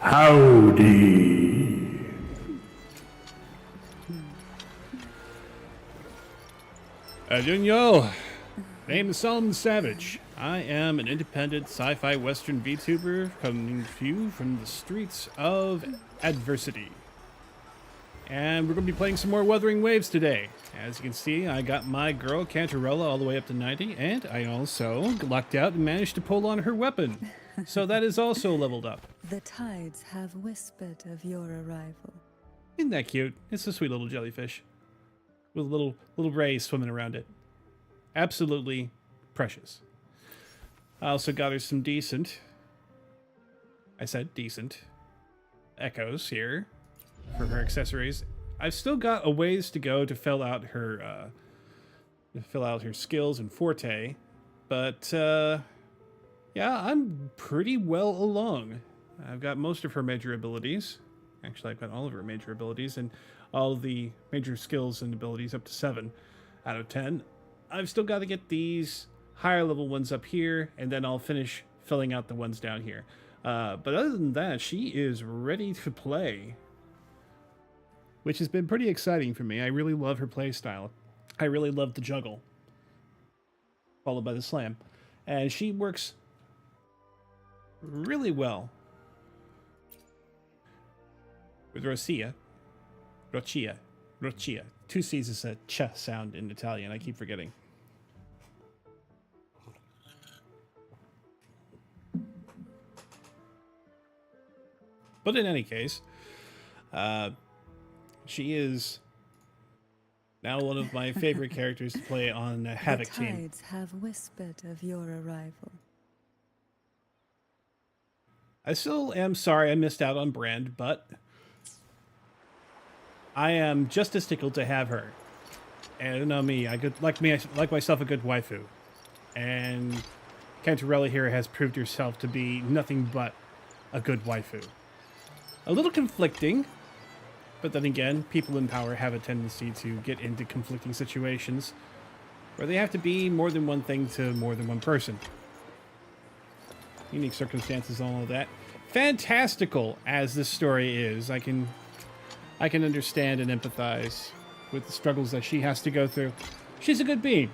Howdy. Yo, name is Solomon Savage. I am an independent sci-fi western VTuber coming to you from the streets of adversity. And we're going to be playing some more Wuthering Waves today. As you can see, I got my girl Cantarella all the way up to 90, and I also lucked out and managed to pull on her weapon. So that is also leveled up. The tides have whispered of your arrival. Isn't that cute? It's a sweet little jellyfish with a little ray swimming around it. Absolutely precious. I also got her some decent, I said decent, echoes here for her accessories. I've still got a ways to go to fill out her skills and forte, but yeah, I'm pretty well along. I've got most of her major abilities. Actually, I've got all of her major abilities and all of the major skills and abilities up to 7 out of 10. I've still got to get these higher level ones up here, and then I'll finish filling out the ones down here. But other than that, she is ready to play, which has been pretty exciting for me. I really love her play style. I really love the juggle, followed by the slam. And she works really well with Rocia. 2 C's is a ch sound in Italian. I keep forgetting. But in any case, she is now one of my favorite characters to play on the Havoc team. The tides have whispered of your arrival. I still am sorry I missed out on Brand, but I am just as tickled to have her. And you know me, I like myself a good waifu. And Cantarella here has proved herself to be nothing but a good waifu. A little conflicting, but then again, people in power have a tendency to get into conflicting situations where they have to be more than one thing to more than one person. Unique circumstances, all of that. Fantastical as this story is, I can understand and empathize with the struggles that she has to go through. She's a good being,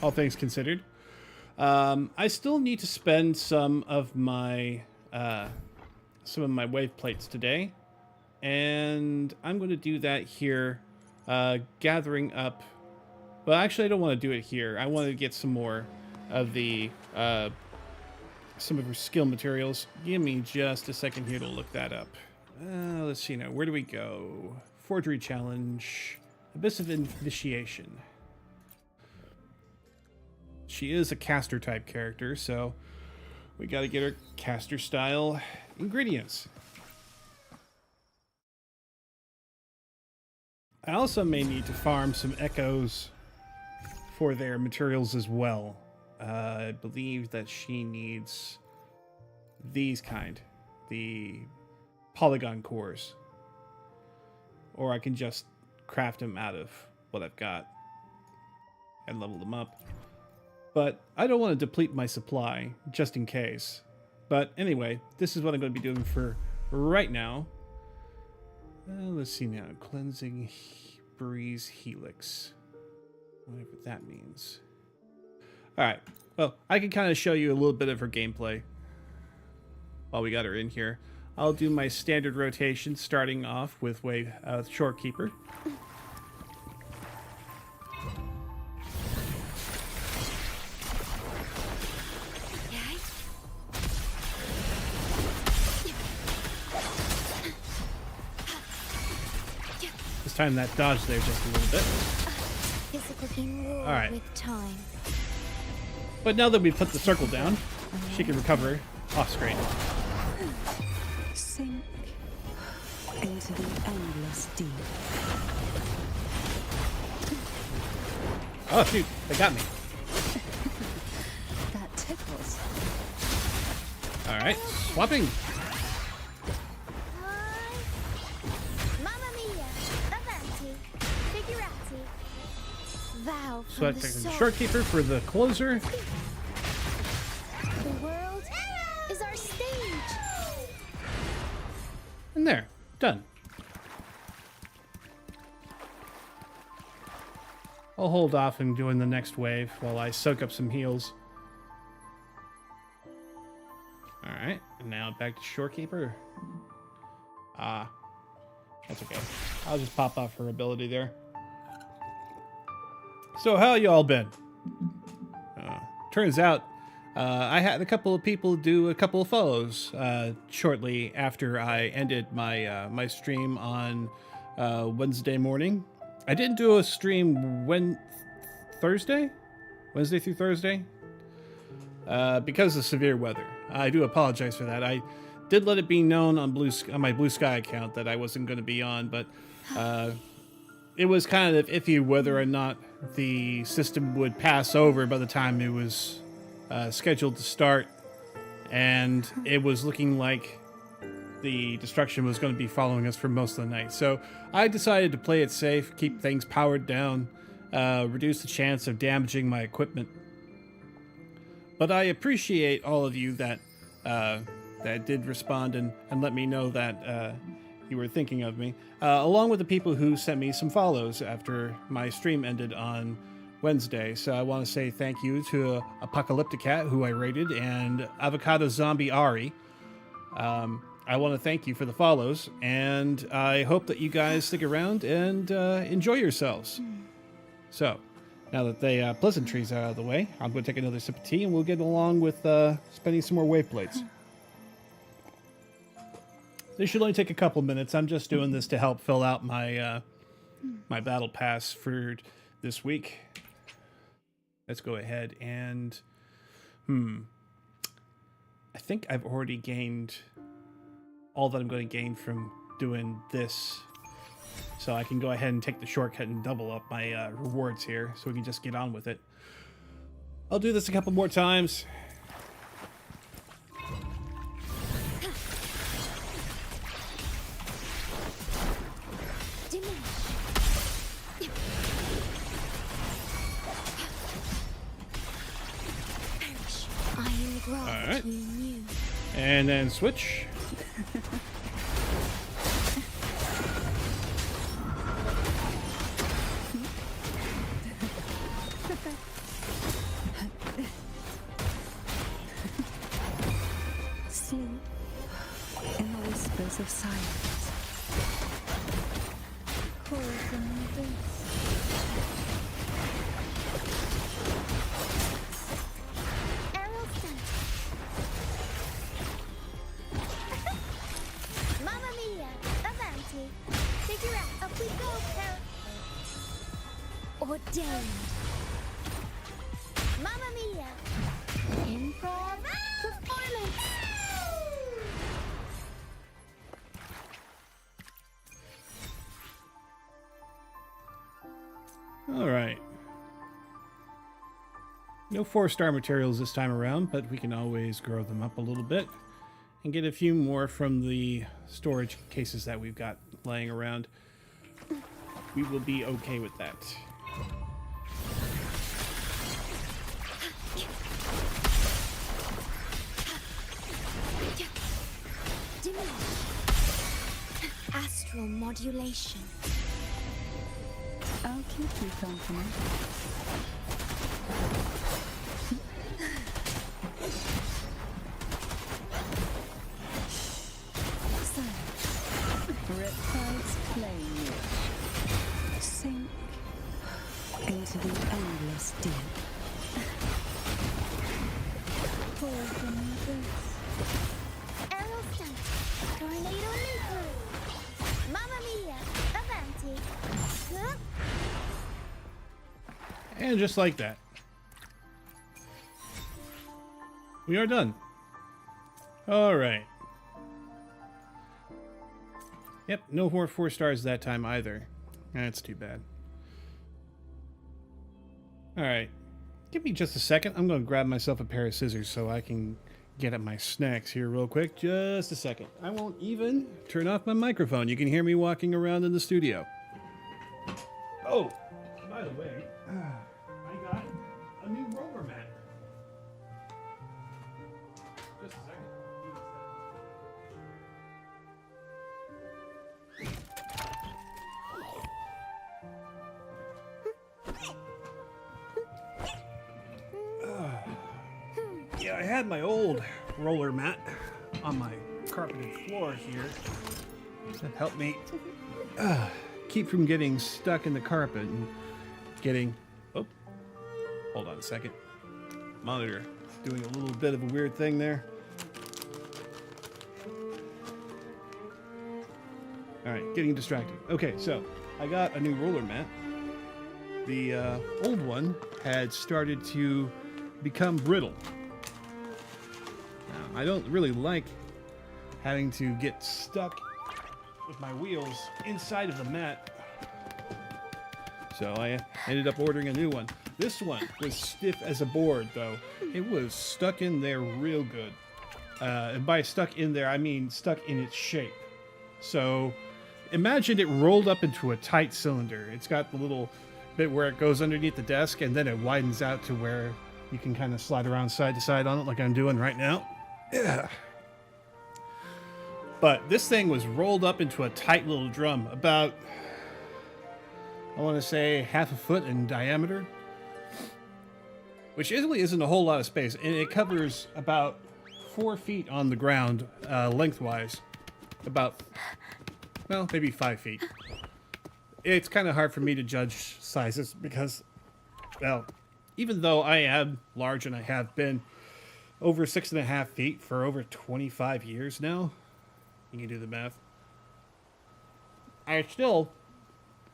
all things considered. I still need to spend some of my wave plates today, and I'm going to do that here, gathering up. Well, actually, I don't want to do it here. I want to get some more of the some of her skill materials. Give me just a second here to look that up. Let's see now. Where do we go? Forgery challenge. Abyss of Initiation. She is a caster type character, so we got to get her caster style ingredients. I also may need to farm some echoes for their materials as well. I believe that she needs these kind, the polygon cores, or I can just craft them out of what I've got and level them up. But I don't want to deplete my supply just in case. But anyway, this is what I'm going to be doing for right now. Let's see now. Cleansing Breeze Helix. Whatever that means. Alright. Well, I can kind of show you a little bit of her gameplay while we got her in here. I'll do my standard rotation, starting off with Shorekeeper. This time that dodge there just a little bit. All right. With time. But now that we put the circle down, she can recover off screen. Sink into the endless deep. Oh shoot, they got me. That tickles. All right, swapping. Mamma mia! Avanti! Figurati! Thou So from I the take the soul. Shorekeeper for the closer. The world is our stage. And there. Done. I'll hold off and doing the next wave while I soak up some heals. Alright, and now back to Shorekeeper. That's okay. I'll just pop off her ability there. So how y'all been? Turns out I had a couple of people do a couple of follows shortly after I ended my my stream on Wednesday morning. I didn't do a stream Wednesday through Thursday, because of severe weather. I do apologize for that. I did let it be known on my Blue Sky account that I wasn't going to be on, but it was kind of iffy whether or not the system would pass over by the time it was scheduled to start, and it was looking like the destruction was going to be following us for most of the night. So I decided to play it safe, keep things powered down, reduce the chance of damaging my equipment. But I appreciate all of you that that did respond and let me know that you were thinking of me, along with the people who sent me some follows after my stream ended on Wednesday. So I want to say thank you to Apocalypticat, who I rated, and Avocado Zombie Ari. I want to thank you for the follows, and I hope that you guys stick around and enjoy yourselves. So, now that the pleasantries are out of the way, I'm going to take another sip of tea, and we'll get along with spending some more wave plates. This should only take a couple minutes. I'm just doing this to help fill out my my battle pass for this week. Let's go ahead and... I think I've already gained all that I'm going to gain from doing this. So I can go ahead and take the shortcut and double up my rewards here, so we can just get on with it. I'll do this a couple more times. Alright. And then switch. Sleep in the whispers of silence. Call from the depths. Mamma mia, avanti. Figure out, up we go, ordained. Mamma mia. Improv performance. All right. No 4-star materials this time around, but we can always grow them up a little bit and get a few more from the storage cases that we've got laying around. We will be okay with that. Astral modulation. I'll keep you company. Reptiles playing you. Sink into the endless deep. Pull from the depths. Arrow stunt. Tornado nuclear. Mamma mia, avanti. Huh? And just like that, we are done. All right. Yep, no more 4 stars that time either. That's too bad. All right. Give me just a second. I'm going to grab myself a pair of scissors so I can get at my snacks here real quick. Just a second. I won't even turn off my microphone. You can hear me walking around in the studio. Oh, by the way, I got a new roller mat. Just a second. Yeah, I had my old roller mat on my carpeted floor here. That helped me keep from getting stuck in the carpet and getting... Oh, hold on a second. Monitor doing a little bit of a weird thing there. All right, getting distracted. Okay, so I got a new roller mat. The old one had started to become brittle. Now, I don't really like having to get stuck with my wheels inside of the mat. So I ended up ordering a new one. This one was stiff as a board, though. It was stuck in there real good. And by stuck in there, I mean stuck in its shape. So imagine it rolled up into a tight cylinder. It's got the little bit where it goes underneath the desk, and then it widens out to where you can kind of slide around side to side on it like I'm doing right now. Yeah. But this thing was rolled up into a tight little drum, about, I want to say, half a foot in diameter, which really isn't a whole lot of space, and it covers about 4 feet on the ground lengthwise, about, well, maybe 5 feet. It's kind of hard for me to judge sizes because, well, even though I am large and I have been over 6.5 feet for over 25 years now, you can do the math, I still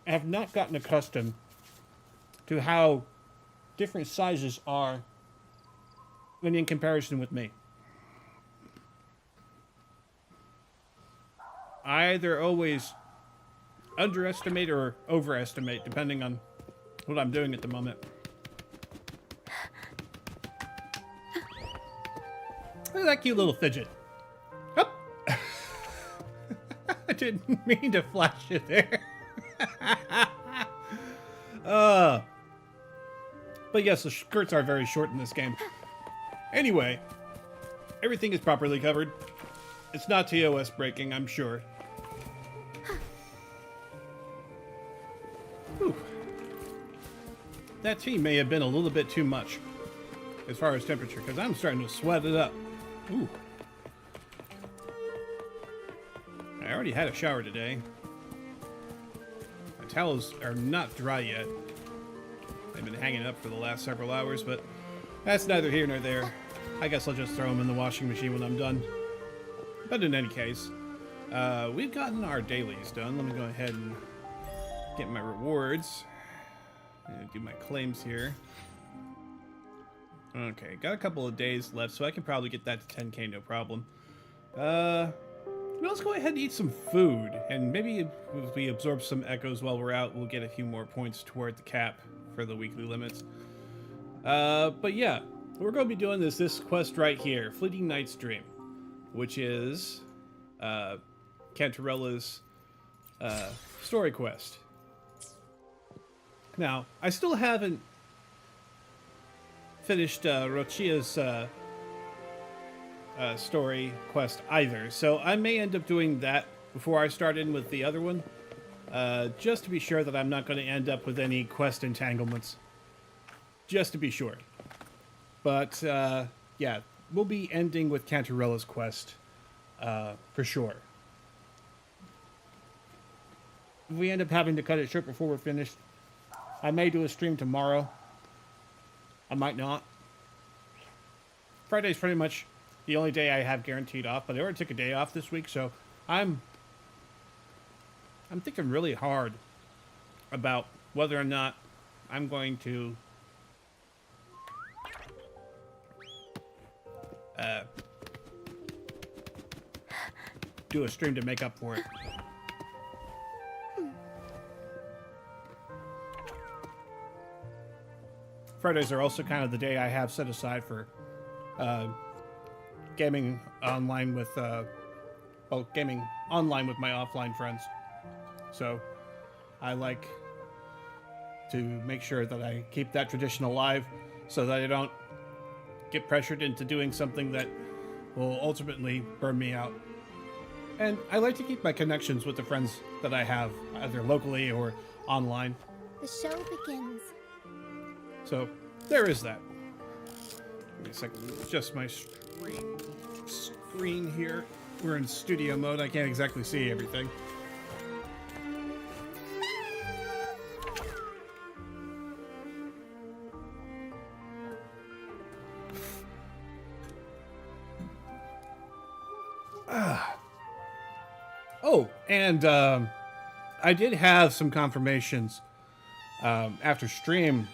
have not gotten accustomed to how different sizes are when in comparison with me. I either always underestimate or overestimate, depending on what I'm doing at the moment. Look at that cute little fidget. Oh. I didn't mean to flash it there. But yes, the skirts are very short in this game. Anyway, everything is properly covered. It's not TOS breaking, I'm sure. Whew. That tea may have been a little bit too much as far as temperature, because I'm starting to sweat it up. Ooh. I already had a shower today. My towels are not dry yet. They've been hanging up for the last several hours, but that's neither here nor there. I guess I'll just throw them in the washing machine when I'm done. But in any case, we've gotten our dailies done. Let me go ahead and get my rewards. And do my claims here. Okay, got a couple of days left, so I can probably get that to 10k, no problem. Let's go ahead and eat some food, and maybe if we absorb some echoes while we're out, we'll get a few more points toward the cap for the weekly limits. But yeah, we're going to be doing this quest right here, Fleeting Night's Dream, which is Cantarella's story quest. Now, I still haven't finished Rochia's story quest either, so I may end up doing that before I start in with the other one, just to be sure that I'm not going to end up with any quest entanglements, just to be sure. But yeah, we'll be ending with Cantarella's quest for sure. If we end up having to cut it short before we're finished, I may do a stream tomorrow. I might not. Friday's pretty much the only day I have guaranteed off, but I already took a day off this week, so I'm thinking really hard about whether or not I'm going to do a stream to make up for it. Fridays are also kind of the day I have set aside for gaming online with gaming online with my offline friends. So I like to make sure that I keep that tradition alive so that I don't get pressured into doing something that will ultimately burn me out. And I like to keep my connections with the friends that I have, either locally or online. The show begins. So there is that. Give me a second. Adjust my screen here. We're in studio mode. I can't exactly see everything. Oh, and I did have some confirmations after stream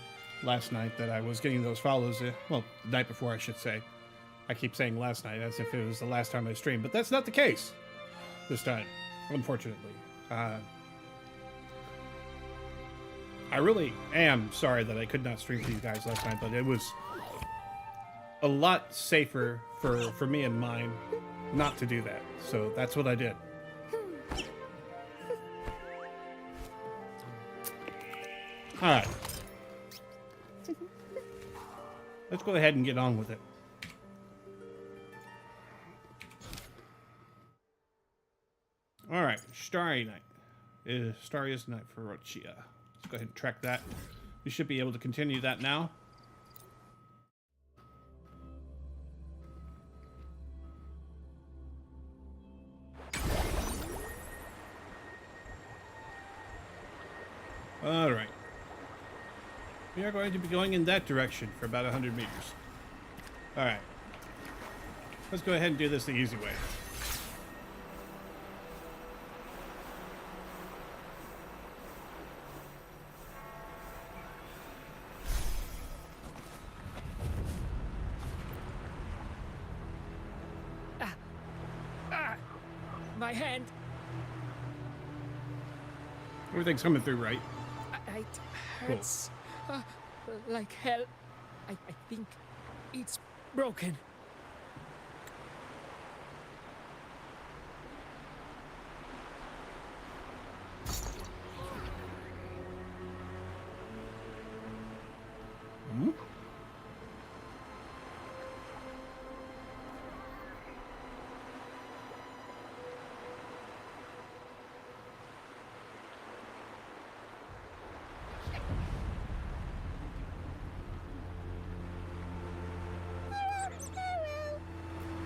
last night that I was getting those follows. Well, the night before, I should say. I keep saying last night as if it was the last time I streamed, but that's not the case this time, unfortunately. I really am sorry that I could not stream for you guys last night, but it was a lot safer for me and mine not to do that. So that's what I did. All right. Let's go ahead and get on with it. All right, Starry Night. Starriest Night for Rochia. Let's go ahead and track that. We should be able to continue that now. All right. We are going to be going in that direction for about 100 meters. All right. Let's go ahead and do this the easy way. My hand. Everything's coming through, right? It hurts like hell. I think it's broken. Hmm?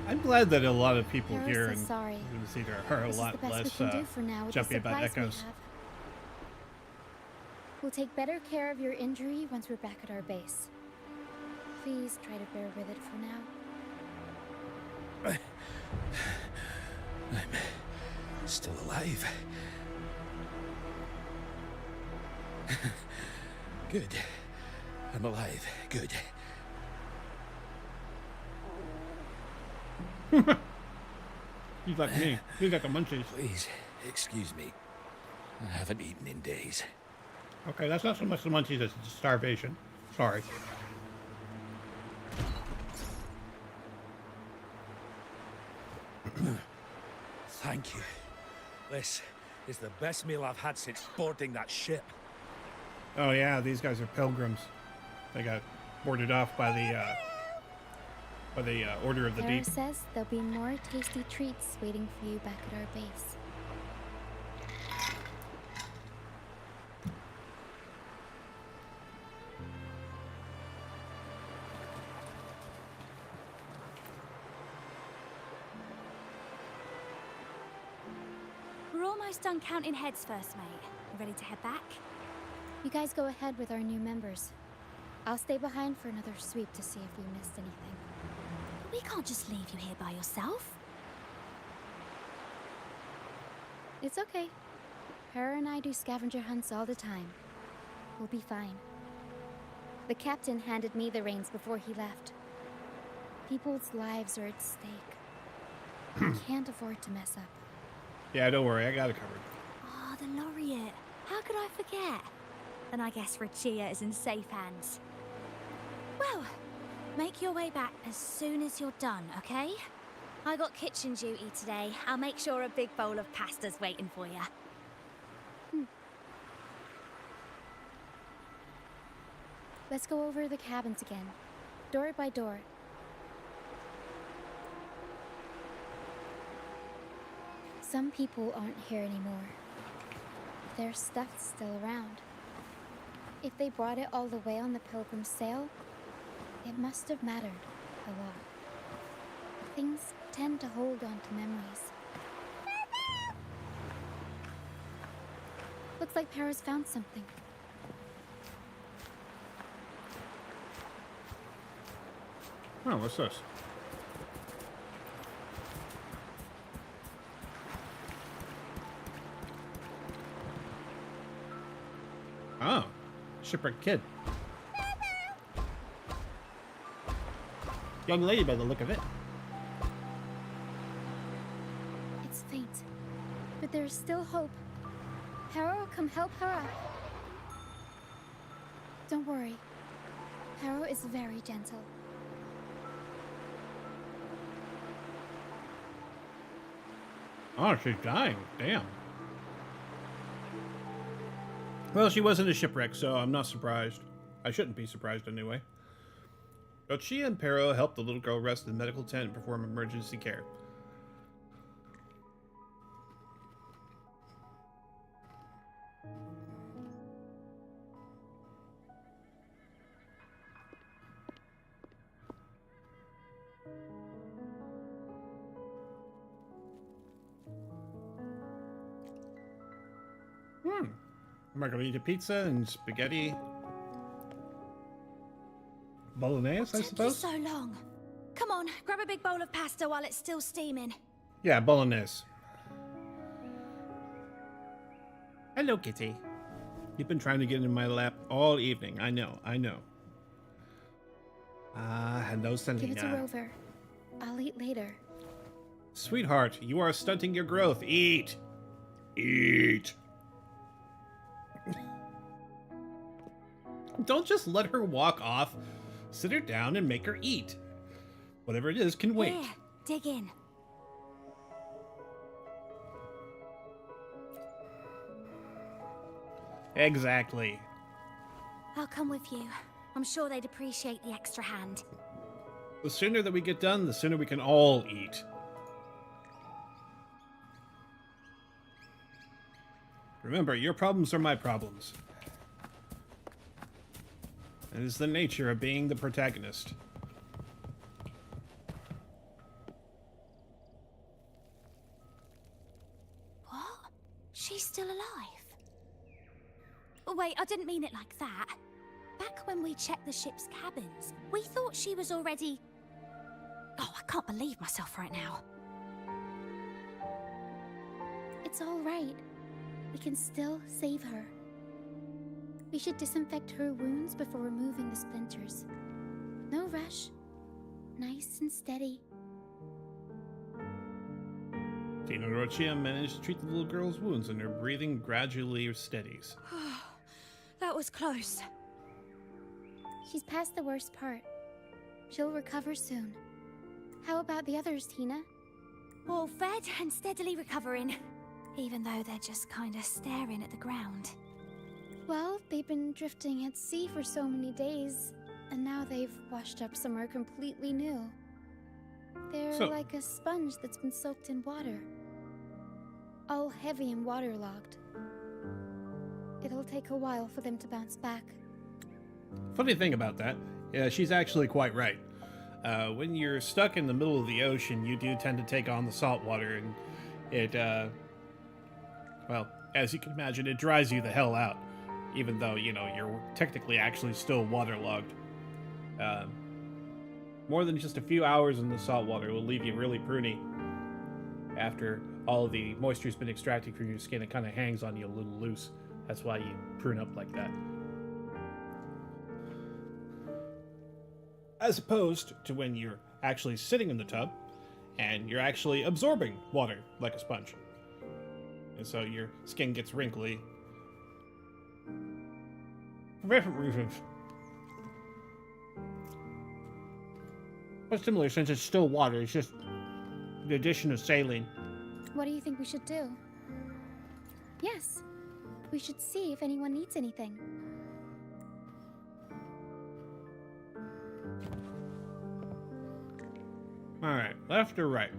I'm glad that a lot of people here in the theater are a lot less jumpy about echoes. We'll take better care of your injury once we're back at our base. Please try to bear with it for now. I'm still alive. Good. I'm alive. Good. He's like me. He's got the munchies. Please, excuse me. I haven't eaten in days. Okay, that's not so much the munchies as the starvation. Sorry. Thank you. This is the best meal I've had since boarding that ship. Oh yeah, these guys are pilgrims. They got boarded off by the Order of the Hera Deep. says there'll be more tasty treats waiting for you back at our base. We're almost done counting heads first, mate. You ready to head back? You guys go ahead with our new members. I'll stay behind for another sweep to see if we missed anything. We can't just leave you here by yourself. It's okay. Hera and I do scavenger hunts all the time. We'll be fine. The captain handed me the reins before he left. People's lives are at stake. We can't afford to mess up. Yeah, don't worry, I got it covered. Ah, the laureate. How could I forget? Then I guess Rachia is in safe hands. Well, make your way back as soon as you're done, okay? I got kitchen duty today. I'll make sure a big bowl of pasta's waiting for you. Let's go over the cabins again, door by door. Some people aren't here anymore. Their stuff's still around. If they brought it all the way on the Pilgrim's sail, it must have mattered. a lot. Things tend to hold on to memories. Looks like Para's found something. Oh, what's this? Oh, shipwrecked kid. Young lady by the look of it. It's faint, but there's still hope. Para will come help her up. Don't worry. Para is very gentle. Oh, she's dying. Damn. Well, she was in a shipwreck, so I'm not surprised. I shouldn't be surprised anyway. But she and Pero helped the little girl rest in the medical tent and perform emergency care. Margarita pizza and spaghetti bolognese, I suppose? Took you so long. Come on, grab a big bowl of pasta while it's still steaming. Yeah, bolognese. Hello, kitty. You've been trying to get in my lap all evening. I know, I know. Hello, Selena. Give it to Rover. I'll eat later. Sweetheart, you are stunting your growth. Eat! Eat! Don't just let her walk off. Sit her down and make her eat. Whatever it is can wait. Here, dig in. Exactly. I'll come with you. I'm sure they'd appreciate the extra hand. The sooner that we get done, the sooner we can all eat. Remember, your problems are my problems. It is the nature of being the protagonist. What? She's still alive? Oh, wait, I didn't mean it like that. Back when we checked the ship's cabins, we thought she was already... Oh, I can't believe myself right now. It's all right. We can still save her. We should disinfect her wounds before removing the splinters. No rush. Nice and steady. Tina Rochia managed to treat the little girl's wounds, and her breathing gradually steadies. That was close. She's past the worst part. She'll recover soon. How about the others, Tina? All fed and steadily recovering. Even though they're just kinda staring at the ground. Well, they've been drifting at sea for so many days, and now they've washed up somewhere completely new. They're like a sponge that's been soaked in water. All heavy and waterlogged. It'll take a while for them to bounce back. Funny thing about that, yeah, she's actually quite right. When you're stuck in the middle of the ocean, you do tend to take on the salt water, and it, well, as you can imagine, it dries you the hell out. Even though, you know, you're technically actually still waterlogged. More than just a few hours in the salt water will leave you really pruny. After all of the moisture's been extracted from your skin, it kind of hangs on you a little loose. That's why you prune up like that. As opposed to when you're actually sitting in the tub and you're actually absorbing water like a sponge. And so your skin gets wrinkly. For different reasons. But similarly, since it's still water, it's just the addition of saline. What do you think we should do? Yes. We should see if anyone needs anything. Alright, left or right?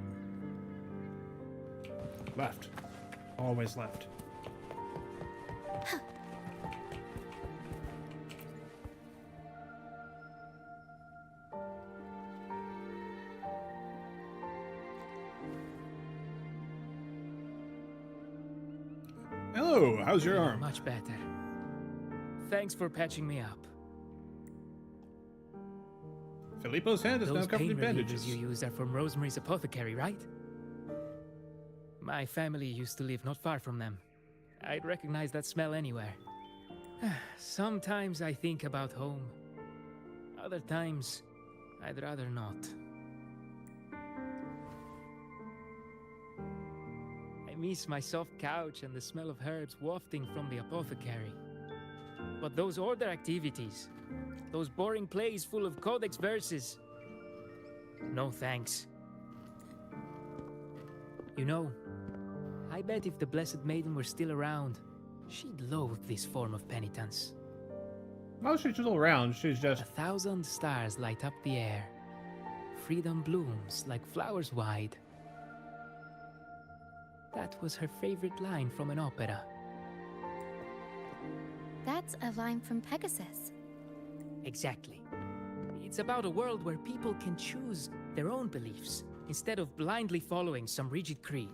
Left. Always left. Hello, how's your arm? Much better. Thanks for patching me up. Filippo's hand is now Those covered pain in bandages. relievers you used are from Rosemary's Apothecary, right? My family used to live not far from them. I'd recognize that smell anywhere. Sometimes I think about home. Other times, I'd rather not. I miss my soft couch and the smell of herbs wafting from the apothecary. But those order activities, those boring plays full of codex verses, no thanks. You know, I bet if the Blessed Maiden were still around, she'd loathe this form of penitence. Oh, she's still around. She's just 1,000 stars light up the air. Freedom blooms like flowers wide. That was her favorite line from an opera. That's a line from Pegasus. Exactly. It's about a world where people can choose their own beliefs instead of blindly following some rigid creed.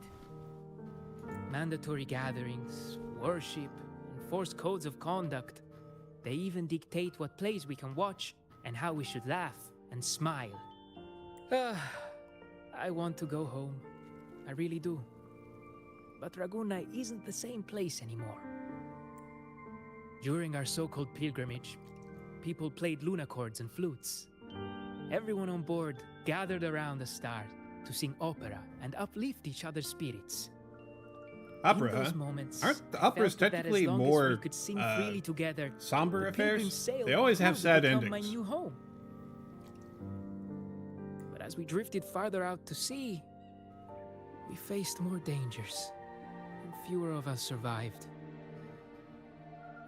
Mandatory gatherings, worship, enforced codes of conduct. They even dictate what plays we can watch and how we should laugh and smile. I want to go home. I really do. But Raguna isn't the same place anymore. During our so-called pilgrimage, people played lunacords and flutes. Everyone on board gathered around the star to sing opera and uplift each other's spirits. opera, In those huh? moments, Aren't the I operas felt that as technically long as more we could sing freely together, somber the affairs? Pilgrim's Sail They always have would sad become endings. my new home. But as we drifted farther out to sea, we faced more dangers, and fewer of us survived.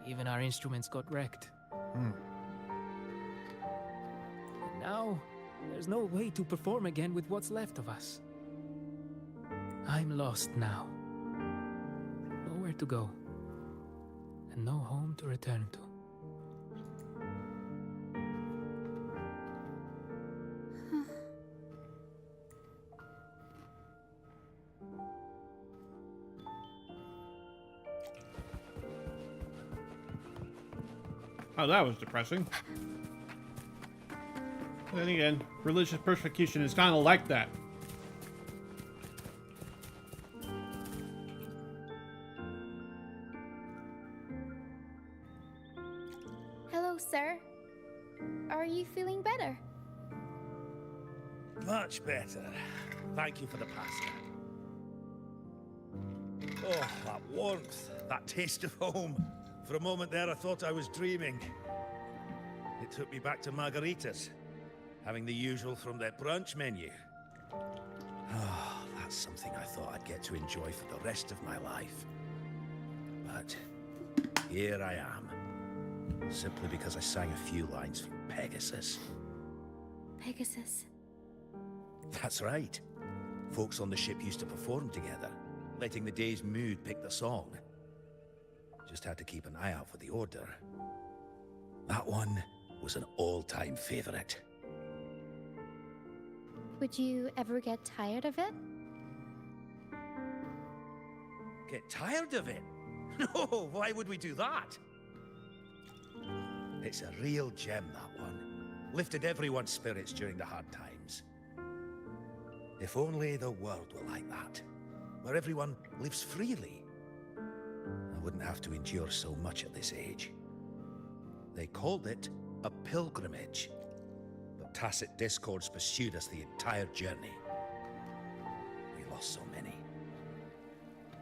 Even our instruments got wrecked. Hmm. And now, there's no way to perform again with what's left of us. I'm lost now. Nowhere to go, and no home to return to. Oh, that was depressing. Then again, religious persecution is kind of like that. Hello, sir. Are you feeling better? Much better. Thank you for the pasta. Oh, that warmth, that taste of home. For a moment there, I thought I was dreaming. It took me back to margaritas, having the usual from their brunch menu. Ah, that's something I thought I'd get to enjoy for the rest of my life. But here I am, simply because I sang a few lines from Pegasus. Pegasus. That's right. Folks on the ship used to perform together, letting the day's mood pick the song. Just had to keep an eye out for the order. That one was an all-time favorite. Would you ever get tired of it? Get tired of it? No, why would we do that? It's a real gem, that one. Lifted everyone's spirits during the hard times. If only the world were like that, where everyone lives freely. I wouldn't have to endure so much at this age. They called it a pilgrimage, but tacit discords pursued us the entire journey. We lost so many.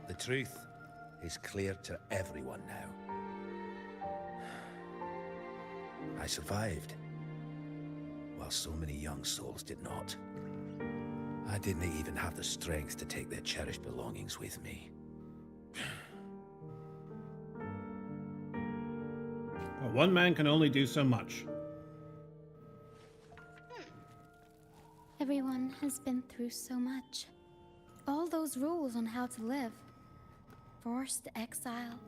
The truth is clear to everyone now. I survived, while so many young souls did not. I didn't even have the strength to take their cherished belongings with me. Well, one man can only do so much. Everyone has been through so much. All those rules on how to live. Forced exile.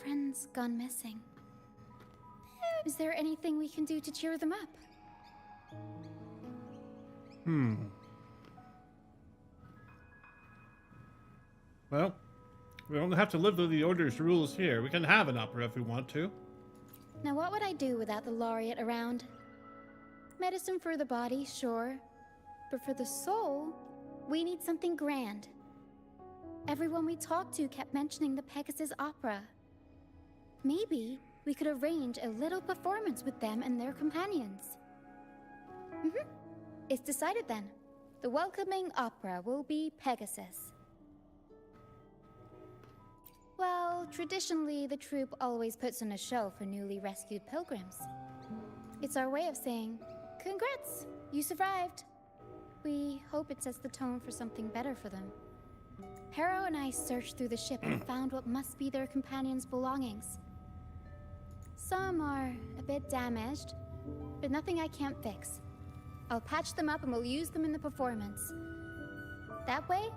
Friends gone missing. Is there anything we can do to cheer them up? Well, We don't have to live by the Order's rules here. We can have an opera if we want to. Now, what would I do without the laureate around? Medicine for the body, sure. But for the soul, we need something grand. Everyone we talked to kept mentioning the Pegasus Opera. Maybe we could arrange a little performance with them and their companions. It's decided then. The welcoming opera will be Pegasus. Well, traditionally, the troupe always puts on a show for newly rescued pilgrims. It's our way of saying, congrats, you survived. We hope it sets the tone for something better for them. Harrow and I searched through the ship and found what must be their companions' belongings. Some are a bit damaged, but nothing I can't fix. I'll patch them up and we'll use them in the performance. That way,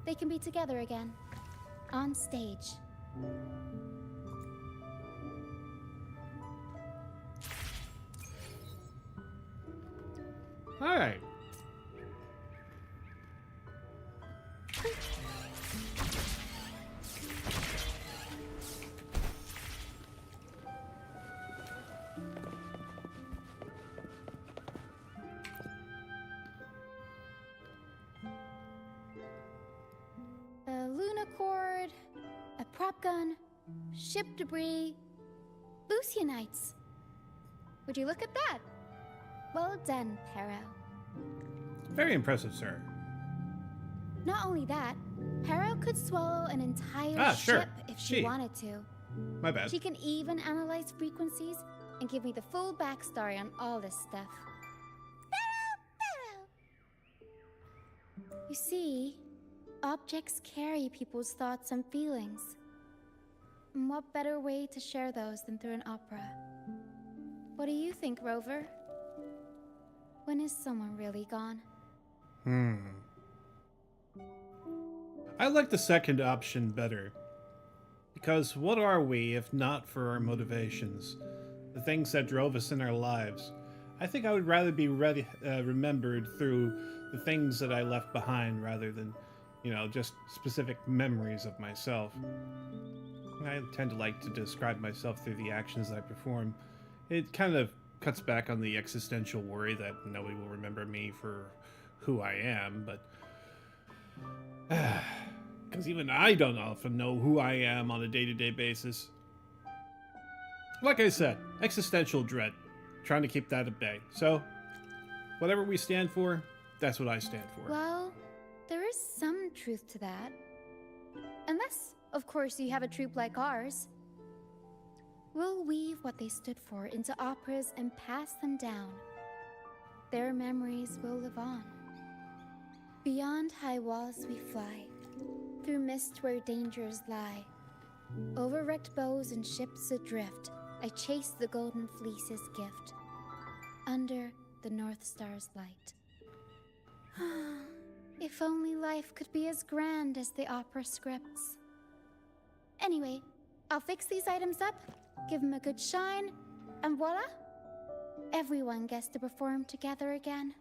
they can be together again. On stage. All right. A lunacord, a prop gun, ship debris, Lucianites. Would you look at that? Well done, Pero. Very impressive, sir. Not only that, Pero could swallow an entire Sure. ship if she wanted to. My bad. She can even analyze frequencies and give me the full backstory on all this stuff. You see, objects carry people's thoughts and feelings. And what better way to share those than through an opera? What do you think, Rover? When is someone really gone? I like the second option better. Because what are we if not for our motivations? The things that drove us in our lives. I think I would rather be remembered through the things that I left behind rather than, just specific memories of myself. I tend to like to describe myself through the actions I perform. It kind of cuts back on the existential worry that nobody will remember me for who I am, but... Because even I don't often know who I am on a day-to-day basis. Like I said, existential dread. Trying to keep that at bay. So, whatever we stand for, that's what I stand for. Well, there is some truth to that. Unless, of course, you have a troupe like ours. We'll weave what they stood for into operas and pass them down. Their memories will live on. Beyond high walls we fly, through mist where dangers lie. Over wrecked bows and ships adrift, I chase the golden fleece's gift, under the North Star's light. If only life could be as grand as the opera scripts. Anyway, I'll fix these items up, give them a good shine, and voila! Everyone gets to perform together again.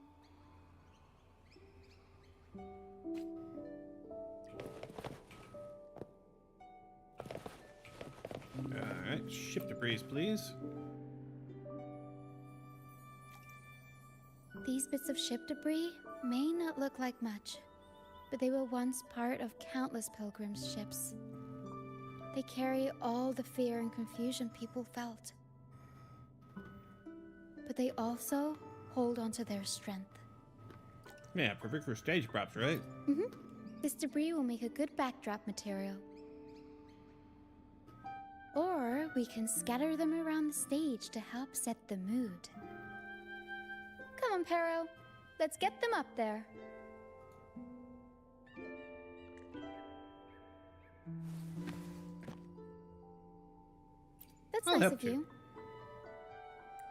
Alright, ship debris, please. These bits of ship debris may not look like much, but they were once part of countless pilgrims' ships. They carry all the fear and confusion people felt. But they also hold onto their strength. Yeah, perfect for stage props, right? This debris will make a good backdrop material. Or we can scatter them around the stage to help set the mood. Come on, Pero. Let's get them up there. That's I'll nice help of you.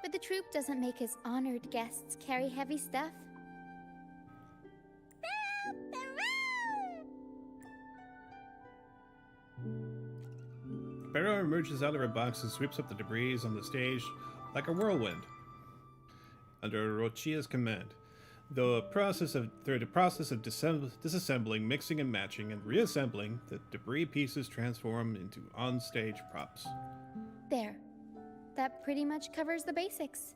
But the troupe doesn't make his honored guests carry heavy stuff. Barrow emerges out of her box and sweeps up the debris on the stage like a whirlwind. Under Rochia's command, Through the process of disassembling, mixing and matching, and reassembling, the debris pieces transform into on-stage props. There. That pretty much covers the basics.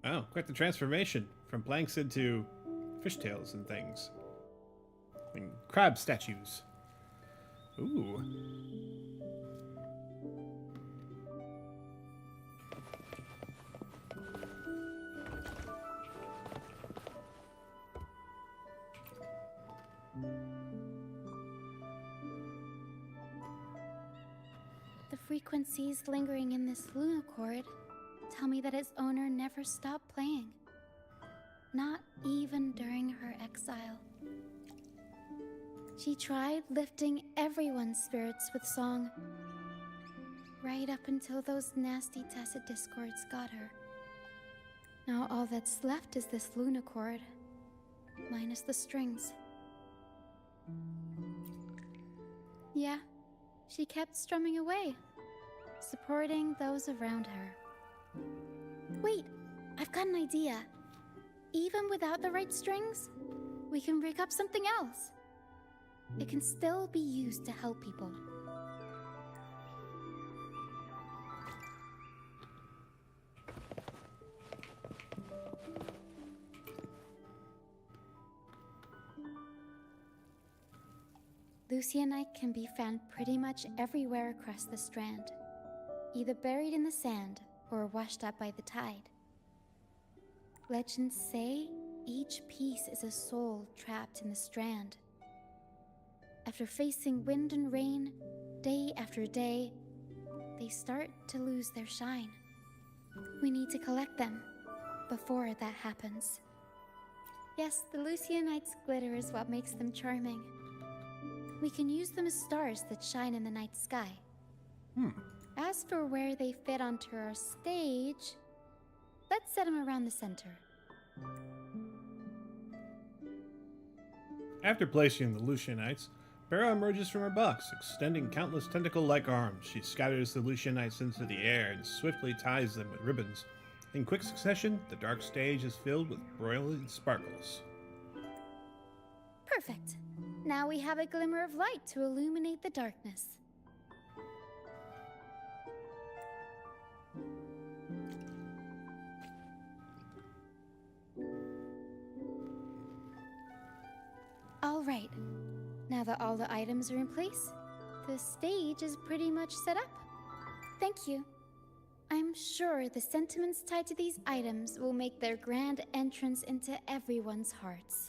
Oh, quite the transformation. From planks into fishtails and things. And crab statues. Ooh. The frequencies lingering in this lunochord tell me that its owner never stopped playing. Not even during her exile. She tried lifting everyone's spirits with song, right up until those nasty tacit discords got her. Now all that's left is this lunochord, minus the strings. Yeah, she kept strumming away, supporting those around her. Wait, I've got an idea. Even without the right strings, we can rig up something else. It can still be used to help people. Lucianite can be found pretty much everywhere across the Strand, either buried in the sand or washed up by the tide. Legends say each piece is a soul trapped in the Strand. After facing wind and rain, day after day, they start to lose their shine. We need to collect them before that happens. Yes, the Lucianite's glitter is what makes them charming. We can use them as stars that shine in the night sky. As for where they fit onto our stage, let's set them around the center. After placing the Lucianites, Barrow emerges from her box, extending countless tentacle-like arms. She scatters the Lucianites into the air and swiftly ties them with ribbons. In quick succession, the dark stage is filled with brilliant sparkles. Perfect. Now we have a glimmer of light to illuminate the darkness. All right. Now that all the items are in place, the stage is pretty much set up. Thank you. I'm sure the sentiments tied to these items will make their grand entrance into everyone's hearts.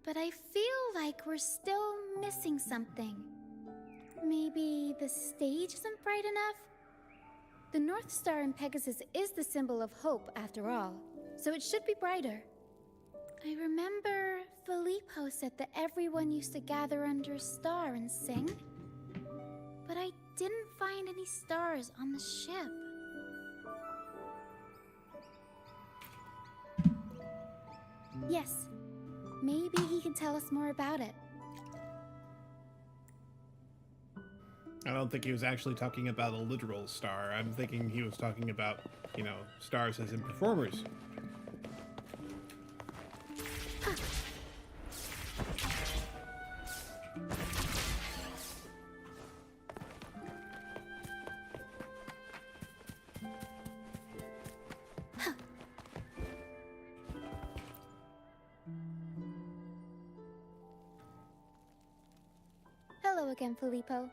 But I feel like we're still missing something. Maybe the stage isn't bright enough? The North Star in Pegasus is the symbol of hope, after all, so it should be brighter. I remember Filippo said that everyone used to gather under a star and sing, but I didn't find any stars on the ship. Yes. Maybe he can tell us more about it. I don't think he was actually talking about a literal star. I'm thinking he was talking about, stars as in performers. Hello again, Filippo.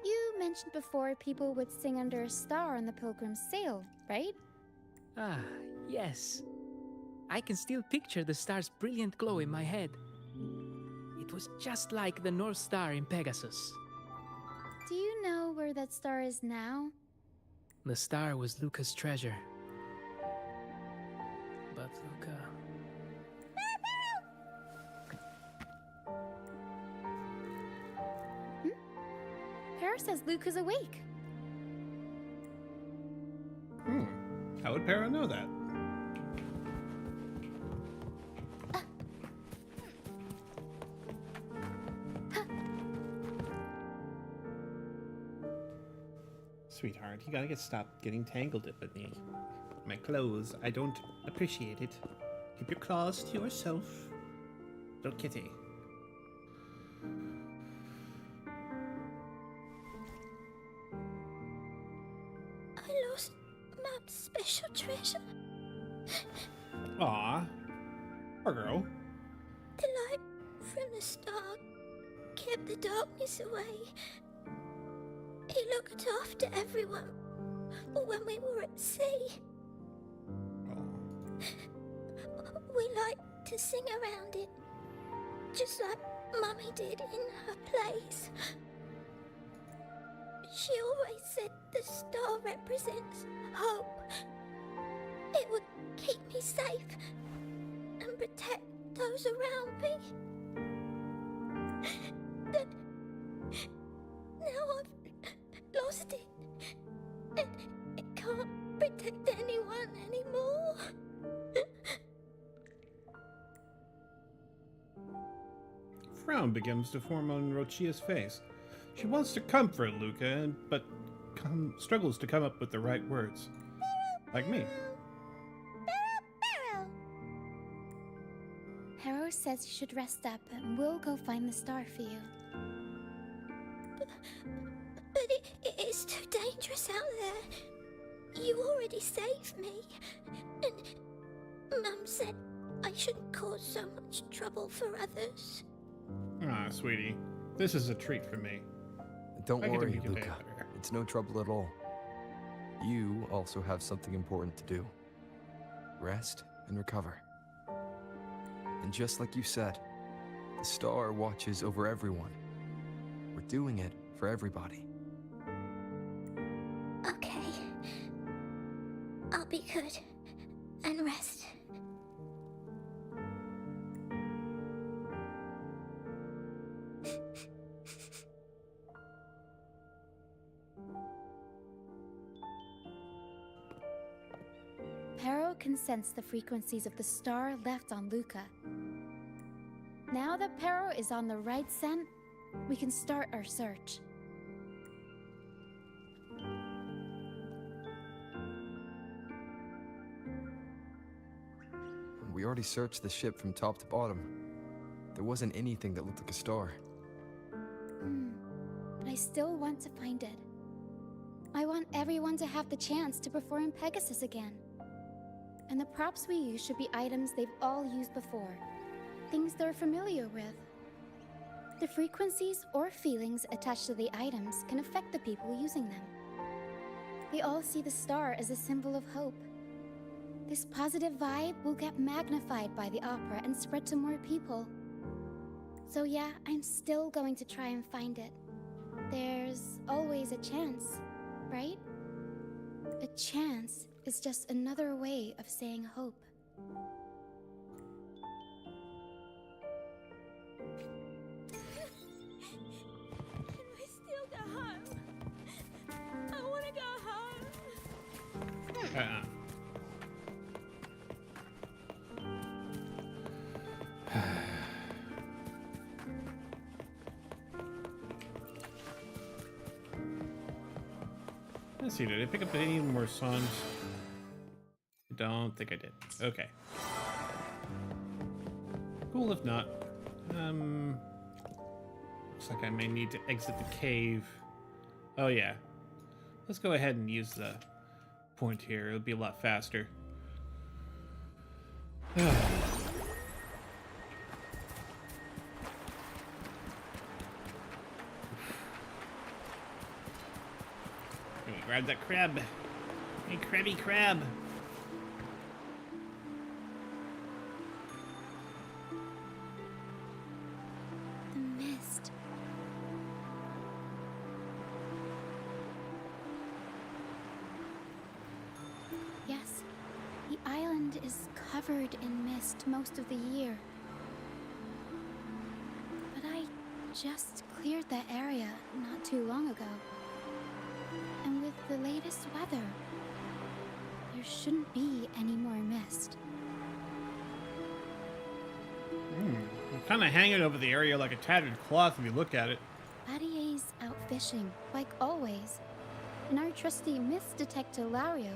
You mentioned before people would sing under a star on the Pilgrim's Sail, right? Ah, yes. I can still picture the star's brilliant glow in my head. It was just like the North Star in Pegasus. Do you know where that star is now? The star was Luca's treasure. But Luca... Para says Luca's awake. How would Para know that? Sweetheart, you gotta stop getting tangled up with me. My clothes, I don't appreciate it. Keep your claws to yourself. Little kitty. I lost Mum's special treasure. Aw. Poor girl. The light from the star kept the darkness away. He looked after everyone when we were at sea. We liked to sing around it, just like Mummy did in her plays. She always said the star represents hope. It would keep me safe and protect those around me. But now I've lost it, and it can't protect anyone anymore. Frown begins to form on Rochia's face. She wants to comfort Luca, but struggles to come up with the right words. Like me. Harrow says you should rest up and we'll go find the star for you. But it is too dangerous out there. You already saved me. And Mum said I shouldn't cause so much trouble for others. Ah, sweetie. This is a treat for me. Don't I get to worry, make you pay Luca. better. It's no trouble at all. You also have something important to do. Rest and recover. And just like you said, the star watches over everyone. We're doing it for everybody. Okay. I'll be good and rest. Harrow can sense the frequencies of the star left on Luca. Now that Perro is on the right scent, we can start our search. We already searched the ship from top to bottom. There wasn't anything that looked like a star. But I still want to find it. I want everyone to have the chance to perform in Pegasus again. And the props we use should be items they've all used before. Things they're familiar with. The frequencies or feelings attached to the items can affect the people using them. They all see the star as a symbol of hope. This positive vibe will get magnified by the opera and spread to more people. So yeah, I'm still going to try and find it. There's always a chance, right? A chance is just another way of saying hope. Can we still go home? I want to go home. Let's see, did I pick up any more songs? I don't think I did. Okay. Cool, if not. Looks like I may need to exit the cave. Oh yeah. Let's go ahead and use the point here. It'll be a lot faster. Let me grab that crab. Hey, crabby crab. The mist. Yes, the island is covered in mist most of the year. But I just cleared that area not too long ago. And with the latest weather, there shouldn't be any more mist. I'm kind of hanging over the area like a tattered cloth if you look at it. Battier's out fishing, like always. and our trusty myth detector Lario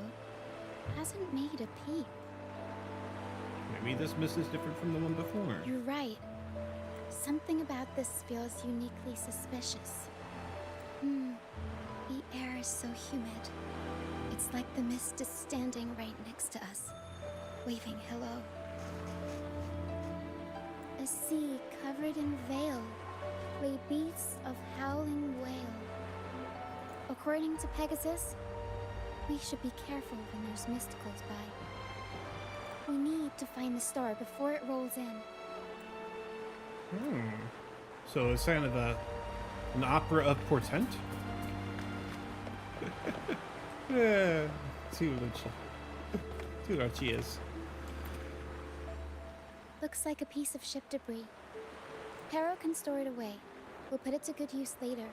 hasn't made a peep. Maybe this mist is different from the one before. You're right. Something about this feels uniquely suspicious. The air is so humid. It's like the mist is standing right next to us, waving hello. A sea covered in veil lay beats of howling wail. According to Pegasus, we should be careful when there's mysticals by. We need to find the star before it rolls in. So it's kind of an opera of portent? Yeah, too much he is. Looks like a piece of ship debris. Pero can store it away. We'll put it to good use later.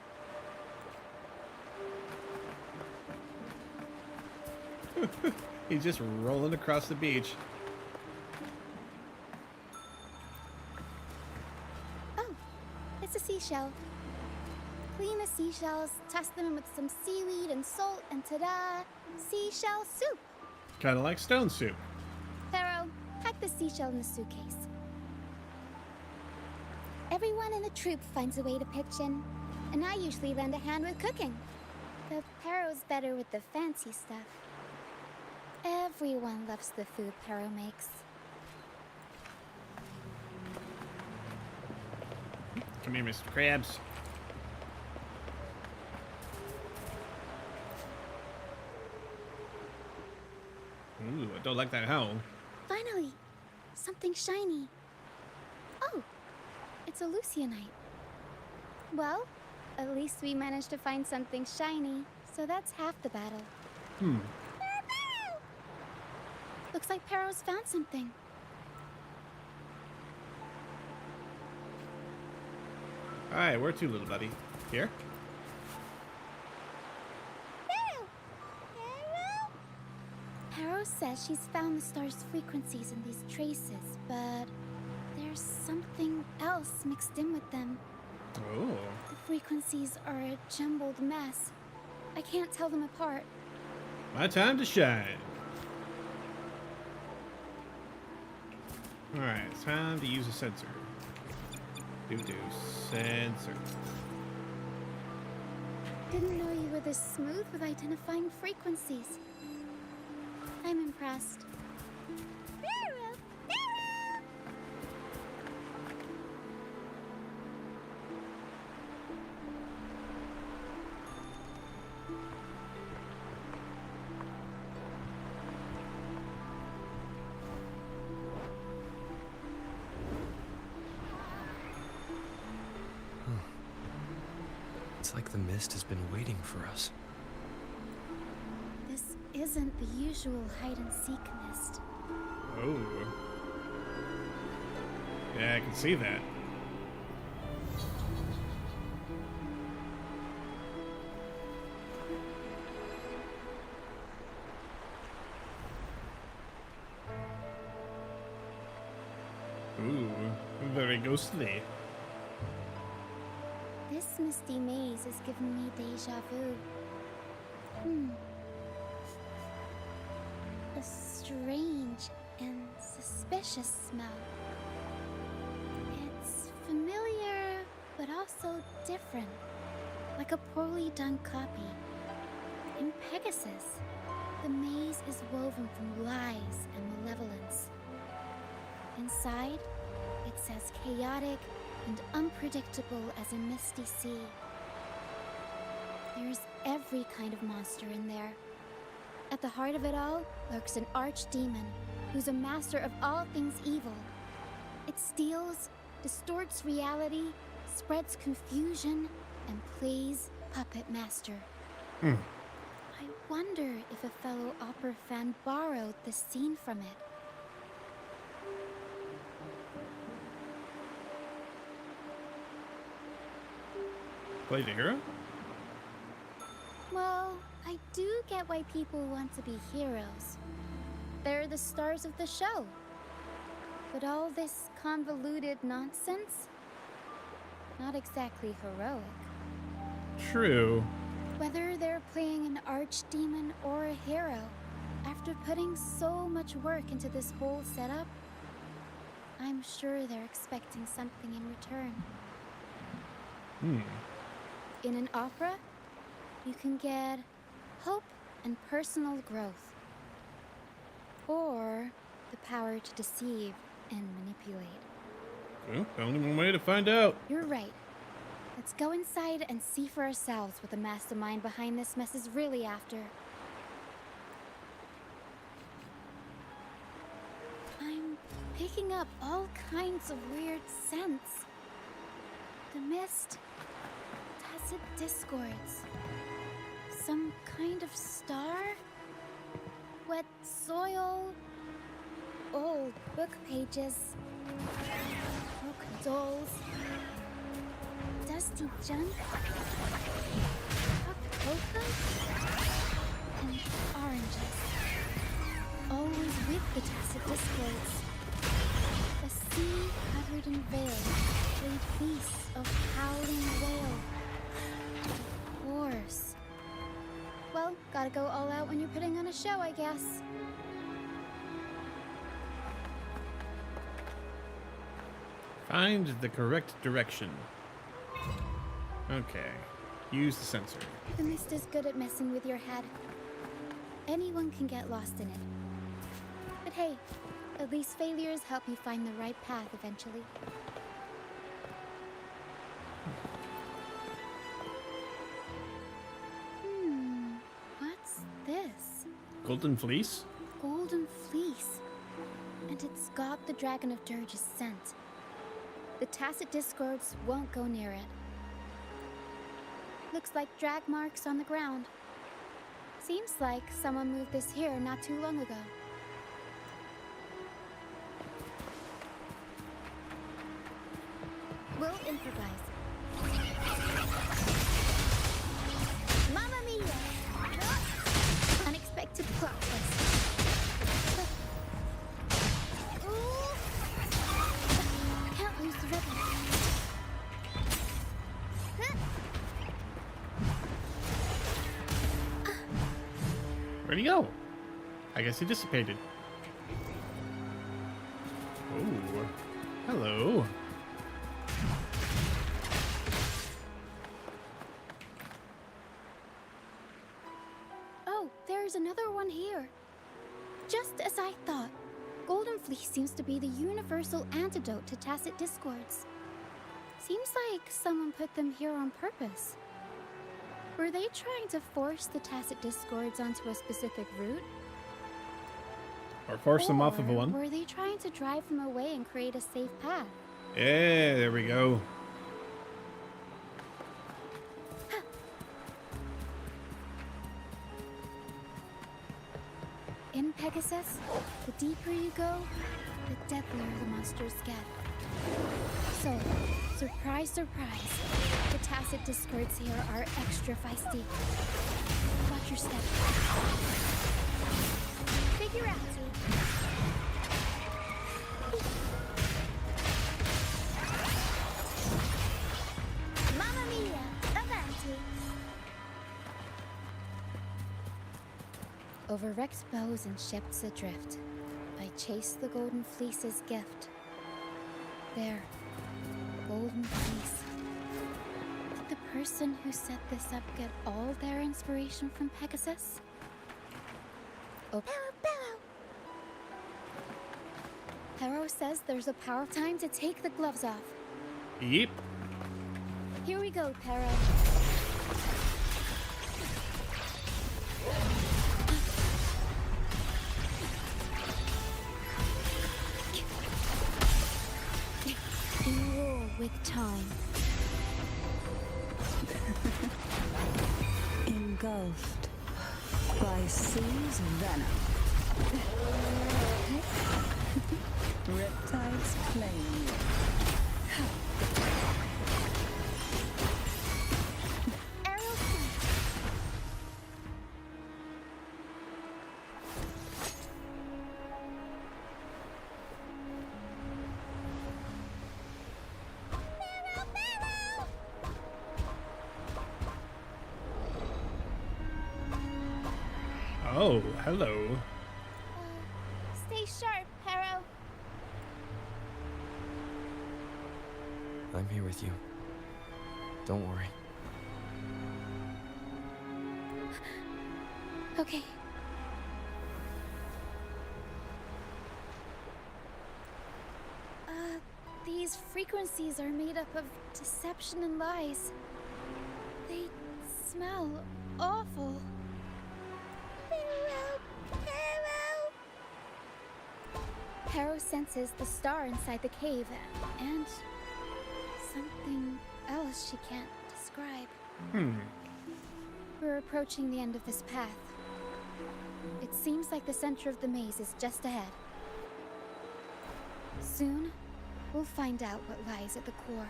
He's just rolling across the beach. Oh, it's a seashell. Clean the seashells, test them with some seaweed and salt, and ta-da! Seashell soup! Kind of like stone soup. Pero, pack the seashell in the suitcase. Everyone in the troop finds a way to pitch in, and I usually lend a hand with cooking. The Pero's better with the fancy stuff. Everyone loves the food Pero makes. Come here, Mr. Krabs. Ooh, I don't like that howl. Finally, something shiny. Oh, it's a Lucianite. Well, at least we managed to find something shiny, so that's half the battle. Looks like Pero's found something. Alright, where to, little buddy? Here? Pero says she's found the star's frequencies in these traces, but there's something else mixed in with them. Oh. The frequencies are a jumbled mess. I can't tell them apart. My time to shine. Alright, it's time to use a sensor. Sensor. Didn't know you were this smooth with identifying frequencies. I'm impressed. It's like the mist has been waiting for us. This isn't the usual hide-and-seek mist. Oh. Yeah, I can see that. Ooh, very ghostly. This misty maze is giving me deja vu. A strange and suspicious smell. It's familiar, but also different. Like a poorly done copy. In Pegasus, the maze is woven from lies and malevolence. Inside, it's as chaotic and unpredictable as a misty sea. There's every kind of monster in there. At the heart of it all lurks an archdemon who's a master of all things evil. It steals, distorts reality, spreads confusion, and plays puppet master. I wonder if a fellow opera fan borrowed this scene from it. Play the hero? Well, I do get why people want to be heroes. They're the stars of the show. But all this convoluted nonsense? Not exactly heroic. True. Whether they're playing an archdemon or a hero, after putting so much work into this whole setup, I'm sure they're expecting something in return. In an opera, you can get hope and personal growth, or the power to deceive and manipulate. Well, only one way to find out. You're right. Let's go inside and see for ourselves what the mastermind behind this mess is really after. I'm picking up all kinds of weird scents. The mist, tacit discords, some kind of star, wet soil, old book pages, broken dolls, dusty junk, hot cocoa, and oranges. Always with the tacit discords. A sea covered in veil, laid feasts of howling whale. Wars. Well, gotta go all out when you're putting on a show, I guess. Find the correct direction. Okay. Use the sensor. The mist is good at messing with your head. Anyone can get lost in it. But hey, at least failures help you find the right path eventually. What's this? Golden Fleece? Golden fleece. And it's got the Dragon of Dirge's scent. The tacit discords won't go near it. Looks like drag marks on the ground. Seems like someone moved this here not too long ago. We'll improvise. Mamma mia! Unexpected plot twist. Ooh. Can't lose the ribbon. Where'd he go? I guess he dissipated. Oh, hello. Oh, there's another one here. Just as I thought, Golden Fleece seems to be the universal antidote to tacit discords. Seems like someone put them here on purpose. Were they trying to force the tacit discords onto a specific route? Or force them off of Or one. were they trying to drive them away and create a safe path? Yeah, there we go. In Pegasus, the deeper you go, the deadlier the monsters get. So, surprise, surprise, the tacit discords here are extra feisty. Watch your step. Figure out, Mamma mia, avanti! Over wrecked bows and ships adrift, I chase the Golden Fleece's gift. There, Golden Fleece. Did the person who set this up get all their inspiration from Pegasus? Oh, Pero says there's a power time to take the gloves off. Yep. Here we go, Pero. Roar with time. Engulfed by sea's venom. Riptides claim you. Arrow Oh, hello. Stay sharp, Harrow. I'm here with you. Don't worry. Okay. These frequencies are made up of deception and lies. They smell awful. Harrow senses the star inside the cave, and something else she can't describe. We're approaching the end of this path. It seems like the center of the maze is just ahead. Soon, we'll find out what lies at the core.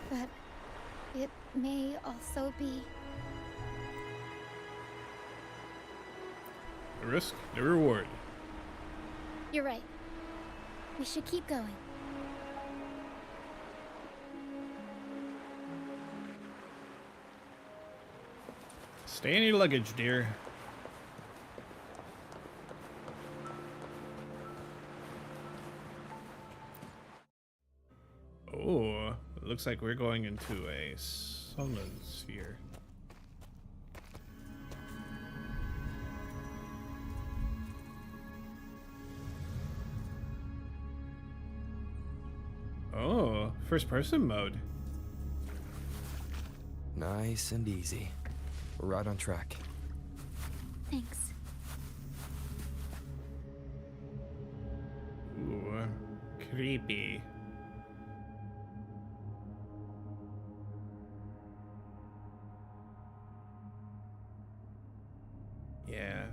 But it may also be... The risk, the reward. You're right. We should keep going. Stay in your luggage, dear. Oh, it looks like we're going into a solid sphere. Oh, first person mode. Nice and easy. We're right on track. Thanks. Ooh, creepy. Yeah,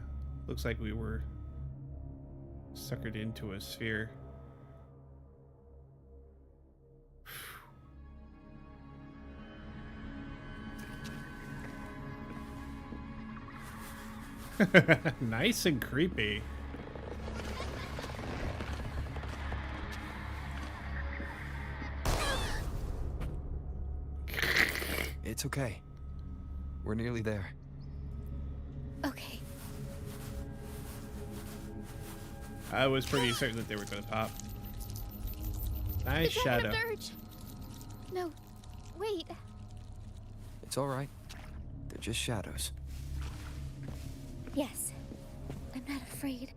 looks like we were suckered into a sphere. Nice and creepy. It's okay. We're nearly there. Okay. I was pretty certain that they were going to pop. Nice The shadow. Dragon of Dirge. No, wait. It's all right. They're just shadows. Yes, I'm not afraid.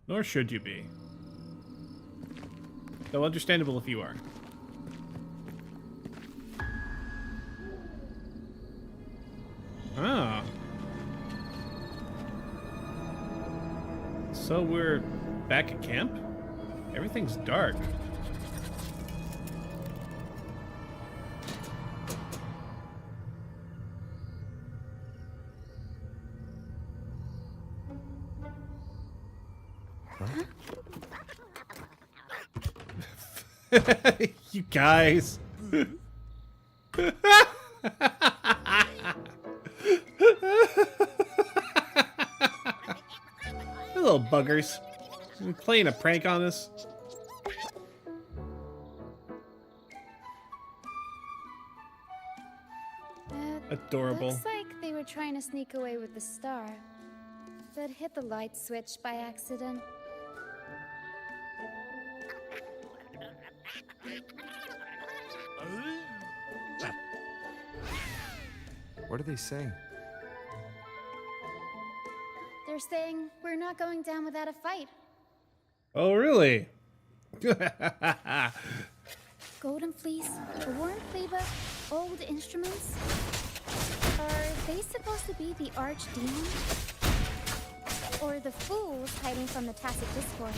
Nor should you be. Though understandable if you are. Ah. So we're back at camp? Everything's dark. You guys. Little buggers. You playing a prank on us? Adorable. Looks like they were trying to sneak away with the star, but hit the light switch by accident. What are they saying? They're saying we're not going down without a fight. Oh, really? Golden Fleece, a worn playbook, old instruments. Are they supposed to be the archdemon? Or the fools hiding from the tacit discord?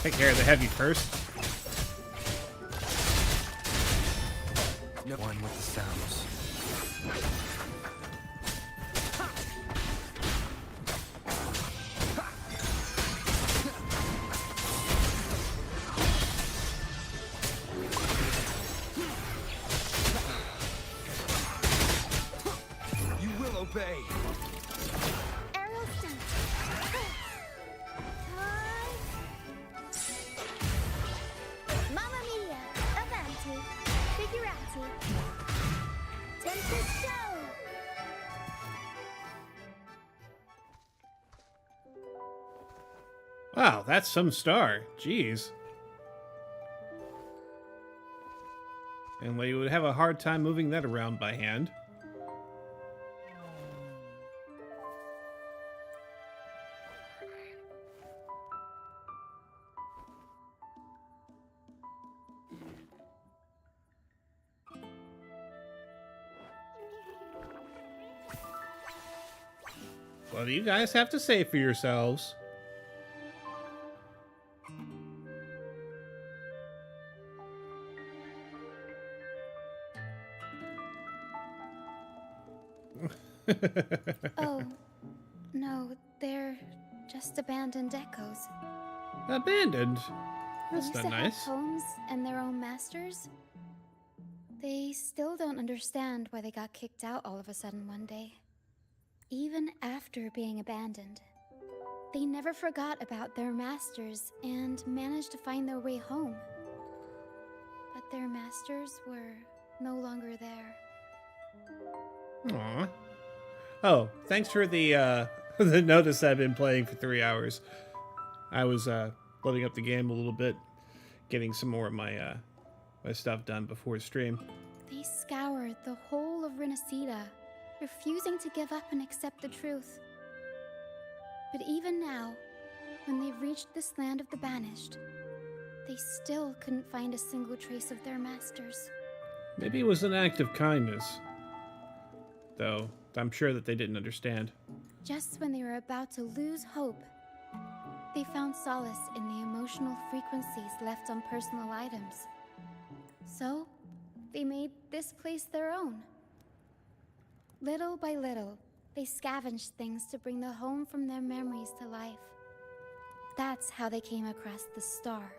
Take care of the heavy first. No one with the sounds. You will obey. Arrows down. Wow, that's some star. Jeez. And we would have a hard time moving that around by hand. What do you guys have to say for yourselves? Oh, no, they're just abandoned echoes. Abandoned? They That's used not to nice. have homes and their own masters. They still don't understand why they got kicked out all of a sudden one day. Even after being abandoned, they never forgot about their masters and managed to find their way home. But their masters were no longer there. Aww. Oh, thanks for the the notice I've been playing for 3 hours. I was loading up the game a little bit, getting some more of my my stuff done before stream. They scoured the whole of Renacida, refusing to give up and accept the truth. But even now, when they've reached this land of the banished, they still couldn't find a single trace of their masters. Maybe it was an act of kindness. Though, I'm sure that they didn't understand. Just when they were about to lose hope, they found solace in the emotional frequencies left on personal items. So, they made this place their own. Little by little, they scavenged things to bring the home from their memories to life. That's how they came across the star.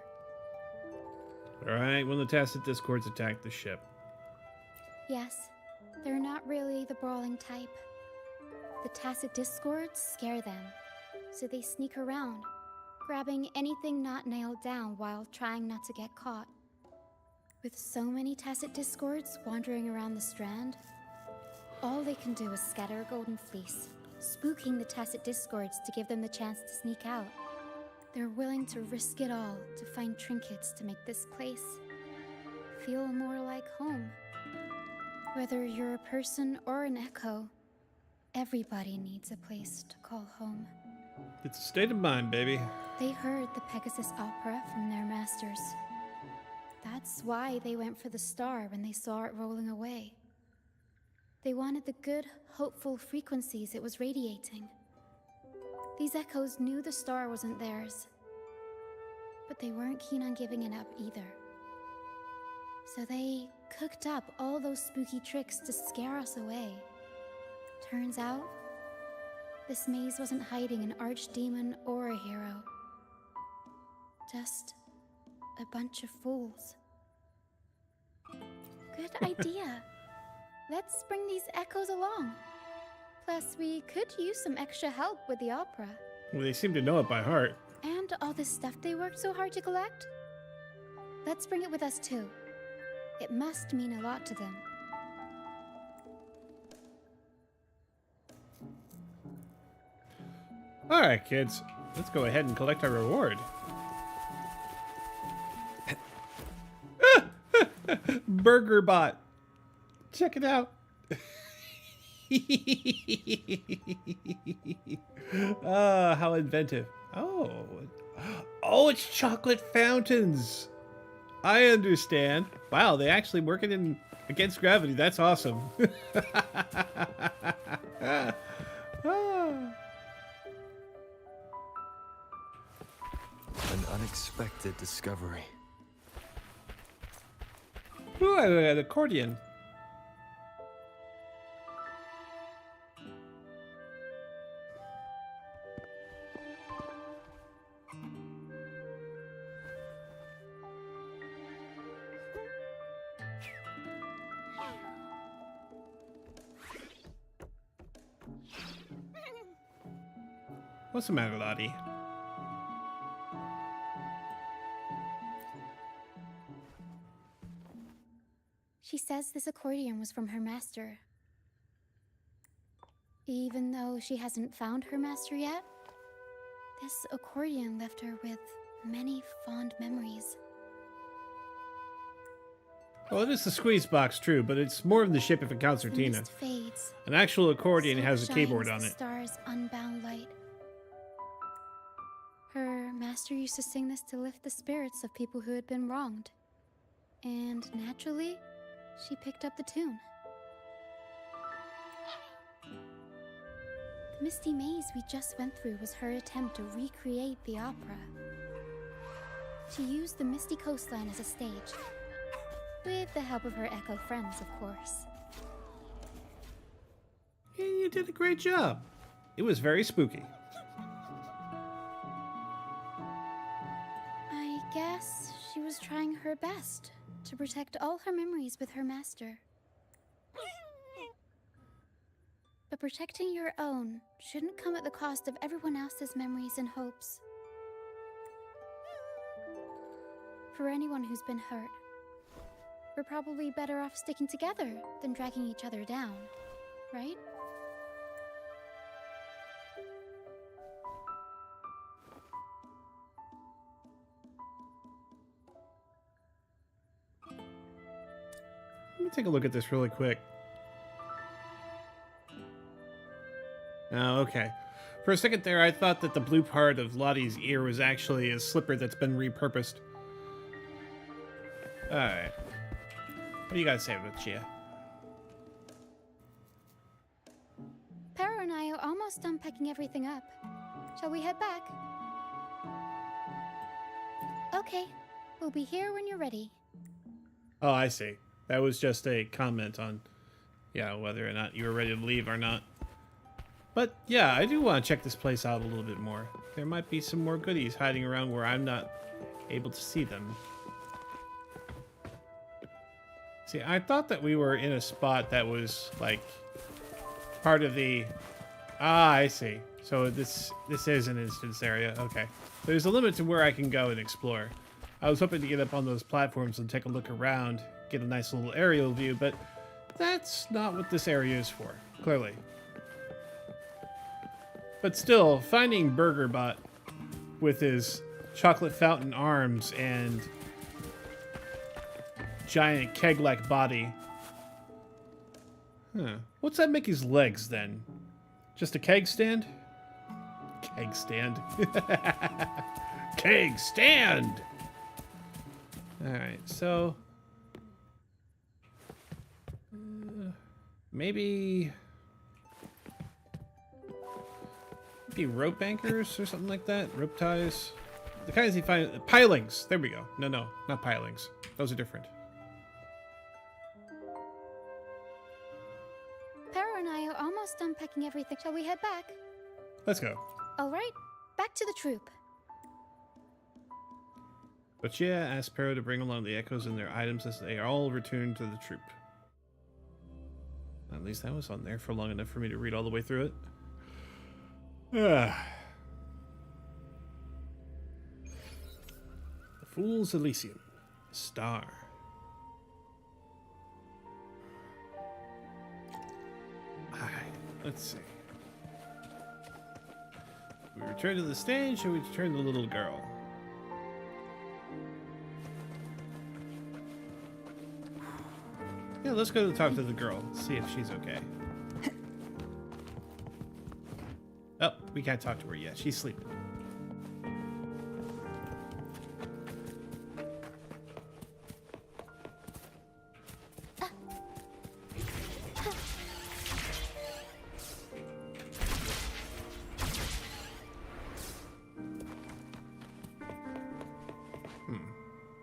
Alright, when the Tacit Discords attacked the ship. Yes, they're not really the brawling type. The Tacit Discords scare them, so they sneak around, grabbing anything not nailed down while trying not to get caught. With so many Tacit Discords wandering around the strand, all they can do is scatter a golden fleece, spooking the Tacit Discords to give them the chance to sneak out. They're willing to risk it all to find trinkets to make this place feel more like home. Whether you're a person or an echo, everybody needs a place to call home. It's a state of mind, baby. They heard the Pegasus opera from their masters. That's why they went for the star when they saw it rolling away. They wanted the good, hopeful frequencies it was radiating. These echoes knew the star wasn't theirs, but they weren't keen on giving it up either. So they cooked up all those spooky tricks to scare us away. Turns out, this maze wasn't hiding an archdemon or a hero. Just a bunch of fools. Good idea. Let's bring these echoes along. Plus, we could use some extra help with the opera. Well, they seem to know it by heart. And all this stuff they worked so hard to collect. Let's bring it with us too. It must mean a lot to them. Alright, kids. Let's go ahead and collect our reward. Burger bot. Check it out. Ah, how inventive. Oh, it's chocolate fountains. I understand. Wow, they actually working in against gravity. That's awesome. Ah. An unexpected discovery. Ooh, I got an accordion. What's the matter, Lottie? She says this accordion was from her master. Even though she hasn't found her master yet, This accordion left her with many fond memories. Well, it is the squeeze box, true, but it's more in the shape of a The concertina. mist fades. An actual accordion So has a keyboard shines on the it. Stars' unbound light. Her master used to sing this to lift the spirits of people who had been wronged. And naturally, she picked up the tune. The misty maze we just went through was her attempt to recreate the opera. She used the misty coastline as a stage, with the help of her echo friends, of course. Yeah, you did a great job. It was very spooky. I guess she was trying her best to protect all her memories with her master. But protecting your own shouldn't come at the cost of everyone else's memories and hopes. For anyone who's been hurt, we're probably better off sticking together than dragging each other down, right? Let me take a look at this really quick. Oh, okay. For a second there, I thought that the blue part of Lottie's ear was actually a slipper that's been repurposed. Alright. What do you guys say about Chia? Para and I are almost done packing everything up. Shall we head back? Okay, we'll be here when you're ready. Oh, I see. That was just a comment on, yeah, whether or not you were ready to leave or not. But, yeah, I do want to check this place out a little bit more. There might be some more goodies hiding around where I'm not able to see them. See, I thought that we were in a spot that was, like, part of the... Ah, I see. So this is an instance area. Okay. There's a limit to where I can go and explore. I was hoping to get up on those platforms and take a look around, get a nice little aerial view, but that's not what this area is for, clearly. But still, finding BurgerBot with his chocolate fountain arms and giant keg-like body. Huh. What's that make his legs, then? Just a keg stand? Keg stand. Keg stand! Alright, so... maybe rope anchors or something like that? Rope ties? The kinds you find... pilings! There we go. No, not pilings. Those are different. Para and I are almost done packing everything. Shall we head back? Let's go. All right, back to the troop. But Chia asked Pero to bring along the echoes and their items as they all returned to the troop. At least that was on there for long enough for me to read all the way through it. The Fool's Elysium. A star. Alright, let's see. We return to the stage, or we return to the little girl? Yeah, let's go to talk to the girl, see if she's okay. Oh, we can't talk to her yet. She's sleeping.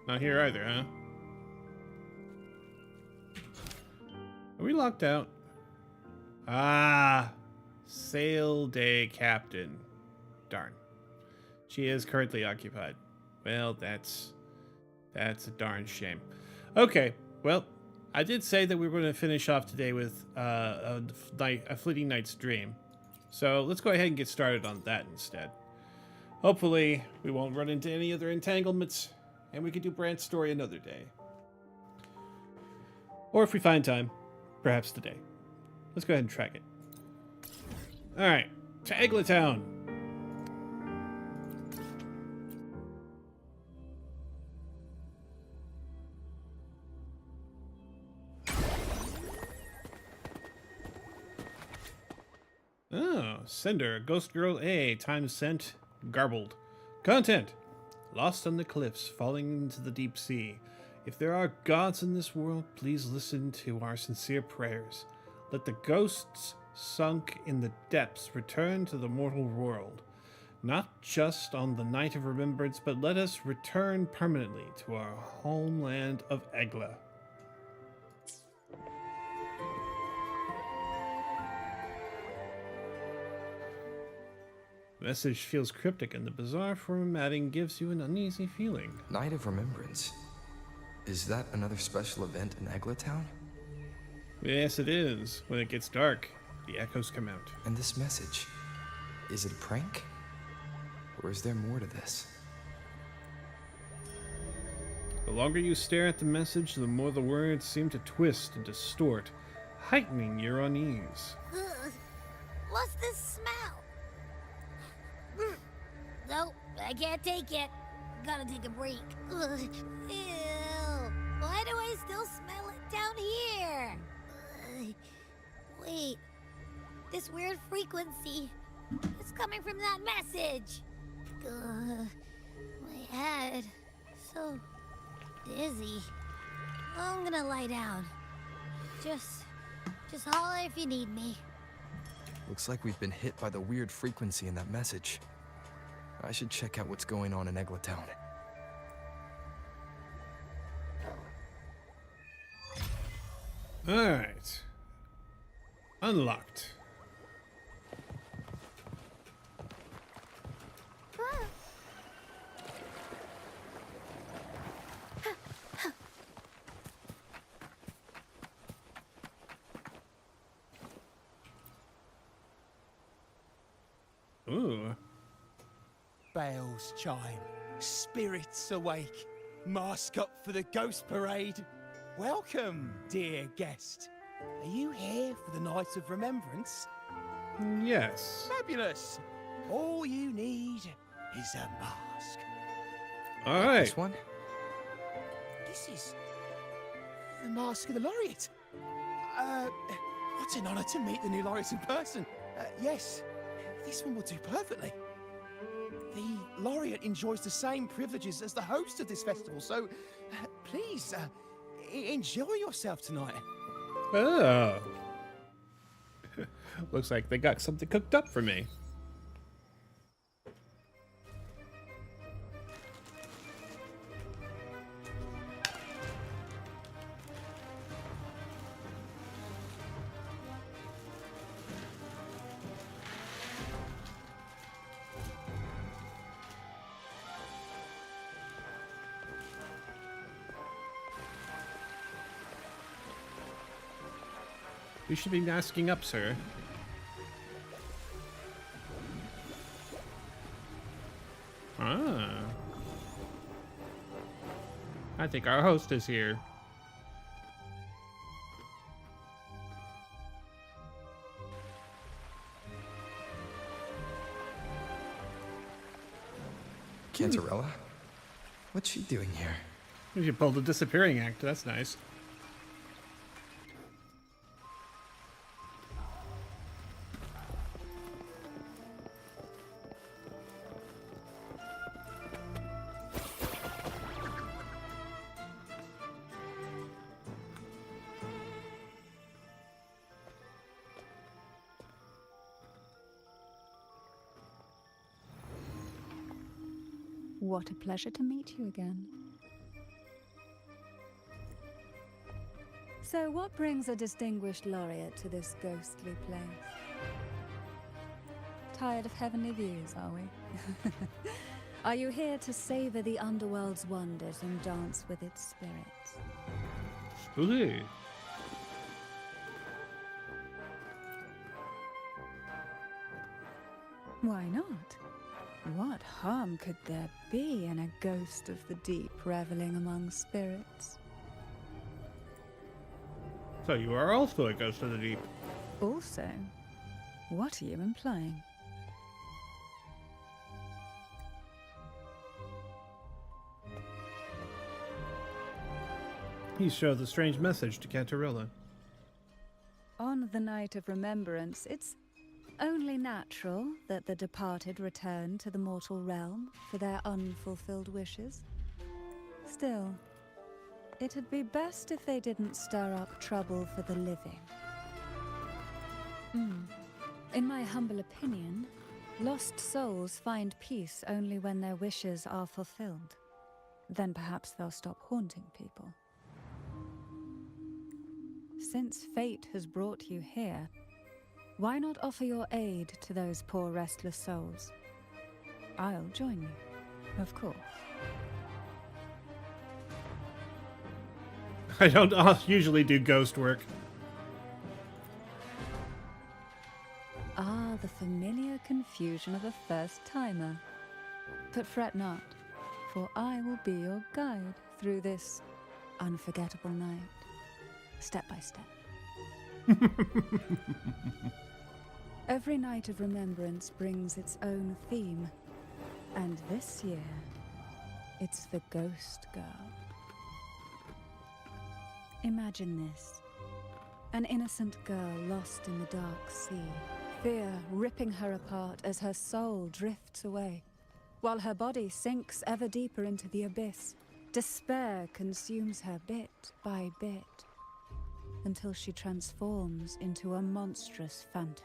Not here either, huh? Are we locked out? Ah, sail day captain. Darn. She is currently occupied. Well, that's a darn shame. Okay, well, I did say that we were going to finish off today with a fleeting night's dream. So let's go ahead and get started on that instead. Hopefully, we won't run into any other entanglements, and we can do Brant's story another day. Or if we find time, perhaps today. Let's go ahead and track it. Alright, to Eggletown. Oh, sender, Ghost Girl A, time sent, garbled. Content, lost on the cliffs, falling into the deep sea. If there are gods in this world, please listen to our sincere prayers. Let the ghosts sunk in the depths return to the mortal world. Not just on the night of remembrance, but let us return permanently to our homeland of Egla. The message feels cryptic, and the bizarre formatting gives you an uneasy feeling. Night of Remembrance. Is that another special event in Egla Town? Yes, it is. When it gets dark, the echoes come out. And this message, is it a prank? Or is there more to this? The longer you stare at the message, the more the words seem to twist and distort, heightening your unease. Ugh. What's this smell? Nope, I can't take it. Gotta take a break. Ugh. Ew. Why do I still smell it down here? Ugh. Wait. This weird frequency. It's coming from that message. Ugh. My head. So dizzy. I'm gonna lie down. Just holler if you need me. Looks like we've been hit by the weird frequency in that message. I should check out what's going on in Egla Town. Alright. Unlocked. Ooh. Bells chime, spirits awake, mask up for the ghost parade. Welcome, dear guest. Are you here for the Night of Remembrance? Yes. Fabulous. All you need is a mask. Alright. This one? This is the mask of the laureate. What an honor to meet the new laureate in person. Yes, this one will do perfectly. The laureate enjoys the same privileges as the host of this festival, so please enjoy yourself tonight. Oh. Looks like they got something cooked up for me. You should be masking up, sir. Ah. I think our host is here. Cantarella? What's she doing here? You pulled a disappearing act. That's nice. What a pleasure to meet you again. So, what brings a distinguished laureate to this ghostly place? Tired of heavenly views, are we? Are you here to savor the underworld's wonders and dance with its spirits? Spooky. Why not? What harm could there be in a ghost of the deep reveling among spirits? So you are also a ghost of the deep. Also, what are you implying? He showed the strange message to Cantarella. On the night of remembrance, it's Only natural that the departed return to the mortal realm for their unfulfilled wishes. Still, it'd be best if they didn't stir up trouble for the living. In my humble opinion, lost souls find peace only when their wishes are fulfilled. Then perhaps they'll stop haunting people. Since fate has brought you here, why not offer your aid to those poor restless souls? I'll join you, of course. I don't usually do ghost work. Ah, the familiar confusion of a first-timer. But fret not, for I will be your guide through this unforgettable night, step by step. Every night of remembrance brings its own theme, and this year, it's the Ghost Girl. Imagine this. An innocent girl lost in the dark sea, fear ripping her apart as her soul drifts away, while her body sinks ever deeper into the abyss. Despair consumes her bit by bit, until she transforms into a monstrous phantom.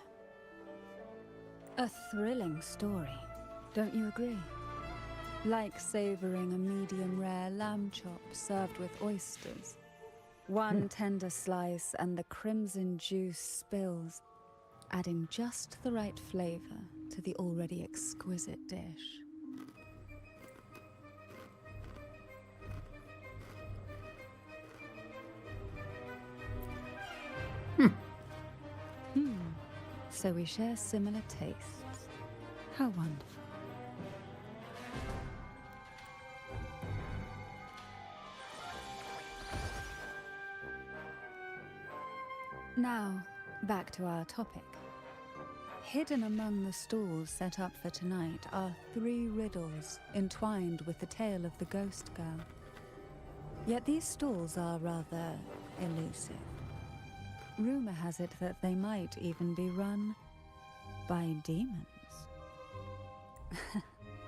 A thrilling story, don't you agree? Like savoring a medium-rare lamb chop served with oysters. One tender slice and the crimson juice spills, adding just the right flavor to the already exquisite dish. So we share similar tastes. How wonderful. Now, back to our topic. Hidden among the stalls set up for tonight are 3 riddles entwined with the tale of the Ghost Girl. Yet these stalls are rather elusive. Rumor has it that they might even be run by demons.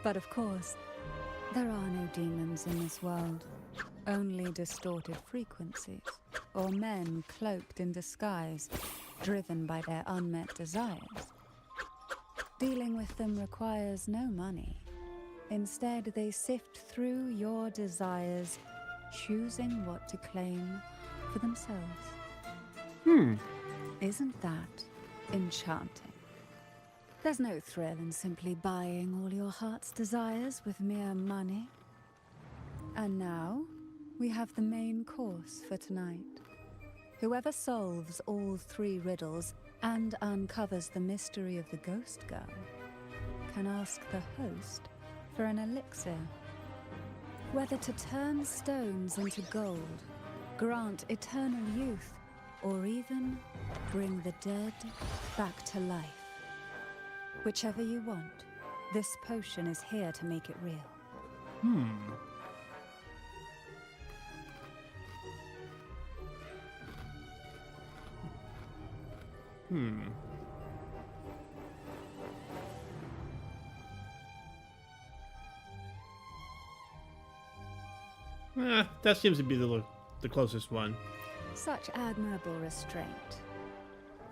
But of course, there are no demons in this world, only distorted frequencies, or men cloaked in disguise, driven by their unmet desires. Dealing with them requires no money. Instead, they sift through your desires, choosing what to claim for themselves. Isn't that enchanting? There's no thrill in simply buying all your heart's desires with mere money. And now, we have the main course for tonight. Whoever solves all 3 riddles and uncovers the mystery of the Ghost Girl can ask the host for an elixir. Whether to turn stones into gold, grant eternal youth, or even bring the dead back to life. Whichever you want, this potion is here to make it real. That seems to be the closest one. Such admirable restraint.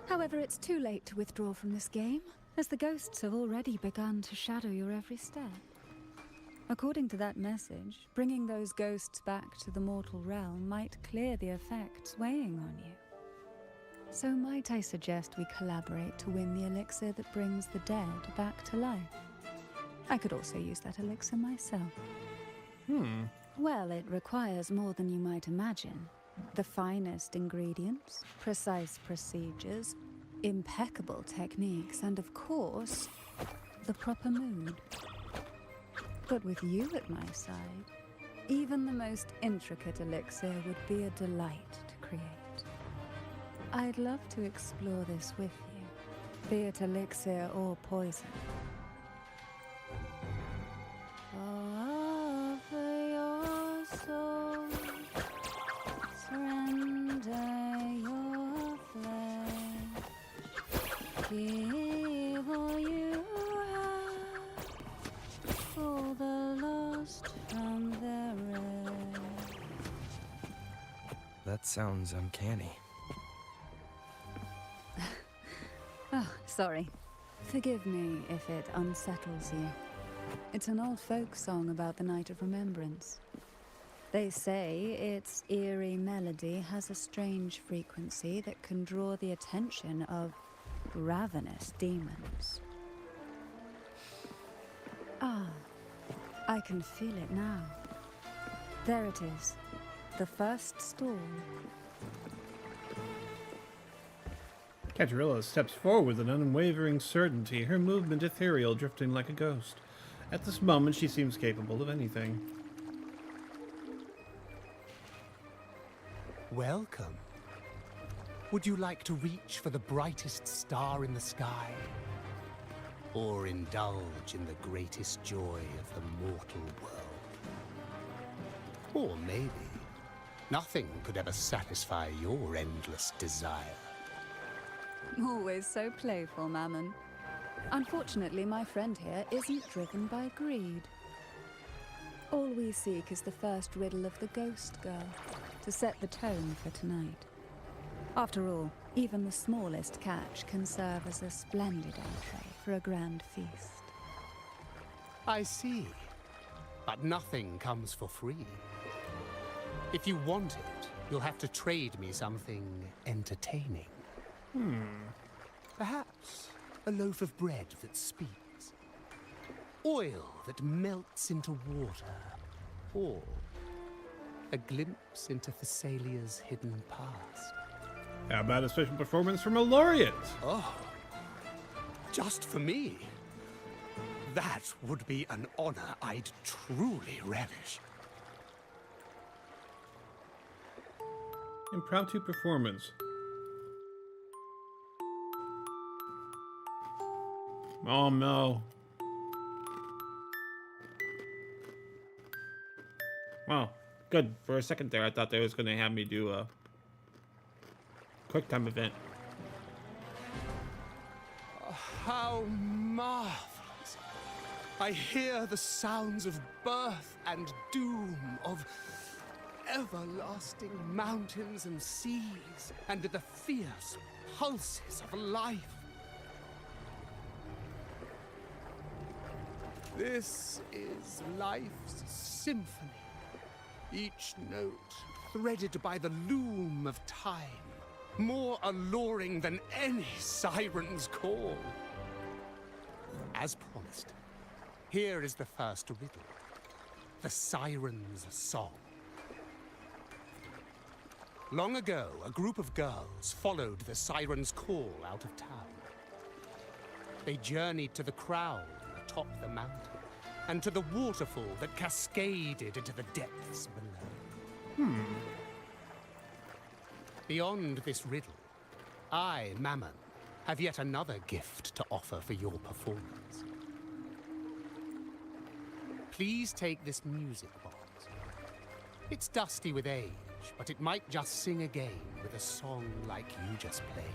However, it's too late to withdraw from this game, as the ghosts have already begun to shadow your every step. According to that message, bringing those ghosts back to the mortal realm might clear the effects weighing on you. So might I suggest we collaborate to win the elixir that brings the dead back to life? I could also use that elixir myself. Well, it requires more than you might imagine. The finest ingredients, precise procedures, impeccable techniques, and of course, the proper mood. But with you at my side, even the most intricate elixir would be a delight to create. I'd love to explore this with you, be it elixir or poison. Offer your soul, surrender your flesh, give That sounds uncanny. Oh, sorry. Forgive me if it unsettles you. It's an old folk song about the Night of Remembrance. They say its eerie melody has a strange frequency that can draw the attention of ravenous demons. Ah, I can feel it now. There it is, the first stall. Catarilla steps forward with an unwavering certainty, her movement ethereal, drifting like a ghost. At this moment, she seems capable of anything. Welcome. Would you like to reach for the brightest star in the sky? Or indulge in the greatest joy of the mortal world? Or maybe nothing could ever satisfy your endless desire. Always so playful, Mammon. Unfortunately, my friend here isn't driven by greed. All we seek is the first riddle of the Ghost Girl, to set the tone for tonight. After all, even the smallest catch can serve as a splendid entree for a grand feast. I see. But nothing comes for free. If you want it, you'll have to trade me something entertaining. Perhaps a loaf of bread that speaks. Oil that melts into water. Or a glimpse into Thessalia's hidden past. How about a special performance from a laureate? Oh, just for me? That would be an honor I'd truly relish. Impromptu performance. Oh no. Wow, good. For a second there, I thought they was going to have me do a quick time event. How marvelous! I hear the sounds of birth and doom, of everlasting mountains and seas, and the fierce pulses of life. This is life's symphony, each note threaded by the loom of time, more alluring than any siren's call. As promised, here is the first riddle, the siren's song. Long ago, a group of girls followed the siren's call out of town. They journeyed to the crown atop the mountain, and to the waterfall that cascaded into the depths below. Beyond this riddle, I, Mammon, have yet another gift to offer for your performance. Please take this music box. It's dusty with age, but it might just sing again with a song like you just played.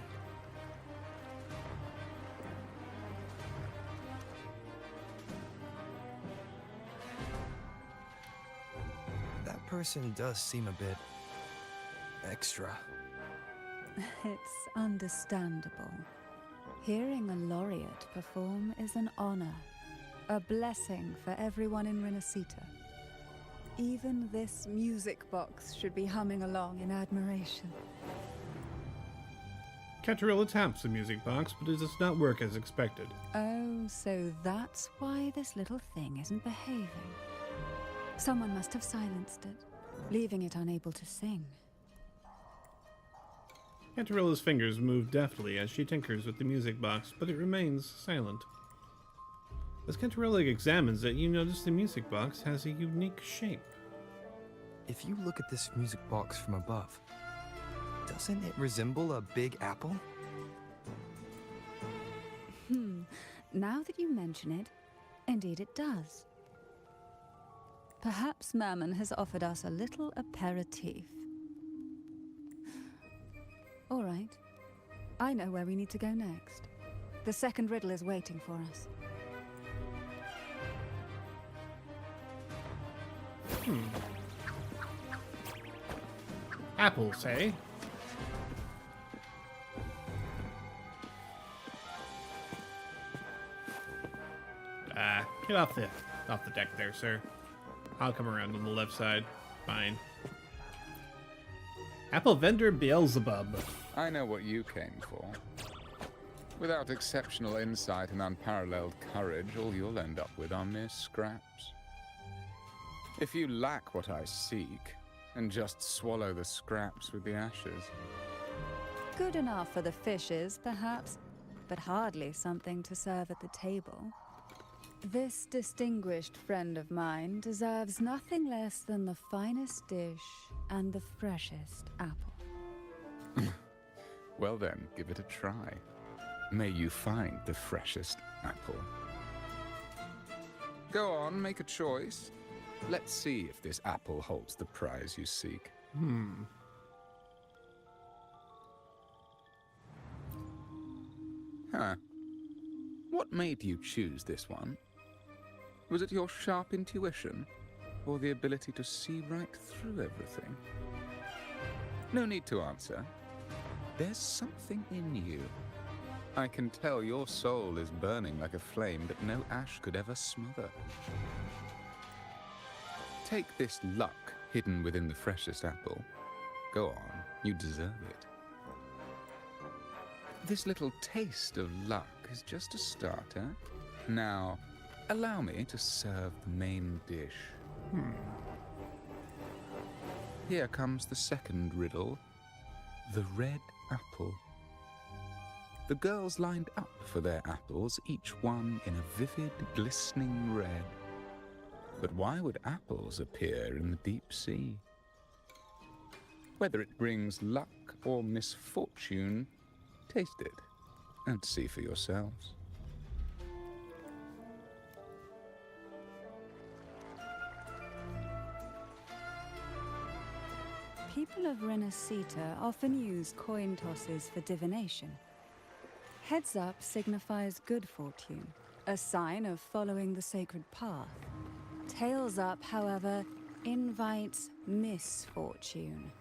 That person does seem a bit extra. It's understandable. Hearing a laureate perform is an honor, a blessing for everyone in Renacita. Even this music box should be humming along in admiration. Catarilla taps the music box, but it does not work as expected. Oh, so that's why this little thing isn't behaving. Someone must have silenced it, leaving it unable to sing. Catarilla's fingers move deftly as she tinkers with the music box, but it remains silent. As Catarilla examines it, you notice the music box has a unique shape. If you look at this music box from above, doesn't it resemble a big apple? Now that you mention it, indeed it does. Perhaps Mammon has offered us a little aperitif. All right. I know where we need to go next. The second riddle is waiting for us. Apples, eh? Get off the deck there, sir. I'll come around on the left side. Fine. Apple vendor Beelzebub. I know what you came for. Without exceptional insight and unparalleled courage, all you'll end up with are mere scraps. If you lack what I seek, and just swallow the scraps with the ashes. Good enough for the fishes, perhaps, but hardly something to serve at the table. This distinguished friend of mine deserves nothing less than the finest dish and the freshest apple. Well then, give it a try. May you find the freshest apple. Go on, make a choice. Let's see if this apple holds the prize you seek. Huh. What made you choose this one? Was it your sharp intuition, or the ability to see right through everything? No need to answer. There's something in you. I can tell your soul is burning like a flame that no ash could ever smother. Take this luck hidden within the freshest apple. Go on, you deserve it. This little taste of luck is just a starter. Now, allow me to serve the main dish. Here comes the second riddle. The red apple. The girls lined up for their apples, each one in a vivid, glistening red. But why would apples appear in the deep sea? Whether it brings luck or misfortune, taste it and see for yourselves. People of Renacita often use coin tosses for divination. Heads up signifies good fortune, a sign of following the sacred path. Tails up, however, invites misfortune,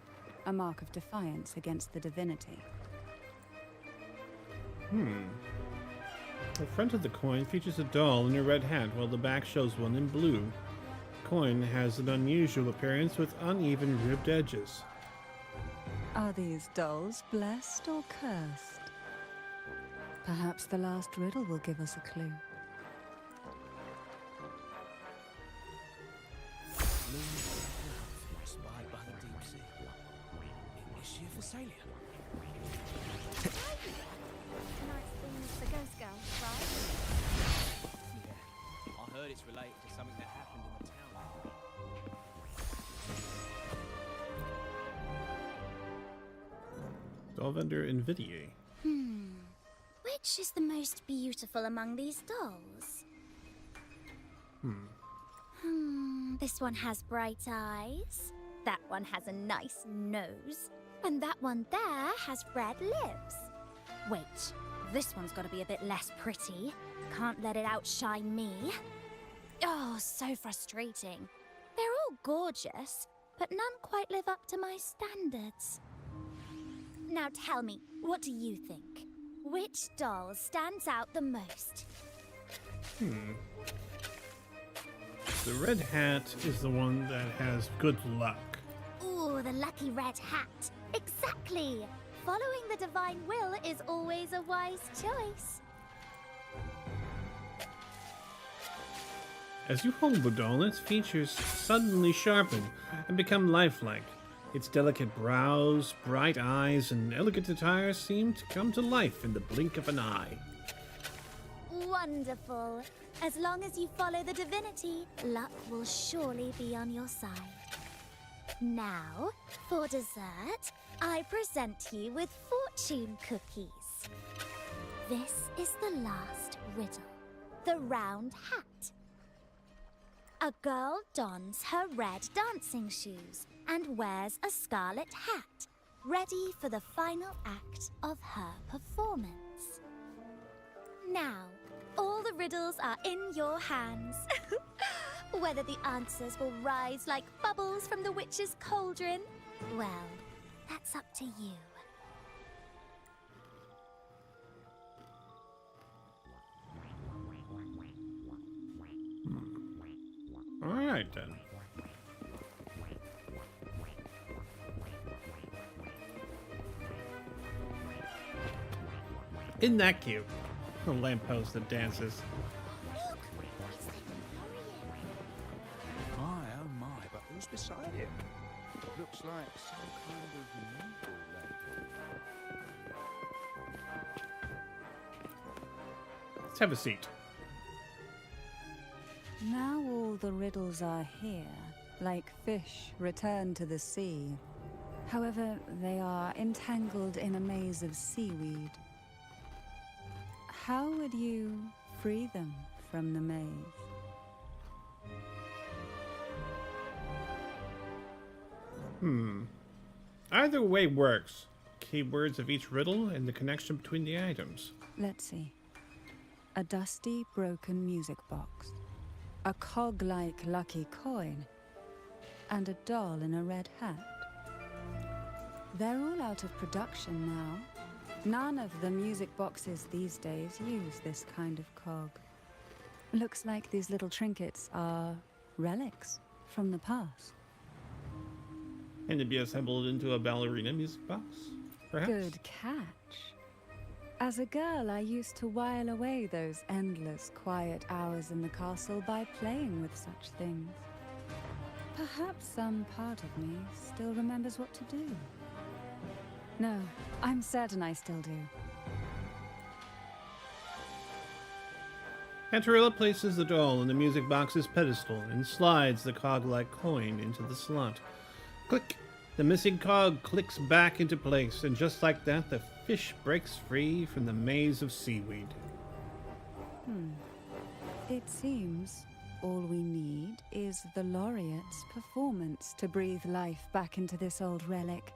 a mark of defiance against the divinity. The front of the coin features a doll in a red hat, while the back shows one in blue. The coin has an unusual appearance with uneven ribbed edges. Are these dolls blessed or cursed? Perhaps the last riddle will give us a clue. Inspired by the deep sea. Is she a Thessalia? Tonight's theme is the ghost girl, right? Yeah. I heard it's related to something that happened in the town. Doll vendor Nvidia. Which is the most beautiful among these dolls? This one has bright eyes. That one has a nice nose. And that one there has red lips. Wait, this one's got to be a bit less pretty. Can't let it outshine me. Oh, so frustrating. They're all gorgeous, but none quite live up to my standards. Now tell me, what do you think? Which doll stands out the most? The red hat is the one that has good luck. Ooh, the lucky red hat. Exactly. Following the divine will is always a wise choice. As you hold the doll, its features suddenly sharpen and become lifelike. Its delicate brows, bright eyes, and elegant attire seem to come to life in the blink of an eye. Wonderful. As long as you follow the divinity, luck will surely be on your side. Now, for dessert, I present you with fortune cookies. This is the last riddle. The round hat. A girl dons her red dancing shoes and wears a scarlet hat, ready for the final act of her performance. Now, all the riddles are in your hands. Whether the answers will rise like bubbles from the witch's cauldron, well, That's up to you. All right then. Isn't that cute? The lamppost that dances. Look, it's the My, oh my, but who's beside him? Looks like some kind of noble lady. Let's have a seat. Now all the riddles are here, like fish returned to the sea. However, they are entangled in a maze of seaweed. How would you free them from the maze? Either way works. Keywords of each riddle and the connection between the items. Let's see. A dusty, broken music box. A cog-like lucky coin. And a doll in a red hat. They're all out of production now. None of the music boxes these days use this kind of cog. Looks like these little trinkets are relics from the past. And to be assembled into a ballerina music box, perhaps? Good catch. As a girl, I used to while away those endless, quiet hours in the castle by playing with such things. Perhaps some part of me still remembers what to do. No, I'm certain I still do. Cantarella places the doll in the music box's pedestal and slides the cog-like coin into the slot. Click! The missing cog clicks back into place, and just like that, the fish breaks free from the maze of seaweed. It seems all we need is the laureate's performance to breathe life back into this old relic.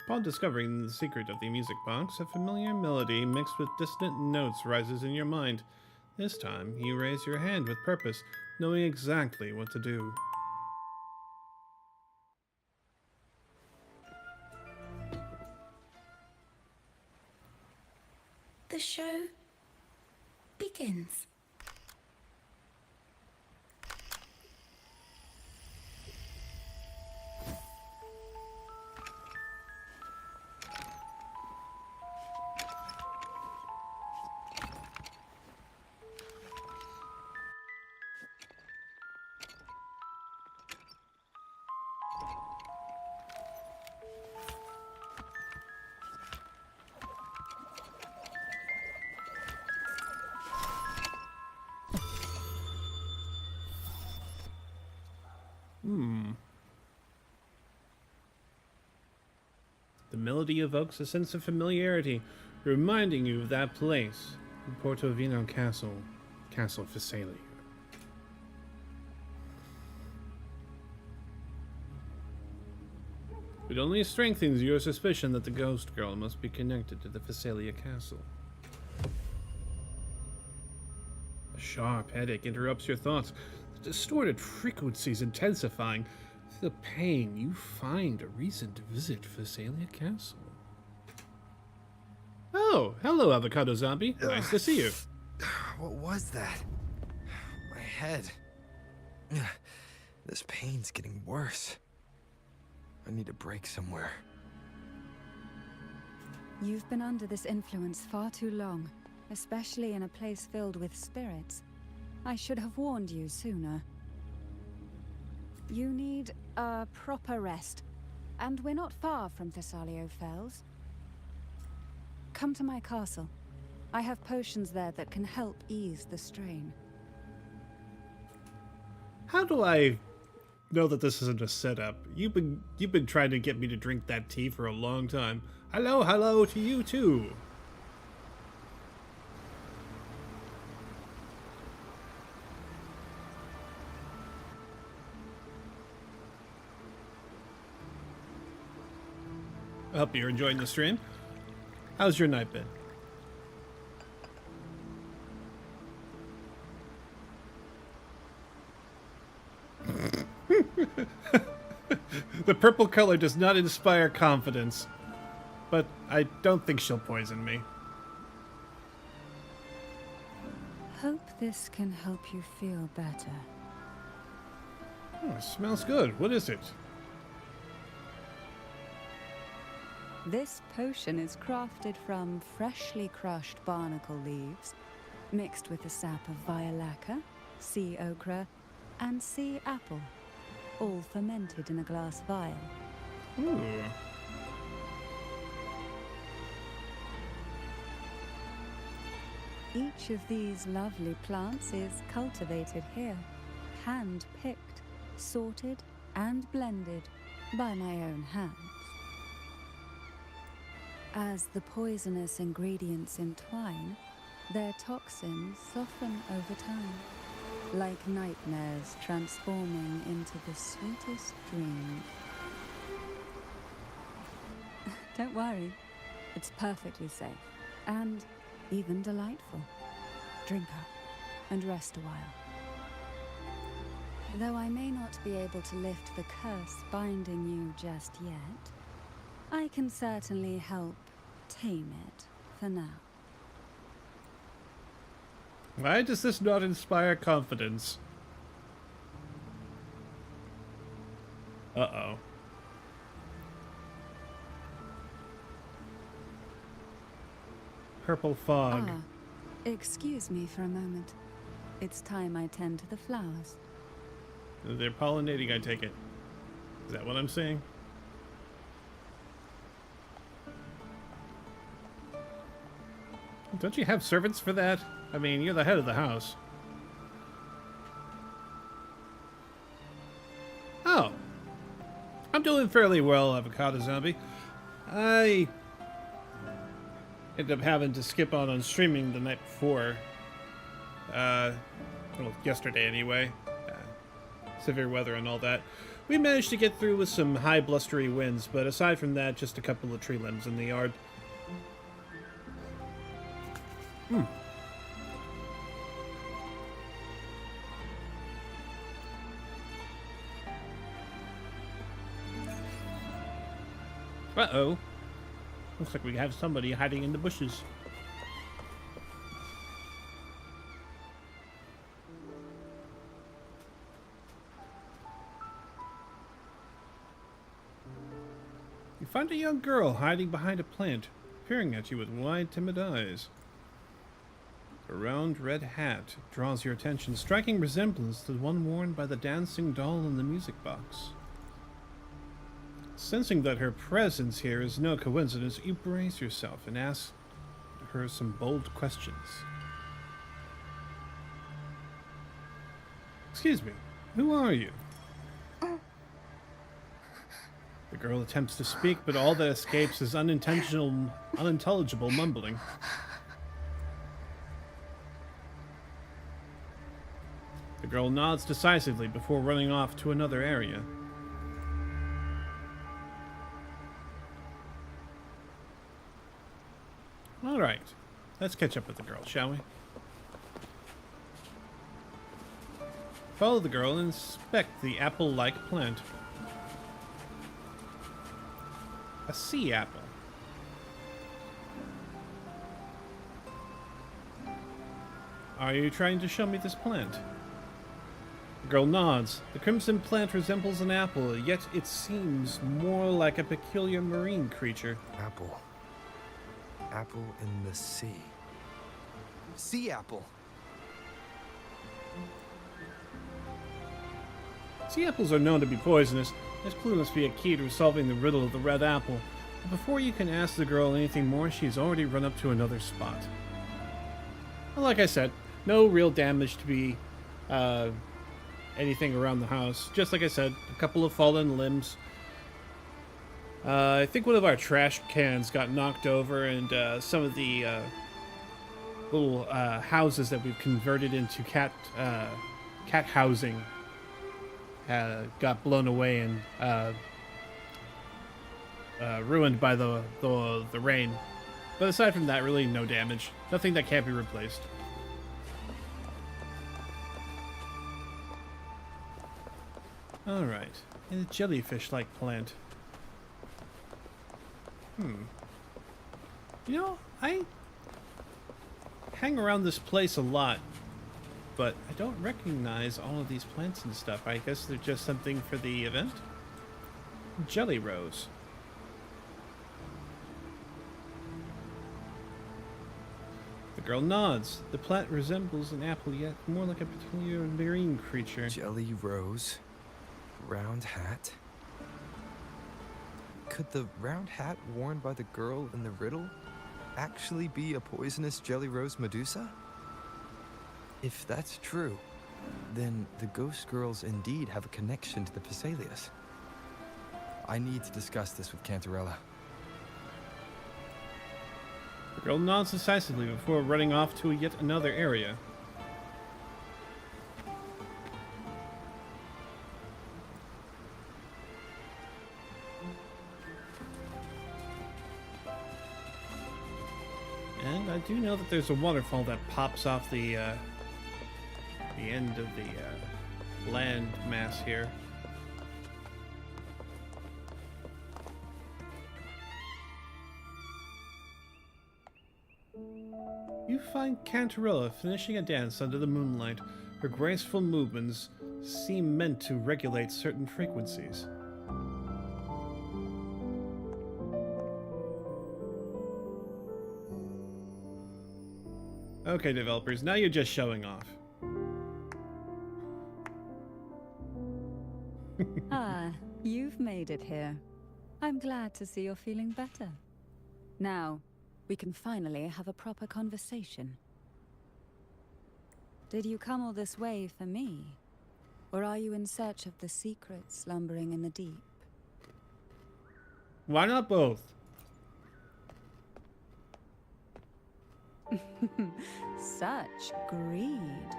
Upon discovering the secret of the music box, a familiar melody mixed with distant notes rises in your mind. This time, you raise your hand with purpose, knowing exactly what to do. The show begins. The melody evokes a sense of familiarity, reminding you of that place, Portovino Castle, Castle Phasalia. It only strengthens your suspicion that the ghost girl must be connected to the Phasalia Castle. A sharp headache interrupts your thoughts, the distorted frequencies intensifying. The pain, you find a reason to visit Phasalia Castle. Oh, hello, Avocado Zombie. Nice to see you. What was that? My head. This pain's getting worse. I need a break somewhere. You've been under this influence far too long, especially in a place filled with spirits. I should have warned you sooner. You need a proper rest, and we're not far from Thessalio Fells. Come to my castle. I have potions there that can help ease the strain. How do I know that this isn't a setup? You've been trying to get me to drink that tea for a long time. Hello to you too. I hope you're enjoying the stream. How's your night been? The purple color does not inspire confidence, but I don't think she'll poison me. Hope this can help you feel better. Oh, it smells good. What is it? This potion is crafted from freshly crushed barnacle leaves, mixed with the sap of violaca, sea ochre, and sea apple, all fermented in a glass vial. Ooh. Each of these lovely plants is cultivated here, hand-picked, sorted, and blended by my own hands. As the poisonous ingredients entwine, their toxins soften over time, like nightmares transforming into the sweetest dreams. Don't worry, it's perfectly safe, and even delightful. Drink up and rest a while. Though I may not be able to lift the curse binding you just yet, I can certainly help tame it for now. Why does this not inspire confidence? Uh-oh. Purple fog. Ah, excuse me for a moment. It's time I tend to the flowers. They're pollinating, I take it. Is that what I'm saying? Don't you have servants for that? I mean, you're the head of the house. Oh. I'm doing fairly well, Avocado Zombie. I ended up having to skip on streaming the night before. Well, yesterday anyway. Severe weather and all that. We managed to get through with some high blustery winds, but aside from that, just a couple of tree limbs in the yard. Uh-oh. Looks like we have somebody hiding in the bushes. You find a young girl hiding behind a plant, peering at you with wide, timid eyes. A round red hat draws your attention, striking resemblance to the one worn by the dancing doll in the music box. Sensing that her presence here is no coincidence, you brace yourself and ask her some bold questions. Excuse me, who are you? The girl attempts to speak, but all that escapes is unintelligible mumbling. The girl nods decisively before running off to another area. Alright, let's catch up with the girl, shall we? Follow the girl and inspect the apple-like plant. A sea apple. Are you trying to show me this plant? The girl nods. The crimson plant resembles an apple, yet it seems more like a peculiar marine creature. Apple. Apple in the sea. Sea apple. Sea apples are known to be poisonous. This clue must be a key to solving the riddle of the red apple. But before you can ask the girl anything more, she's already run up to another spot. Well, like I said, no real damage to be anything around the house. Just like I said, a couple of fallen limbs. I think one of our trash cans got knocked over, and some of the little houses that we've converted into cat housing got blown away and ruined by the rain. But aside from that, really no damage. Nothing that can't be replaced. Alright. A jellyfish-like plant. You know, I hang around this place a lot, but I don't recognize all of these plants and stuff. I guess they're just something for the event? Jelly rose. The girl nods. The plant resembles an apple, yet more like a peculiar marine creature. Jelly rose. Round hat. Could the round hat worn by the girl in the riddle actually be a poisonous jelly rose Medusa? If that's true, then the ghost girls indeed have a connection to the Phasalias. I need to discuss this with Cantarella. The girl nods decisively before running off to yet another area. And I do know that there's a waterfall that pops off the end of the land mass here. You find Cantarella finishing a dance under the moonlight. Her graceful movements seem meant to regulate certain frequencies. Okay, developers, now you're just showing off. Ah, you've made it here. I'm glad to see you're feeling better. Now, we can finally have a proper conversation. Did you come all this way for me? Or are you in search of the secrets slumbering in the deep? Why not both? Such greed.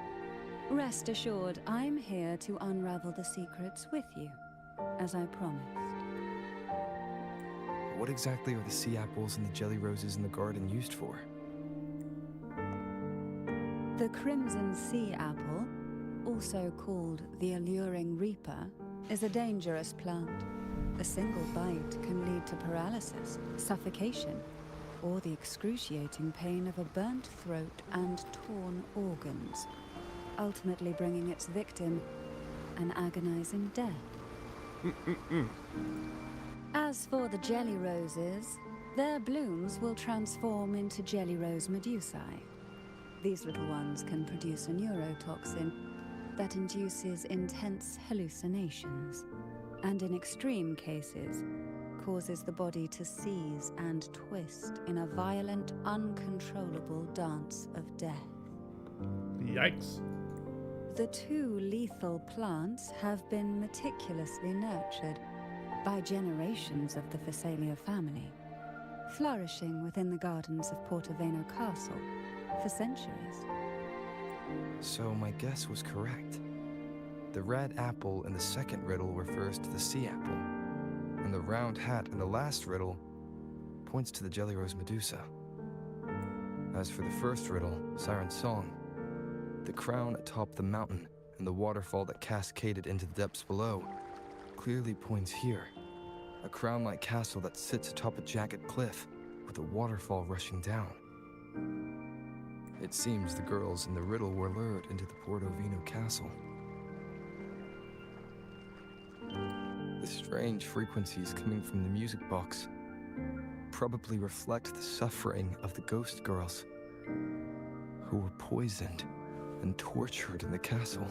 Rest assured, I'm here to unravel the secrets with you, as I promised. What exactly are the sea apples and the jelly roses in the garden used for? The crimson sea apple, also called the alluring reaper, is a dangerous plant. A single bite can lead to paralysis, suffocation, or the excruciating pain of a burnt throat and torn organs, ultimately bringing its victim an agonizing death. As for the jelly roses, their blooms will transform into jelly rose medusae. These little ones can produce a neurotoxin that induces intense hallucinations, and in extreme cases, causes the body to seize and twist in a violent, uncontrollable dance of death. Yikes. The two lethal plants have been meticulously nurtured by generations of the Phasalia family, flourishing within the gardens of Portoveno Castle for centuries. So my guess was correct. The red apple in the second riddle refers to the sea apple, and the round hat in the last riddle points to the jelly rose Medusa. As for the first riddle, Siren's Song, the crown atop the mountain and the waterfall that cascaded into the depths below clearly points here. A crown-like castle that sits atop a jagged cliff with a waterfall rushing down. It seems the girls in the riddle were lured into the Portovino castle. The strange frequencies coming from the music box probably reflect the suffering of the ghost girls who were poisoned and tortured in the castle.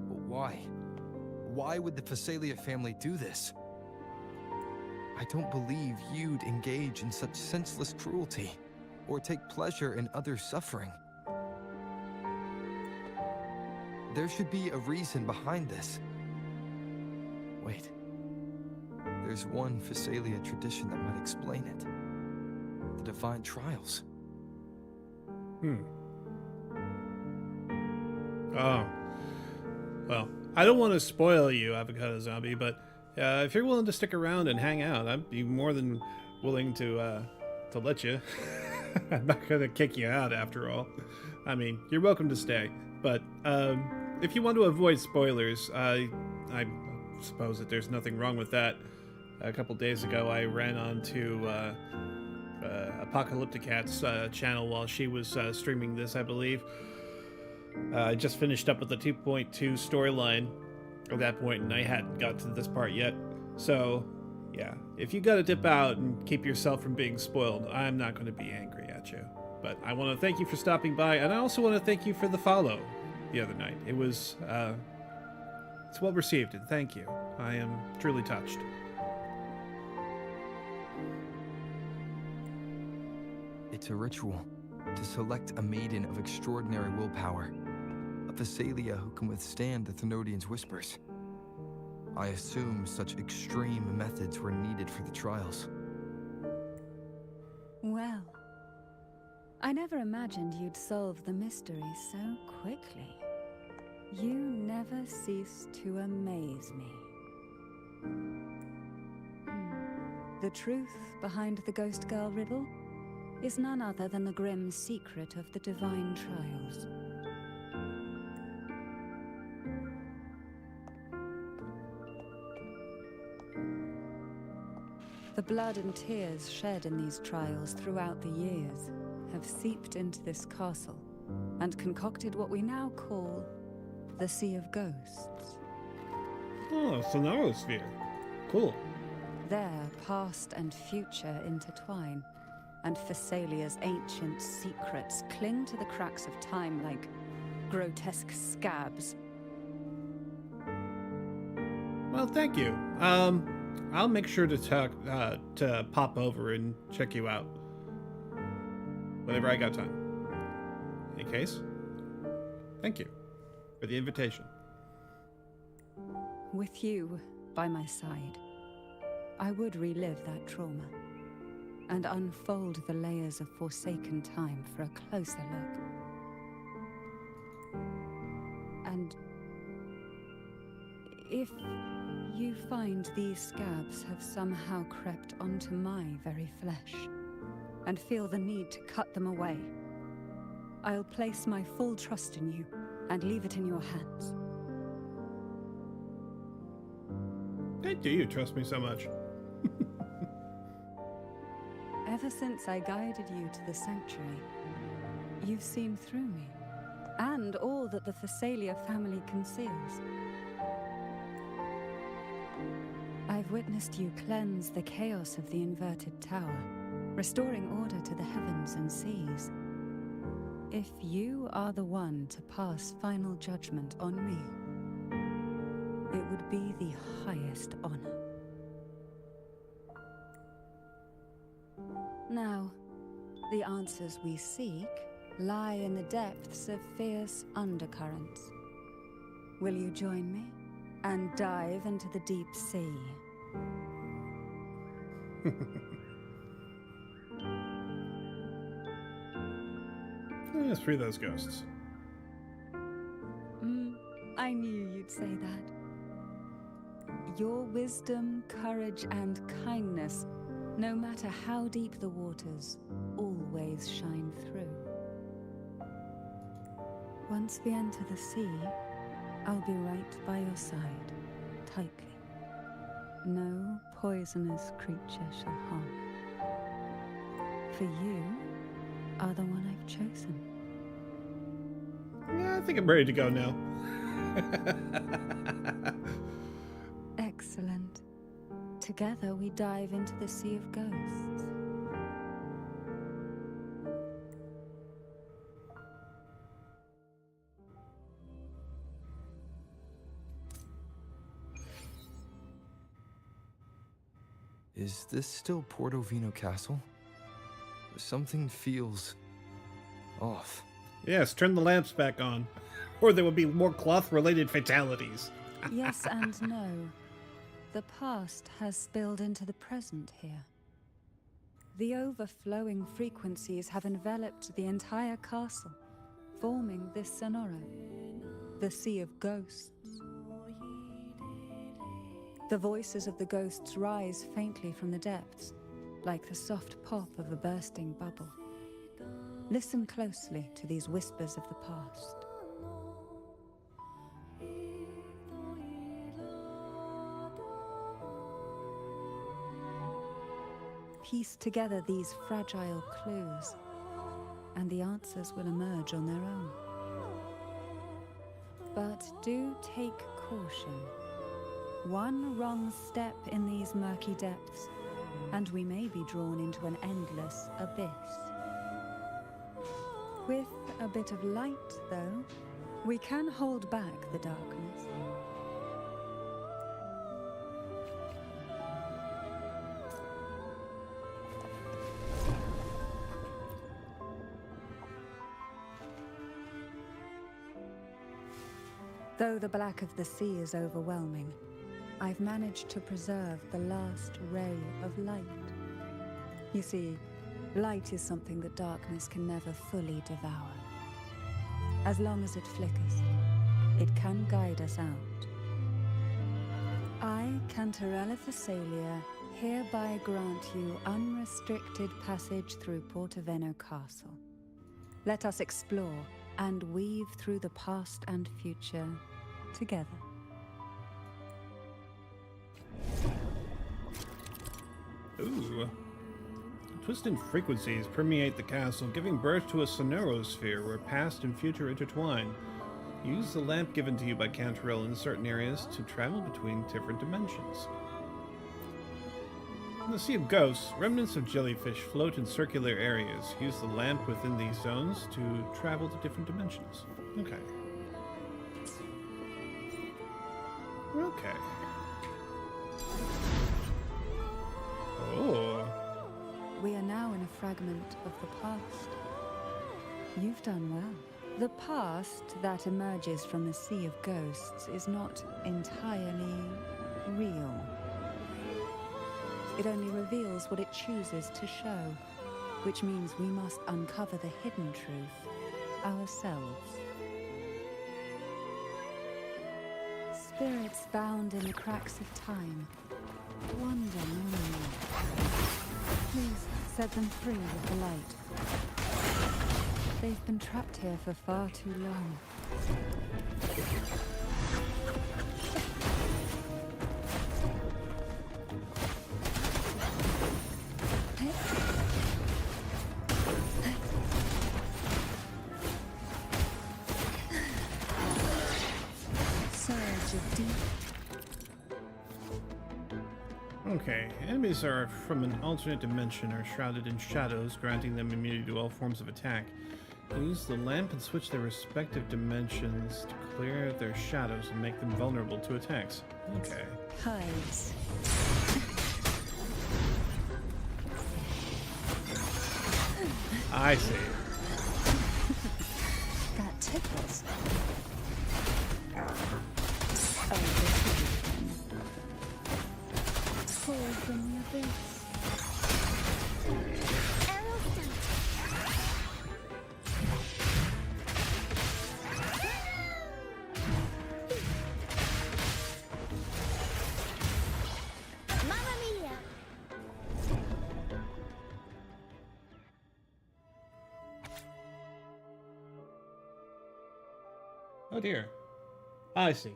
But why? Why would the Phasalia family do this? I don't believe you'd engage in such senseless cruelty or take pleasure in others' suffering. There should be a reason behind this. Wait. There's one Phasalia tradition that might explain it. The divine trials. Oh. Well, I don't want to spoil you, Avocado Zombie, but if you're willing to stick around and hang out, I'd be more than willing to let you. I'm not going to kick you out after all. I mean, you're welcome to stay. But if you want to avoid spoilers, I suppose that there's nothing wrong with that. A couple days ago, I ran onto Apocalyptic Cat's channel while she was streaming this, I believe. I just finished up with the 2.2 storyline at that point, and I hadn't got to this part yet. So, yeah, if you gotta dip out and keep yourself from being spoiled, I'm not going to be angry at you. But I want to thank you for stopping by, and I also want to thank you for the follow the other night. It was, it's well received, and thank you. I am truly touched. It's a ritual to select a maiden of extraordinary willpower, a Phasalia who can withstand the Thenodian's whispers. I assume such extreme methods were needed for the trials. Well, I never imagined you'd solve the mystery so quickly. You never cease to amaze me. The truth behind the Ghost Girl riddle is none other than the grim secret of the divine trials. The blood and tears shed in these trials throughout the years have seeped into this castle and concocted what we now call the Sea of Ghosts. Oh, Sonorosphere. Cool. There, past and future intertwine, and Phasalia's ancient secrets cling to the cracks of time like grotesque scabs. Well, thank you. I'll make sure to pop over and check you out whenever I got time. In case, thank you for the invitation. With you by my side, I would relive that trauma and unfold the layers of forsaken time for a closer look. And if you find these scabs have somehow crept onto my very flesh and feel the need to cut them away, I'll place my full trust in you and leave it in your hands. Why do you trust me so much? Ever since I guided you to the sanctuary, you've seen through me, and all that the Phasalia family conceals. I've witnessed you cleanse the chaos of the inverted tower, restoring order to the heavens and seas. If you are the one to pass final judgment on me, it would be the highest honor. Now, the answers we seek lie in the depths of fierce undercurrents. Will you join me and dive into the deep sea? Let's free those ghosts. I knew you'd say that. Your wisdom, courage, and kindness, no matter how deep the waters, always shine through. Once we enter the sea, I'll be right by your side, tightly. No poisonous creature shall harm. For you are the one I've chosen. Yeah, I think I'm ready to go now. Excellent. Together we dive into the Sea of Ghosts. Is this still Portovino Castle? Something feels off. Yes, turn the lamps back on, or there will be more cloth-related fatalities. Yes and no. The past has spilled into the present here. The overflowing frequencies have enveloped the entire castle, forming this Sonoro, the Sea of Ghosts. The voices of the ghosts rise faintly from the depths, like the soft pop of a bursting bubble. Listen closely to these whispers of the past. Piece together these fragile clues, and the answers will emerge on their own. But do take caution. One wrong step in these murky depths, and we may be drawn into an endless abyss. With a bit of light, though, we can hold back the darkness. Though the black of the sea is overwhelming, I've managed to preserve the last ray of light. You see, light is something that darkness can never fully devour. As long as it flickers, it can guide us out. I, Cantarella Thessalia, hereby grant you unrestricted passage through Portoveno Castle. Let us explore and weave through the past and future together. Ooh. Twisted frequencies permeate the castle, giving birth to a sonorosphere where past and future intertwine. Use the lamp given to you by Cantarell in certain areas to travel between different dimensions. In the Sea of Ghosts, remnants of jellyfish float in circular areas. Use the lamp within these zones to travel to different dimensions. Okay. Okay. Oh. We are now in a fragment of the past. You've done well. The past that emerges from the Sea of Ghosts is not entirely real. It only reveals what it chooses to show, which means we must uncover the hidden truth ourselves. Spirits bound in the cracks of time wander no more. Please set them free with the light. They've been trapped here for far too long. Surge of deep. Okay, enemies are from an alternate dimension are shrouded in shadows, granting them immunity to all forms of attack. Use the lamp and switch their respective dimensions to clear their shadows and make them vulnerable to attacks. Okay. Hides. I see. That tickles. Oh, this fall from the abyss. Oh dear. I see.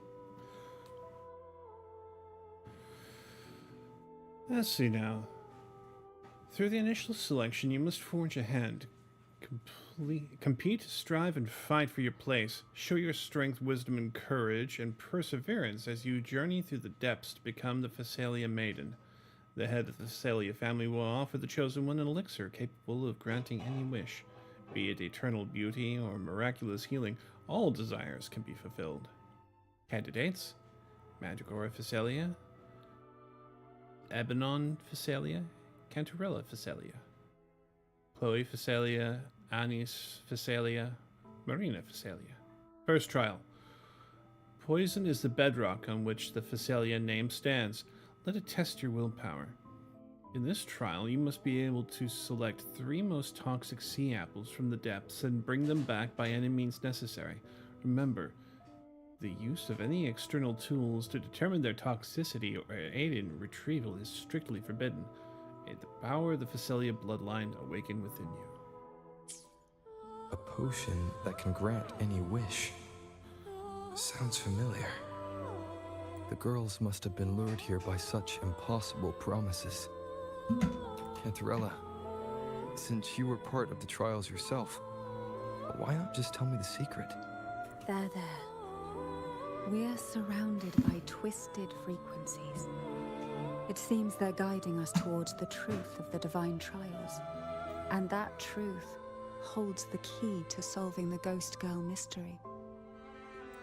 Let's see now. Through the initial selection, you must forge ahead. Compete, strive, and fight for your place. Show your strength, wisdom, and courage, and perseverance as you journey through the depths to become the Thessalia Maiden. The head of the Thessalia family will offer the chosen one an elixir capable of granting any wish. Be it eternal beauty or miraculous healing, all desires can be fulfilled. Candidates: Mandragora Thessalia, Ebanon Thessalia, Cantarella Thessalia, Chloe Thessalia, Anis Thessalia, Marina Thessalia. First trial. Poison is the bedrock on which the Thessalia name stands. Let it test your willpower. In this trial, you must be able to select 3 most toxic sea apples from the depths and bring them back by any means necessary. Remember, the use of any external tools to determine their toxicity or aid in retrieval is strictly forbidden. May the power of the Thessalia bloodline awaken within you. A potion that can grant any wish. Sounds familiar. The girls must have been lured here by such impossible promises. Cantarella, since you were part of the trials yourself, why not just tell me the secret? There. We are surrounded by twisted frequencies. It seems they're guiding us towards the truth of the divine trials. And that truth holds the key to solving the Ghost Girl mystery.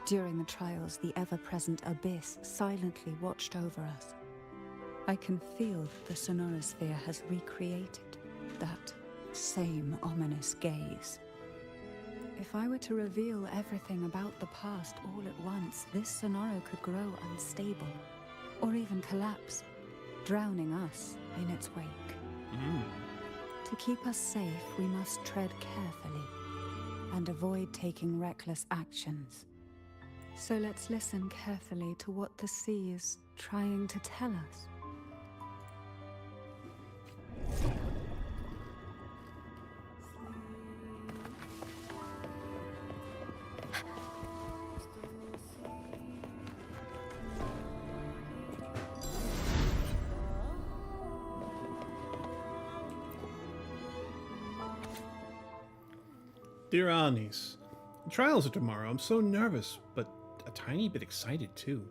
During the trials, the ever-present abyss silently watched over us. I can feel the sonorosphere has recreated that same ominous gaze. If I were to reveal everything about the past all at once, this sonoro could grow unstable, or even collapse, drowning us in its wake. To keep us safe, we must tread carefully and avoid taking reckless actions. So let's listen carefully to what the sea is trying to tell us. Dear Anis, the trials are tomorrow. I'm so nervous, but a tiny bit excited too.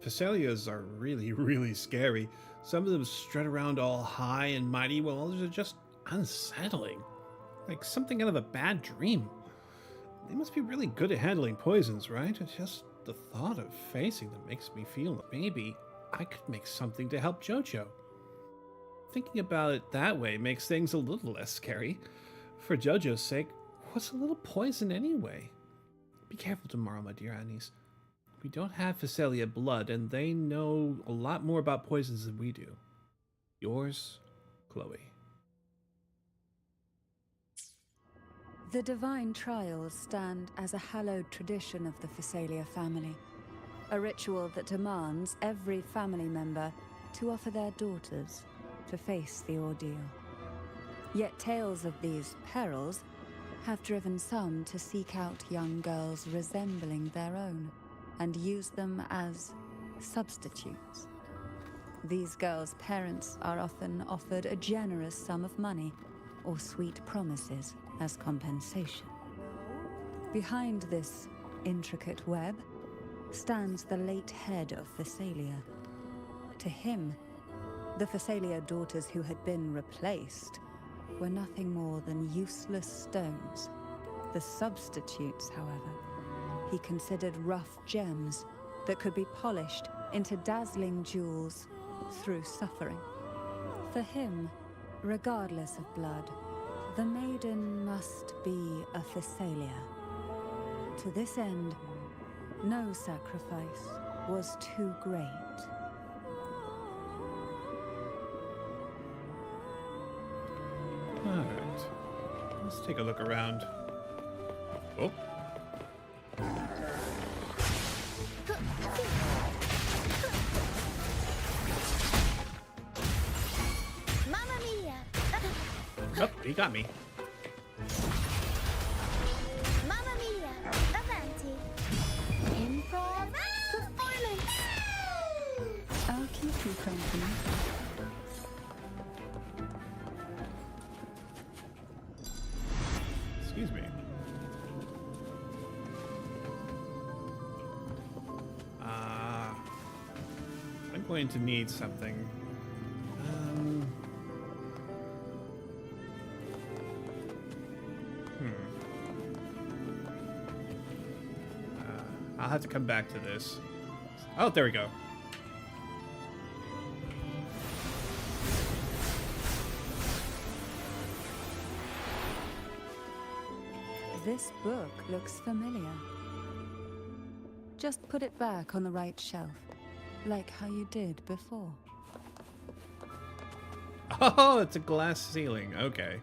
Phasalias are really, really scary. Some of them strut around all high and mighty, while others are just unsettling. Like something out of a bad dream. They must be really good at handling poisons, right? It's just the thought of facing them makes me feel that maybe I could make something to help Jojo. Thinking about it that way makes things a little less scary. For Jojo's sake, what's a little poison anyway? Be careful tomorrow, my dear Anis. We don't have Phasalia blood, and they know a lot more about poisons than we do. Yours, Chloe. The divine trials stand as a hallowed tradition of the Phasalia family, a ritual that demands every family member to offer their daughters to face the ordeal. Yet tales of these perils have driven some to seek out young girls resembling their own and use them as substitutes. These girls' parents are often offered a generous sum of money or sweet promises as compensation. Behind this intricate web stands the late head of Phasalia. To him, the Phasalia daughters who had been replaced were nothing more than useless stones. The substitutes, however, he considered rough gems that could be polished into dazzling jewels through suffering. For him, regardless of blood, the maiden must be a Phasalia. To this end, no sacrifice was too great. Alright. Let's take a look around. Oh. Mamma mia! Oh, he got me. Mamma mia! Avanti! Improv performance! I'll keep you company. Excuse me. I'm going to need something. I'll have to come back to this. Oh, there we go. This book looks familiar. Just put it back on the right shelf, like how you did before. Oh, it's a glass ceiling. Okay.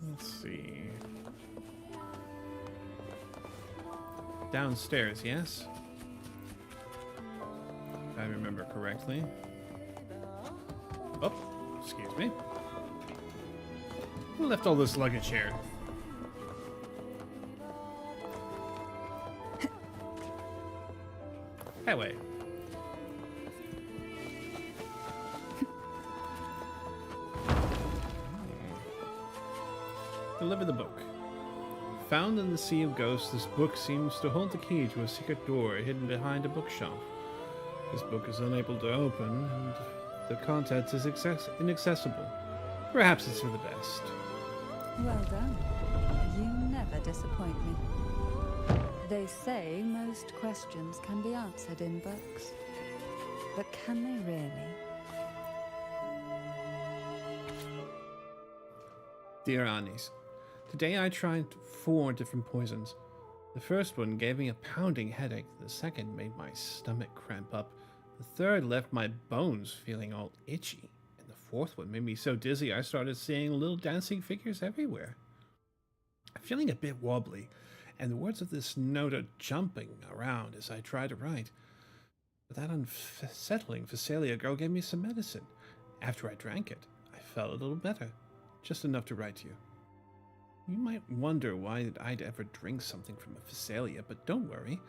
Let's see. Downstairs, yes? If I remember correctly. Oh, excuse me. Who left all this luggage here? That way. Deliver the book. Found in the Sea of Ghosts, this book seems to hold the key to a secret door hidden behind a bookshelf. This book is unable to open, and the contents is inaccessible. Perhaps it's for the best. Well done. You never disappoint me. They say most questions can be answered in books. But can they really? Dear Anis, today I tried 4 different poisons. The first one gave me a pounding headache, the second made my stomach cramp up, the third left my bones feeling all itchy, and the fourth one made me so dizzy I started seeing little dancing figures everywhere. I'm feeling a bit wobbly, and the words of this note are jumping around as I try to write. But that unsettling Phasalia girl gave me some medicine. After I drank it, I felt a little better, just enough to write to you. You might wonder why I'd ever drink something from a Phasalia, but don't worry.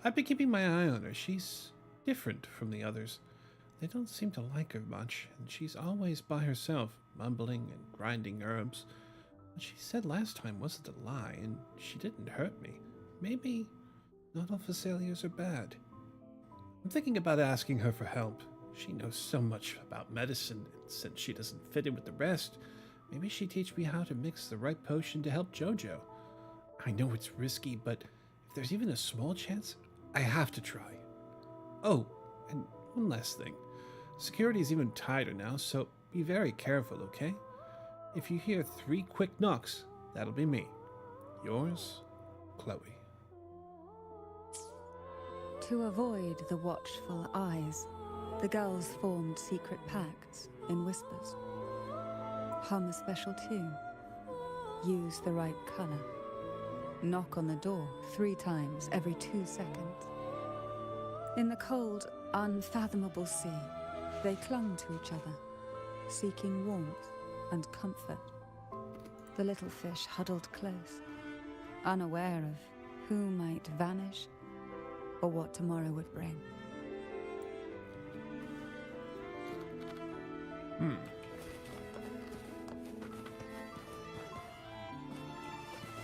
I've been keeping my eye on her. She's different from the others. They don't seem to like her much, and she's always by herself, mumbling and grinding herbs. What she said last time wasn't a lie, and she didn't hurt me. Maybe not all Phasalias are bad. I'm thinking about asking her for help. She knows so much about medicine, and since she doesn't fit in with the rest, maybe she'd teach me how to mix the right potion to help Jojo. I know it's risky, but if there's even a small chance, I have to try. Oh, and one last thing. Security's even tighter now, so be very careful, okay? If you hear 3 quick knocks, that'll be me. Yours, Chloe. To avoid the watchful eyes, the girls formed secret pacts in whispers. Hum a special tune. Use the right color. Knock on the door 3 times every 2 seconds. In the cold, unfathomable sea, they clung to each other, seeking warmth and comfort. The little fish huddled close, unaware of who might vanish or what tomorrow would bring.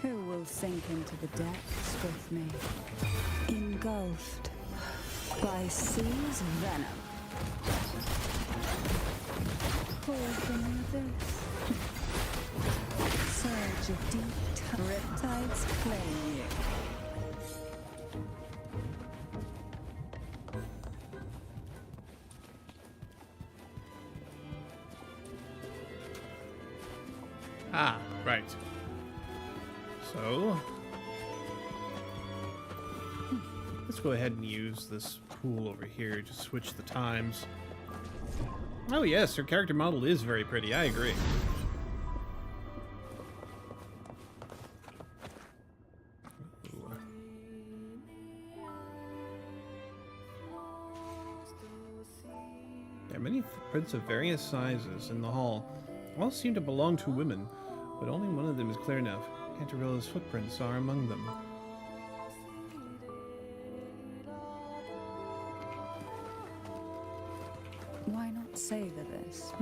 Who will sink into the depths with me, engulfed by sea's venom? Pour from the abyss, surge of deep riptides claim you. Ah, right. So, let's go ahead and use this pool over here to switch the times. Oh yes, her character model is very pretty, I agree. Ooh. There are many footprints of various sizes in the hall. All seem to belong to women, but only one of them is clear enough. Cantarella's footprints are among them. Why not savor this?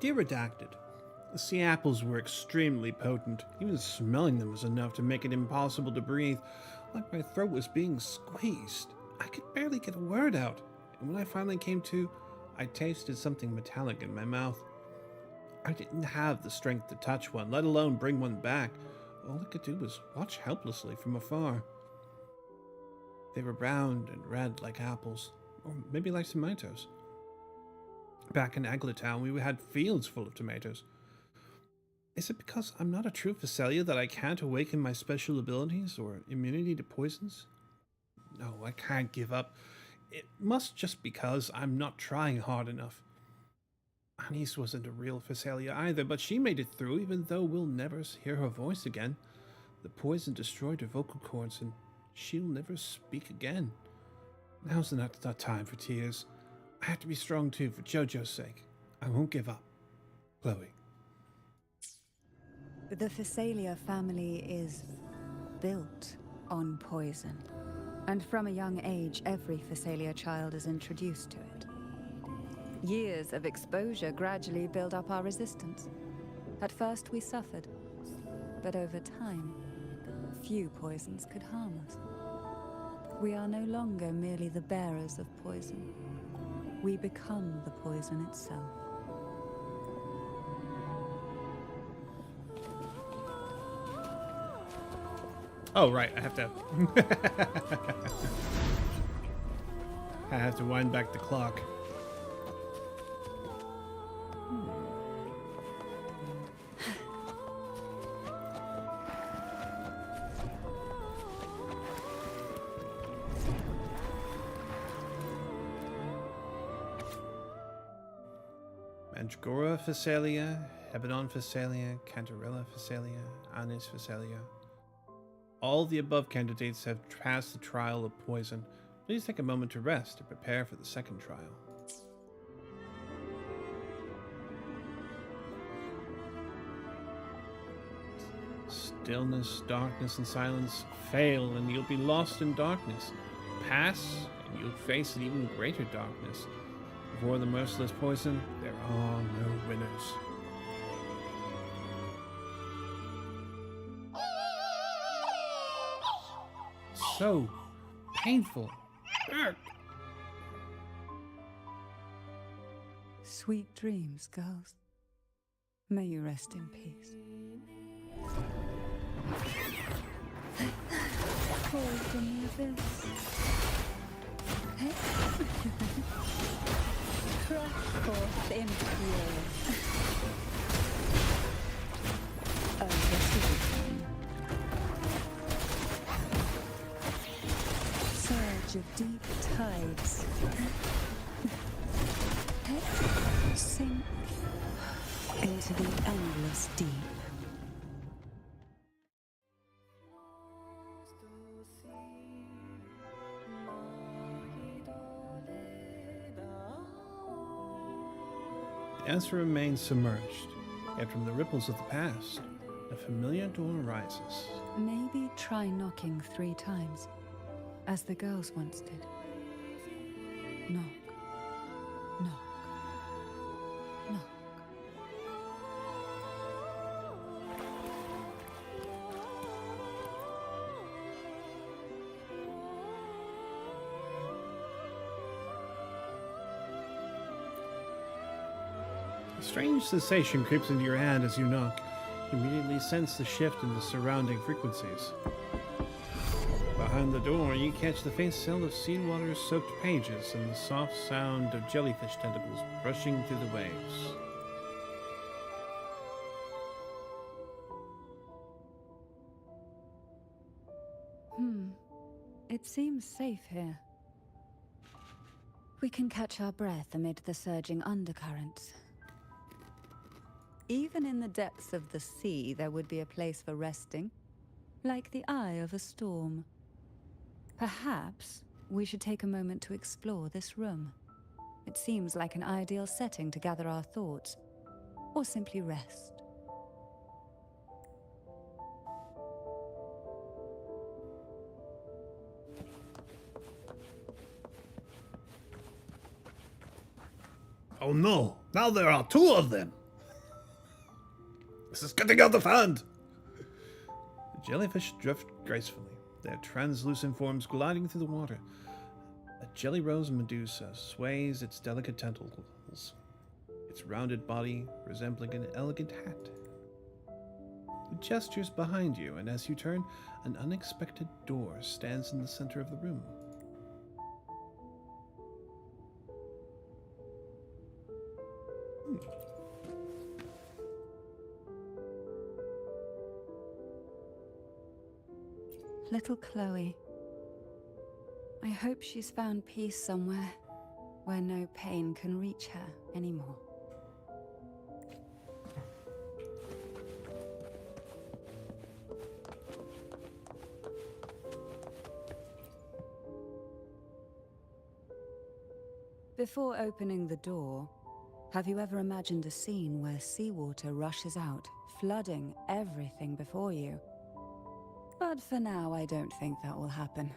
Dear Redacted, the sea apples were extremely potent. Even smelling them was enough to make it impossible to breathe, like my throat was being squeezed. I could barely get a word out, and when I finally came to, I tasted something metallic in my mouth. I didn't have the strength to touch one, let alone bring one back. All I could do was watch helplessly from afar. They were round and red like apples, or maybe like tomatoes. Back in Aglatown, we had fields full of tomatoes. Is it because I'm not a true Phasalia that I can't awaken my special abilities or immunity to poisons? No, I can't give up. It must just because I'm not trying hard enough. Anise wasn't a real Phasalia either, but she made it through, even though we'll never hear her voice again. The poison destroyed her vocal cords, and she'll never speak again. Now's not time for tears. I have to be strong too, for Jojo's sake. I won't give up. Chloe. The Phasalia family is built on poison. And from a young age, every Phasalia child is introduced to it. Years of exposure gradually build up our resistance. At first we suffered, but over time, few poisons could harm us. We are no longer merely the bearers of poison. We become the poison itself. Oh, right, I have to... I have to wind back the clock. Mandragora Phasalia, Hebidon Phasalia, Cantarella Phasalia, Anis Phasalia. All the above candidates have passed the trial of poison. Please take a moment to rest and prepare for the second trial. Stillness, darkness, and silence fail, and you'll be lost in darkness. Pass, and you'll face an even greater darkness. Before the merciless poison, there are no winners. So painful. Urgh. Sweet dreams, girls. May you rest in peace. Cold in the abyss. Crush forth in fury. Oh, this is fun. Surge of deep tides. Sink into the endless deep. The answer remains submerged, yet from the ripples of the past, a familiar door rises. Maybe try knocking 3 times, as the girls once did. Knock. Knock. Knock. A strange sensation creeps into your hand as you knock. You immediately sense the shift in the surrounding frequencies. Behind the door, you catch the faint smell of seawater-soaked pages and the soft sound of jellyfish tentacles brushing through the waves. It seems safe here. We can catch our breath amid the surging undercurrents. Even in the depths of the sea, there would be a place for resting, like the eye of a storm. Perhaps we should take a moment to explore this room. It seems like an ideal setting to gather our thoughts, or simply rest. Oh no! Now there are 2 of them! This is getting out of hand! The jellyfish drift gracefully, their translucent forms gliding through the water. A jelly rose medusa sways its delicate tentacles, its rounded body resembling an elegant hat. It gestures behind you, and as you turn, an unexpected door stands in the center of the room. Little Chloe. I hope she's found peace somewhere where no pain can reach her anymore. Before opening the door, have you ever imagined a scene where seawater rushes out, flooding everything before you? But for now, I don't think that will happen.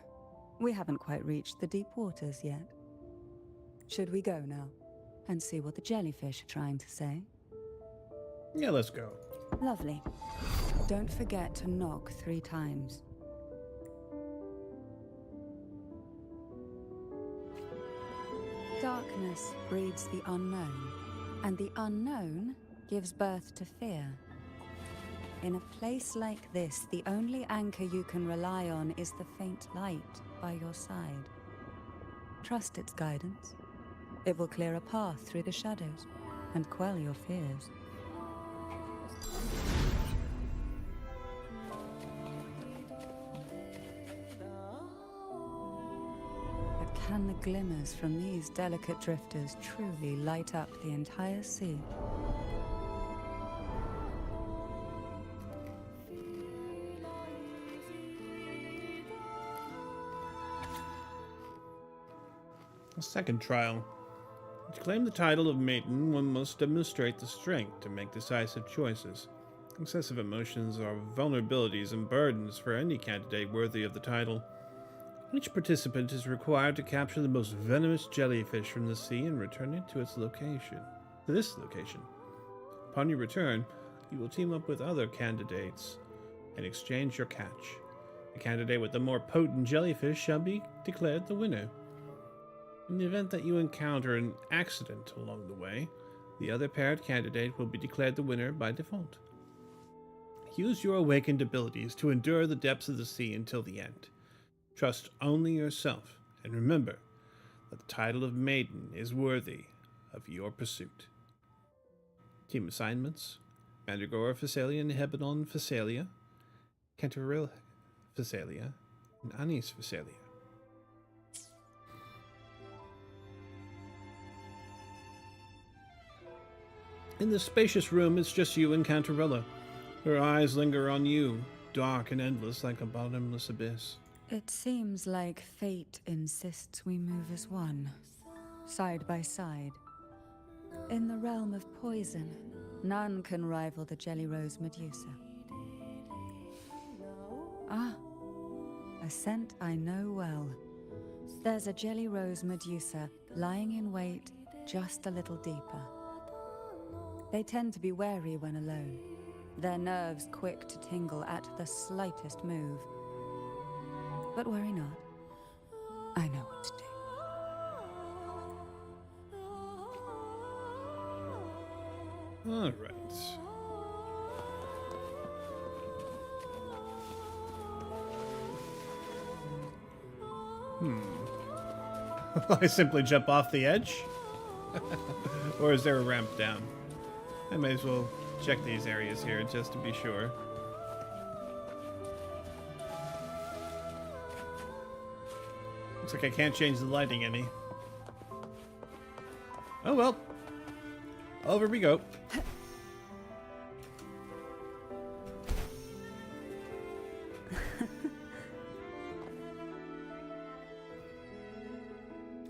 We haven't quite reached the deep waters yet. Should we go now and see what the jellyfish are trying to say? Yeah, let's go. Lovely. Don't forget to knock 3 times. Darkness breeds the unknown, and the unknown gives birth to fear. In a place like this, the only anchor you can rely on is the faint light by your side. Trust its guidance. It will clear a path through the shadows and quell your fears. But can the glimmers from these delicate drifters truly light up the entire sea? A second trial. To claim the title of maiden, one must demonstrate the strength to make decisive choices. Excessive emotions are vulnerabilities and burdens for any candidate worthy of the title. Each participant is required to capture the most venomous jellyfish from the sea and return it to its location. To this location. Upon your return, you will team up with other candidates and exchange your catch. The candidate with the more potent jellyfish shall be declared the winner. In the event that you encounter an accident along the way, the other paired candidate will be declared the winner by default. Use your awakened abilities to endure the depths of the sea until the end. Trust only yourself, and remember that the title of maiden is worthy of your pursuit. Team assignments: Mandragora Phasalia and Hebidon Phasalia, Cantaril Phasalia, and Anis Phasalia. In this spacious room, it's just you and Cantarella. Her eyes linger on you, dark and endless like a bottomless abyss. It seems like fate insists we move as one, side by side. In the realm of poison, none can rival the Jelly Rose Medusa. Ah, a scent I know well. There's a Jelly Rose Medusa lying in wait just a little deeper. They tend to be wary when alone, their nerves quick to tingle at the slightest move. But worry not. I know what to do. All right. Will I simply jump off the edge? Or is there a ramp down? I may as well check these areas here just to be sure. Looks like I can't change the lighting any. Oh well. Over we go.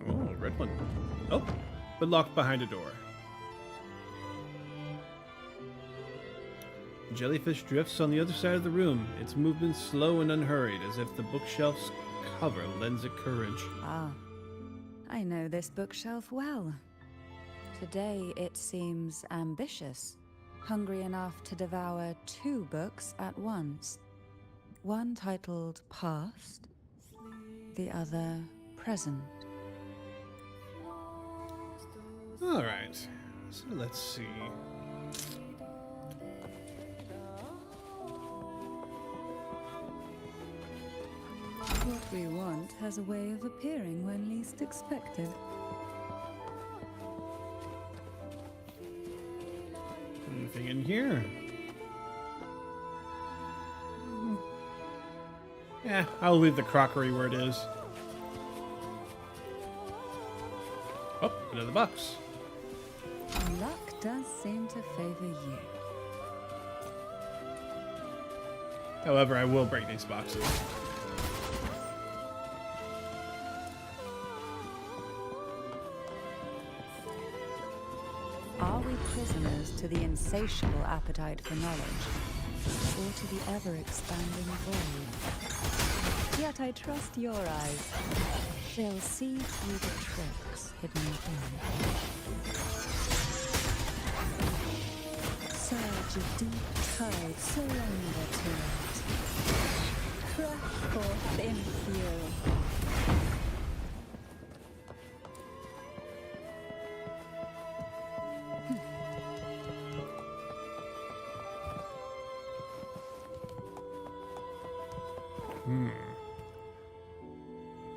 Oh, red one. Oh, but locked behind a door. The jellyfish drifts on the other side of the room, its movements slow and unhurried, as if the bookshelf's cover lends it courage. Ah, I know this bookshelf well. Today it seems ambitious, hungry enough to devour 2 books at once. One titled Past, the other Present. All right, so let's see. What we want has a way of appearing when least expected. Anything in here? Yeah, I'll leave the crockery where it is. Oh, another box. Luck does seem to favor you. However, I will break these boxes. prisoners to the insatiable appetite for knowledge, or to the ever-expanding void. Yet I trust your eyes. They'll see through the tricks hidden within. Surge of deep tide, surrender to it. Crash forth in fury.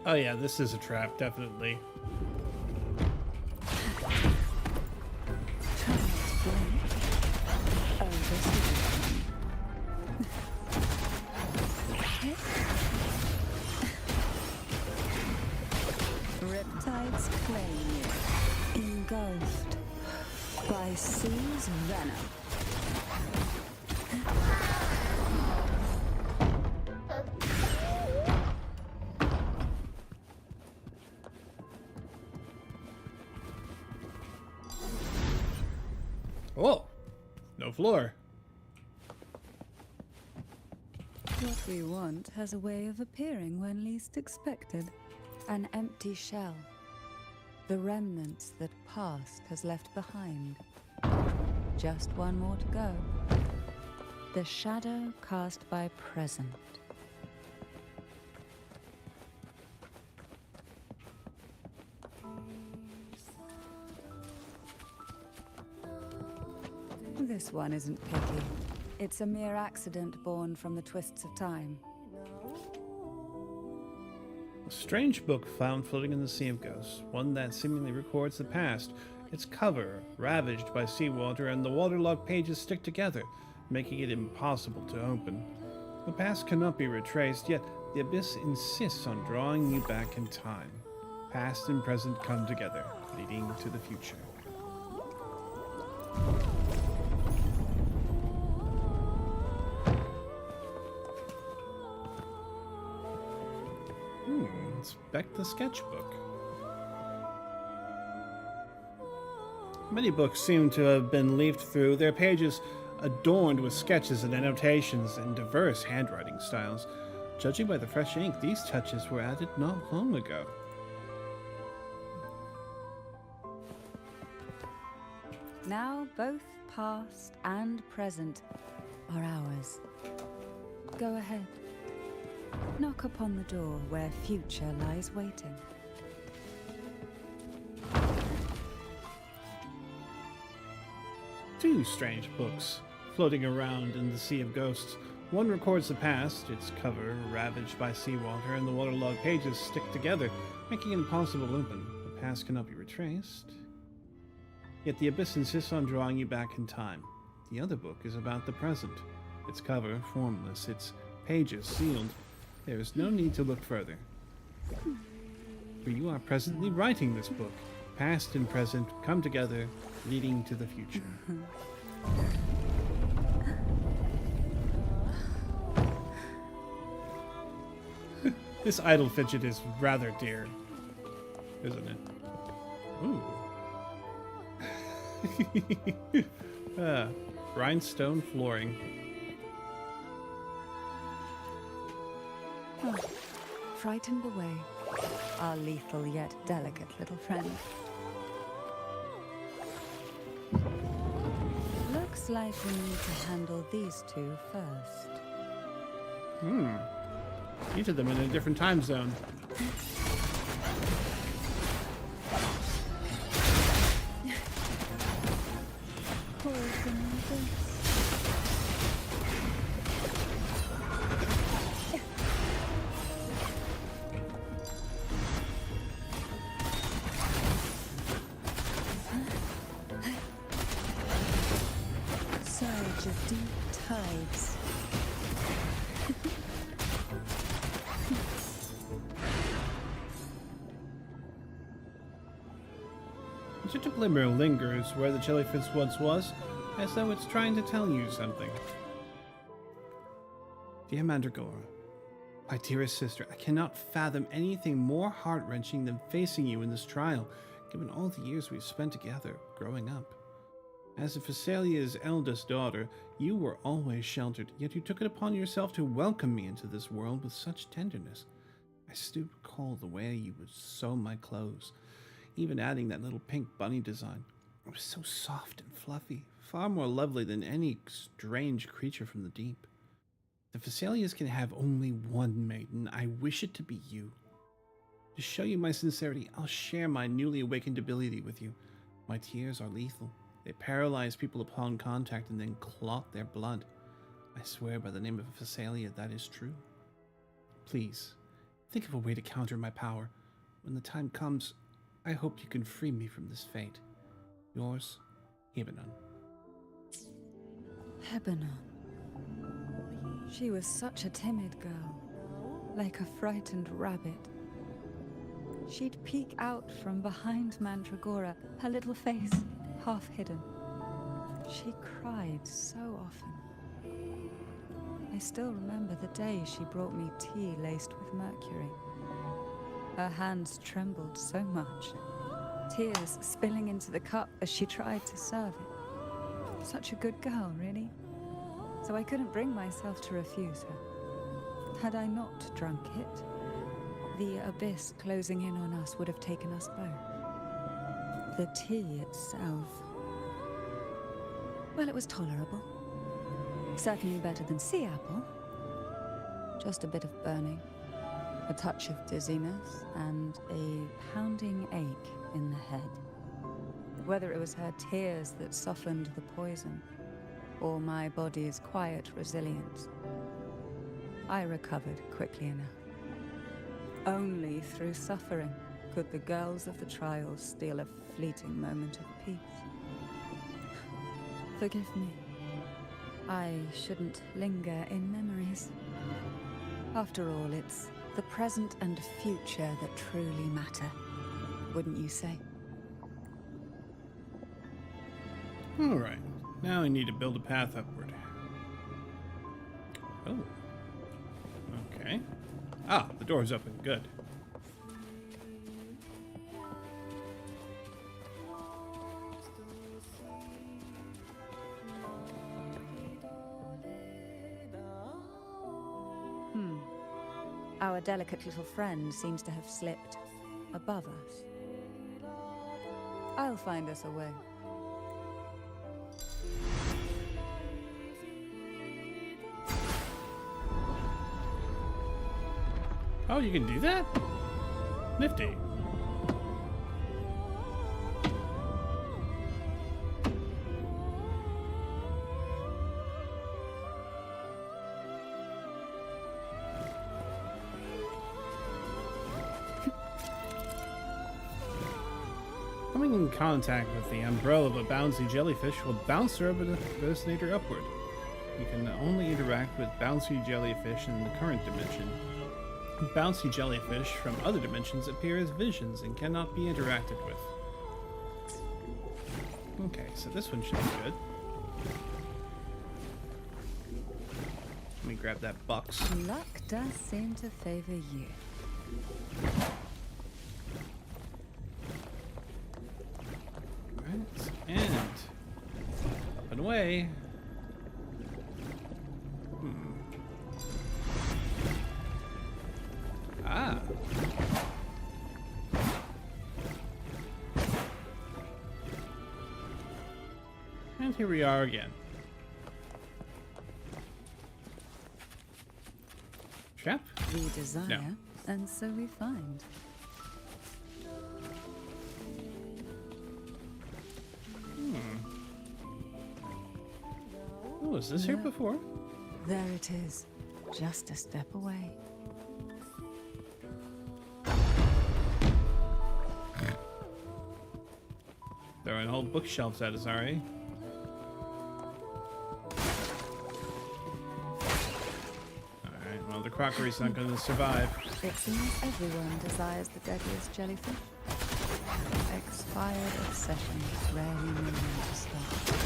Oh yeah, this is a trap, definitely. Riptides claim you, engulfed by sea's venom. Oh, no floor. What we want has a way of appearing when least expected. An empty shell. The remnants that past has left behind. Just one more to go. The shadow cast by present. This one isn't picky. It's a mere accident born from the twists of time. A strange book found floating in the Sea of Ghosts, one that seemingly records the past. Its cover, ravaged by seawater, and the waterlogged pages stick together, making it impossible to open. The past cannot be retraced, yet the abyss insists on drawing you back in time. Past and present come together, leading to the future. Inspect the sketchbook. Many books seem to have been leafed through, their pages adorned with sketches and annotations in diverse handwriting styles. Judging by the fresh ink, these touches were added not long ago. Now both past and present are ours. Go ahead. Knock upon the door where future lies waiting. Two strange books floating around in the Sea of Ghosts. One records the past, its cover ravaged by seawater, and the waterlogged pages stick together, making it impossible to open. The past cannot be retraced. Yet the abyss insists on drawing you back in time. The other book is about the present. Its cover formless, its pages sealed. There is no need to look further. For you are presently writing this book. Past and present come together, leading to the future. This idle fidget is rather dear, isn't it? Ooh. Rhinestone flooring. Oh, frightened away, our lethal yet delicate little friend. Looks like we need to handle these two first. Each of them in a different time zone. Surge of deep tides. Such a glimmer lingers where the jellyfish once was, as though it's trying to tell you something. Dear Mandragora, my dearest sister, I cannot fathom anything more heart-wrenching than facing you in this trial, given all the years we've spent together growing up. As Phassalia's eldest daughter, you were always sheltered, yet you took it upon yourself to welcome me into this world with such tenderness. I still recall the way you would sew my clothes, even adding that little pink bunny design. It was so soft and fluffy, far more lovely than any strange creature from the deep. The Phassalias can have only one maiden. I wish it to be you. To show you my sincerity, I'll share my newly awakened ability with you. My tears are lethal. They paralyze people upon contact and then clot their blood. I swear by the name of Phasalia that is true. Please, think of a way to counter my power. When the time comes, I hope you can free me from this fate. Yours, Hebanon. Hebanon. She was such a timid girl, like a frightened rabbit. She'd peek out from behind Mandragora, her little face half hidden. She cried so often. I still remember the day she brought me tea laced with mercury. Her hands trembled so much, tears spilling into the cup as she tried to serve it. Such a good girl, really. So I couldn't bring myself to refuse her. Had I not drunk it, the abyss closing in on us would have taken us both. The tea itself, well, it was tolerable. Certainly better than sea apple. Just a bit of burning, a touch of dizziness, and a pounding ache in the head. Whether it was her tears that softened the poison, or my body's quiet resilience, I recovered quickly enough. Only through suffering could the girls of the trials steal a fleeting moment of peace. Forgive me. I shouldn't linger in memories. After all, it's the present and future that truly matter, wouldn't you say? Alright, now I need to build a path upward. Oh. Okay. Ah, the door's open. Good. Our delicate little friend seems to have slipped above us. I'll find us a way. Oh, you can do that? Nifty. Coming in contact with the umbrella of a bouncy jellyfish will bounce the resonator upward. You can only interact with bouncy jellyfish in the current dimension. Bouncy jellyfish from other dimensions appear as visions and cannot be interacted with. Okay, so this one should be good. Let me grab that box. Luck does seem to favor you. Right, and up and away. Ah. And here we are again. Trap? We desire, No. and so we find. Oh, was this here before? There it is, just a step away. Throwing whole bookshelves at us, are we? Alright, well, the crockery's not going to survive. It seems everyone desires the deadliest jellyfish. Expired obsessions rarely know when to stop.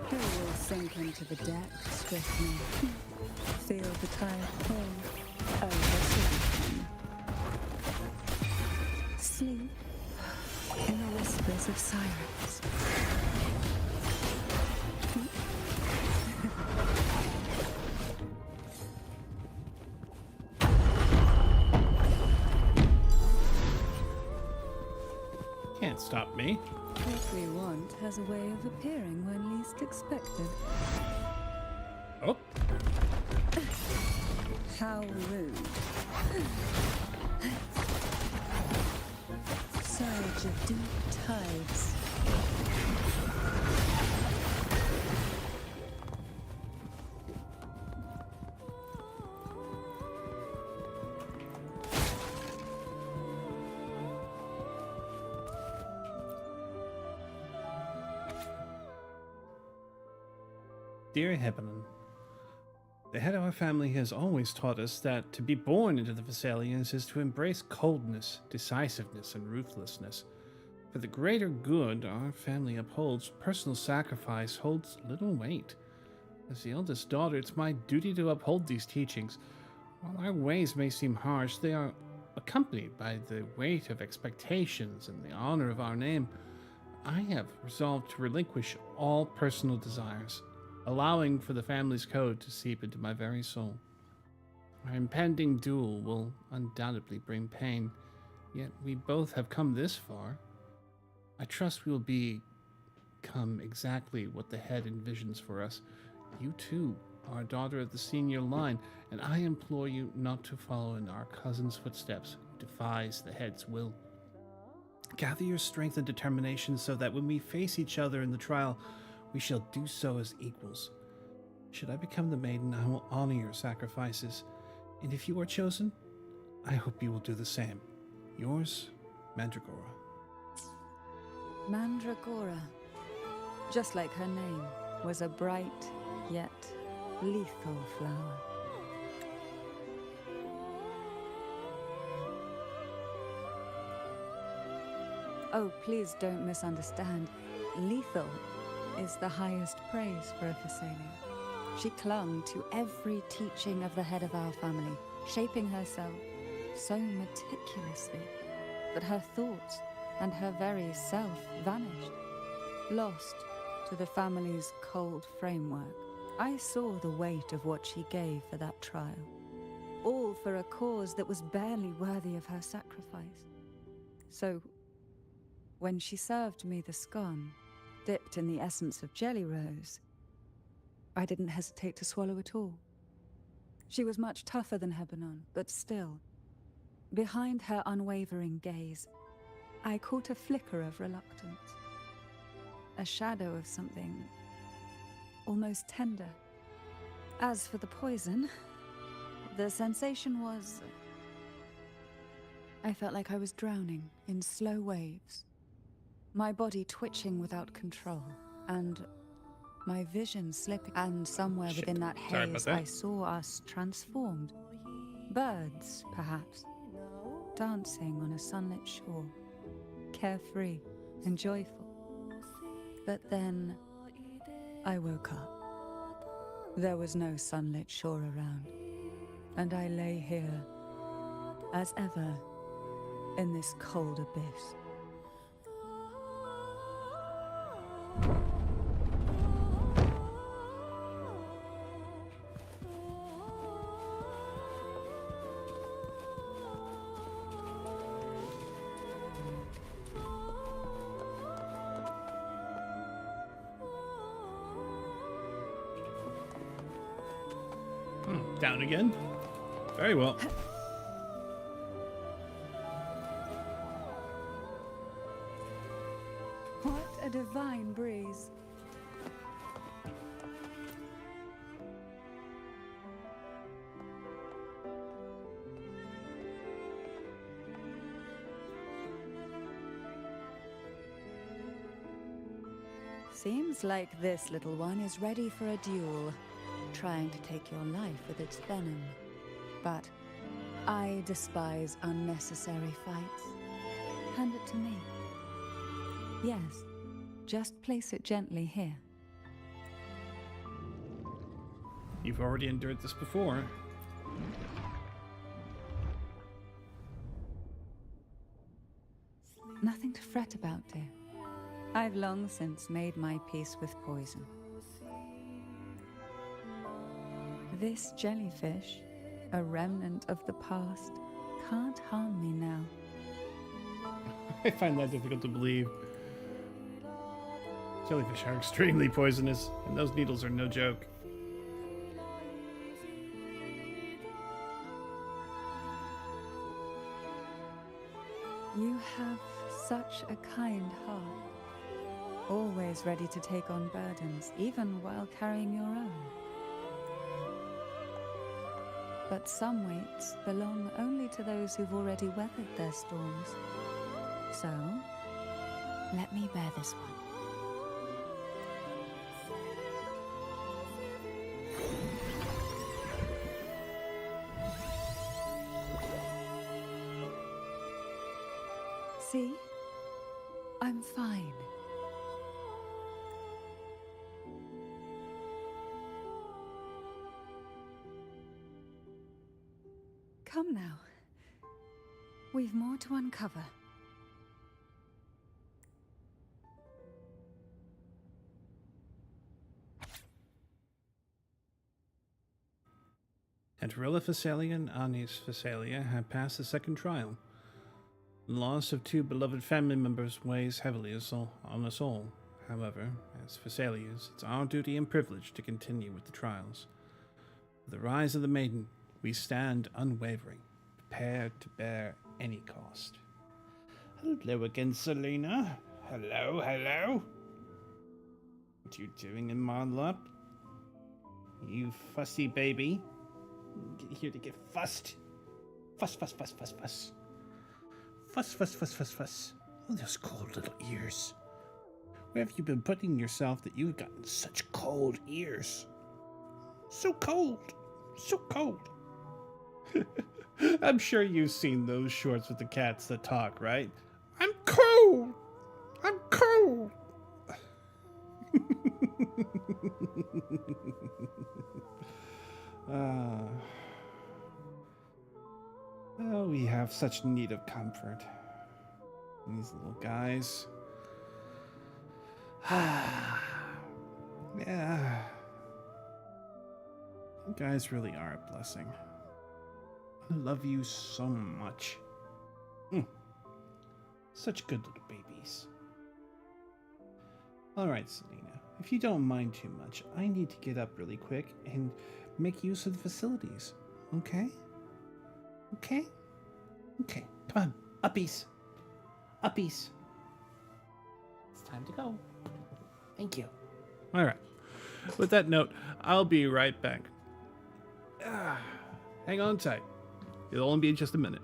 Who will sink into the depths with me? Feel the tide pull, Oh, this will be fun. Sleep in the whispers of silence. Can't stop me. What we want has a way of appearing when least expected. Oh, How rude. Surge of deep tides. dear Hebanon, the head of our family has always taught us that to be born into the Thessalians is to embrace coldness, decisiveness, and ruthlessness. For the greater good our family upholds, personal sacrifice holds little weight. As the eldest daughter, it's my duty to uphold these teachings. While our ways may seem harsh, they are accompanied by the weight of expectations and the honor of our name. I have resolved to relinquish all personal desires, allowing for the family's code to seep into my very soul. Our impending duel will undoubtedly bring pain, yet we both have come this far. I trust we will become exactly what the head envisions for us. You too are a daughter of the senior line, and I implore you not to follow in our cousin's footsteps, who defies the head's will. Gather your strength and determination so that when we face each other in the trial, we shall do so as equals. Should I become the maiden, I will honor your sacrifices, and if you are chosen, I hope you will do the same. Yours, Mandragora. Mandragora, just like her name, was a bright yet lethal flower. Oh, please don't misunderstand. Lethal is the highest praise for a Thessalian. She clung to every teaching of the head of our family, shaping herself so meticulously that her thoughts and her very self vanished, lost to the family's cold framework. I saw the weight of what she gave for that trial, all for a cause that was barely worthy of her sacrifice. So, when she served me the scone, dipped in the essence of jelly rose, I didn't hesitate to swallow it all. She was much tougher than Hebanon, but still, behind her unwavering gaze, I caught a flicker of reluctance, a shadow of something almost tender. As for the poison, the sensation was... I felt like I was drowning in slow waves, my body twitching without control, and my vision slipping. And somewhere within that haze, I saw us transformed. Birds, perhaps, dancing on a sunlit shore, carefree and joyful. But then I woke up. There was no sunlit shore around, and I lay here, as ever, in this cold abyss. Down again? Very well. What a divine breeze. Seems like this little one is ready for a duel, trying to take your life with its venom. But I despise unnecessary fights. Hand it to me. Yes, just place it gently here. You've already endured this before. Nothing to fret about, dear. I've long since made my peace with poison. This jellyfish, a remnant of the past, can't harm me now. I find that difficult to believe. Jellyfish are extremely poisonous, and those needles are no joke. You have such a kind heart, always ready to take on burdens, even while carrying your own. But some weights belong only to those who've already weathered their storms. So, let me bear this one. See? I'm fine. Come now. We've more to uncover. Antarilla Phasalia and Anis Phasalia have passed the second trial. The loss of two beloved family members weighs heavily on us all. However, as Phasalias, it's our duty and privilege to continue with the trials. For the rise of the maiden, we stand unwavering, prepared to bear any cost. Hello again, Selena. Hello, hello. What you doing in my lap? You fussy baby. Get here to get fussed. Fuss, fuss, fuss, fuss, fuss. Fuss, fuss, fuss, fuss, fuss. Oh, those cold little ears. Where have you been putting yourself that you've gotten such cold ears? So cold. So cold. I'm sure you've seen those shorts with the cats that talk, right? I'm cold. I'm cold. Oh, we have such need of comfort. These little guys. Yeah. You guys really are a blessing. I love you so much. Such good little babies. Alright, Selena. If you don't mind too much, I need to get up really quick and make use of the facilities. Okay? Okay? Okay. Come on. Uppies. Uppies. It's time to go. Thank you. Alright. With that note, I'll be right back. Hang on tight. It'll only be just a minute.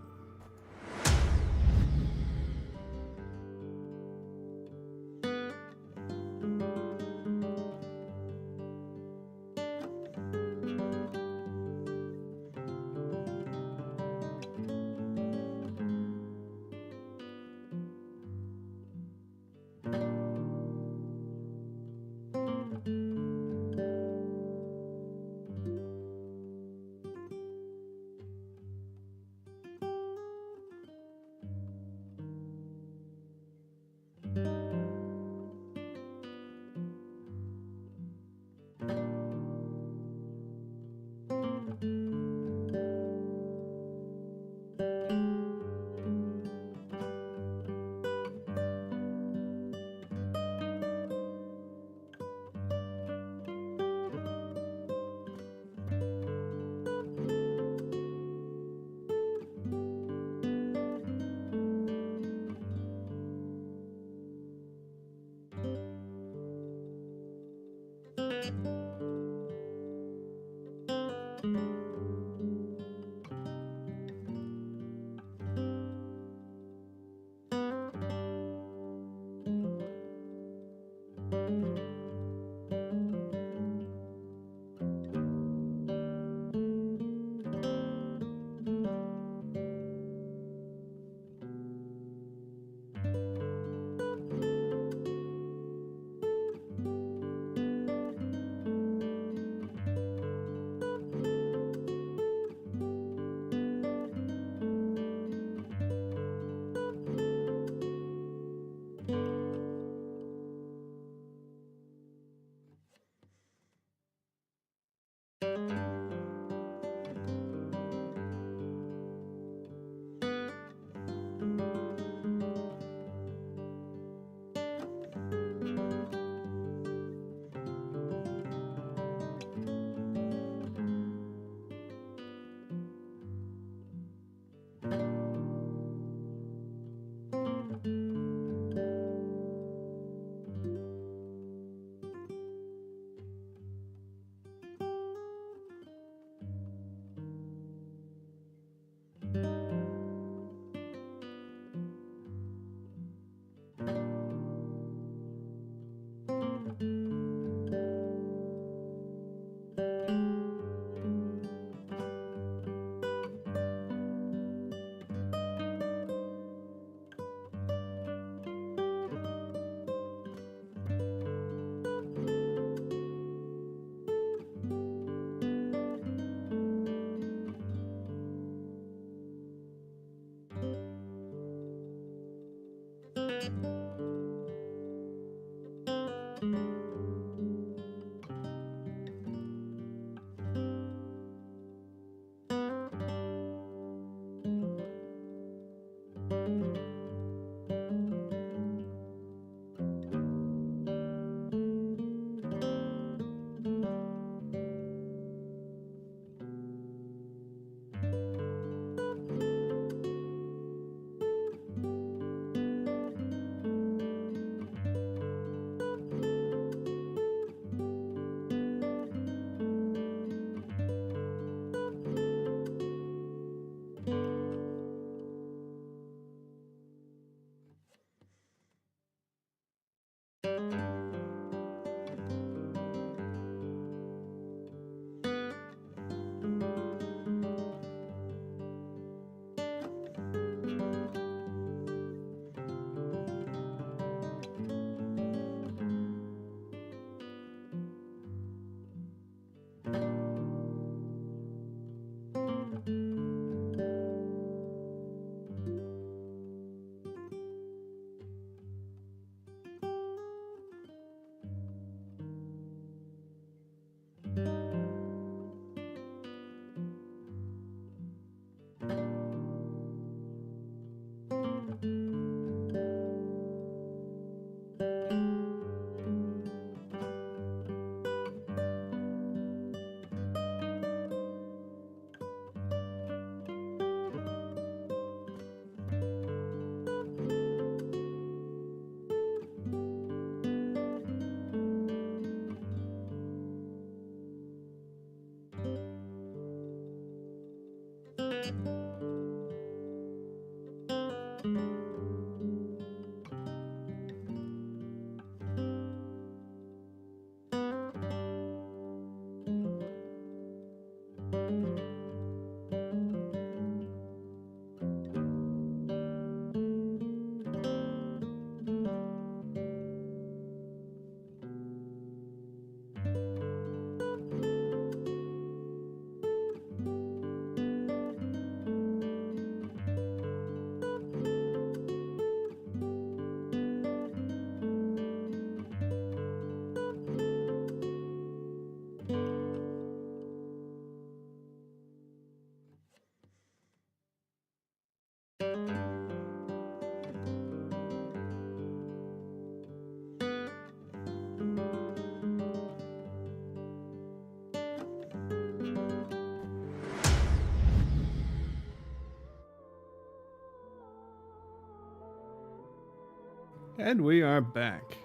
And we are back.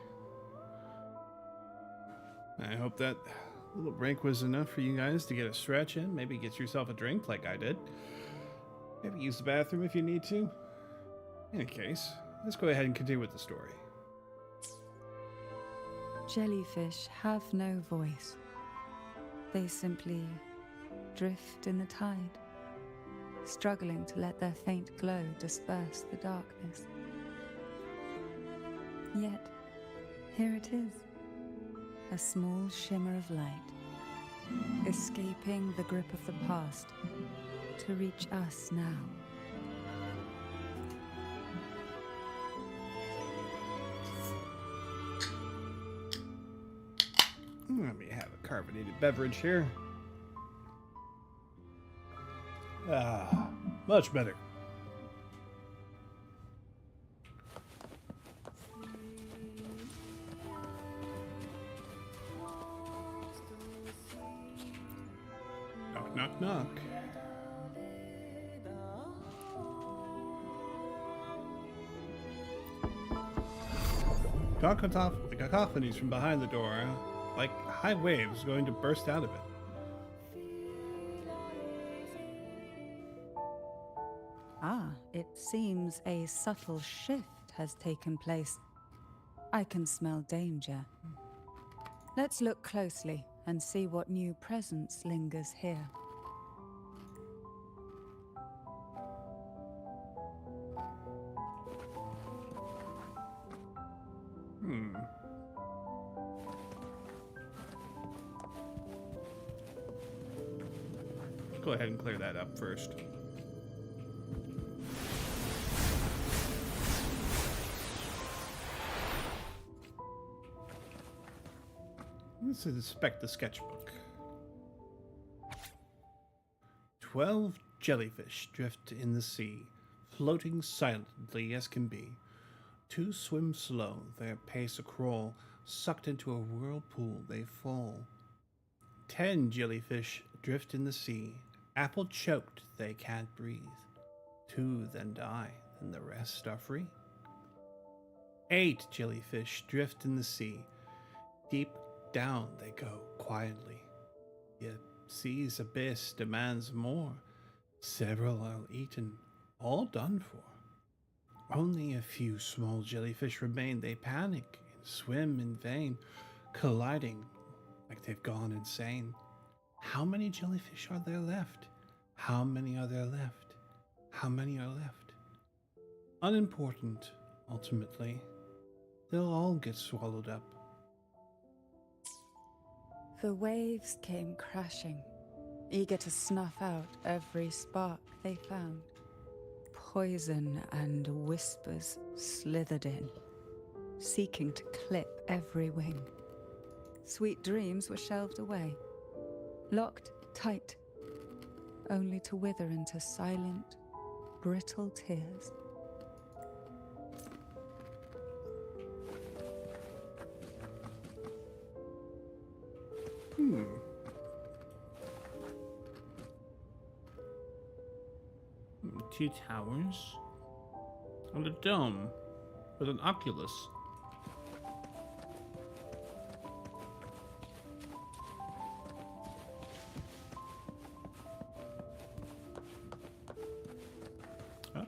I hope that little break was enough for you guys to get a stretch in. Maybe get yourself a drink like I did. Maybe use the bathroom if you need to. In any case, let's go ahead and continue with the story. Jellyfish have no voice. They simply drift in the tide, struggling to let their faint glow disperse the darkness. Yet, here it is, a small shimmer of light, escaping the grip of the past to reach us now. Let me have a carbonated beverage here. Ah, much better. Knock, knock, knock. The cacophonies from behind the door, like high waves going to burst out of it. Ah, it seems a subtle shift has taken place. I can smell danger. Let's look closely and see what new presence lingers here. Go ahead and clear that up first. Let's inspect the sketchbook. 12 jellyfish drift in the sea, floating silently as can be. 2 swim slow, their pace a crawl, sucked into a whirlpool they fall. 10 jellyfish drift in the sea, apple choked they can't breathe. 2 then die, and the rest are free. 8 jellyfish drift in the sea, deep down they go quietly. Yet sea's abyss demands more. Several are eaten, all done for. Only a few small jellyfish remain. They panic and swim in vain, colliding like they've gone insane. How many jellyfish are there left? How many are there left? How many are left? Unimportant, ultimately. They'll all get swallowed up. The waves came crashing, eager to snuff out every spark they found. Poison and whispers slithered in, seeking to clip every wing. Sweet dreams were shelved away, locked tight, only to wither into silent, brittle tears. Two towers and a dome with an oculus. A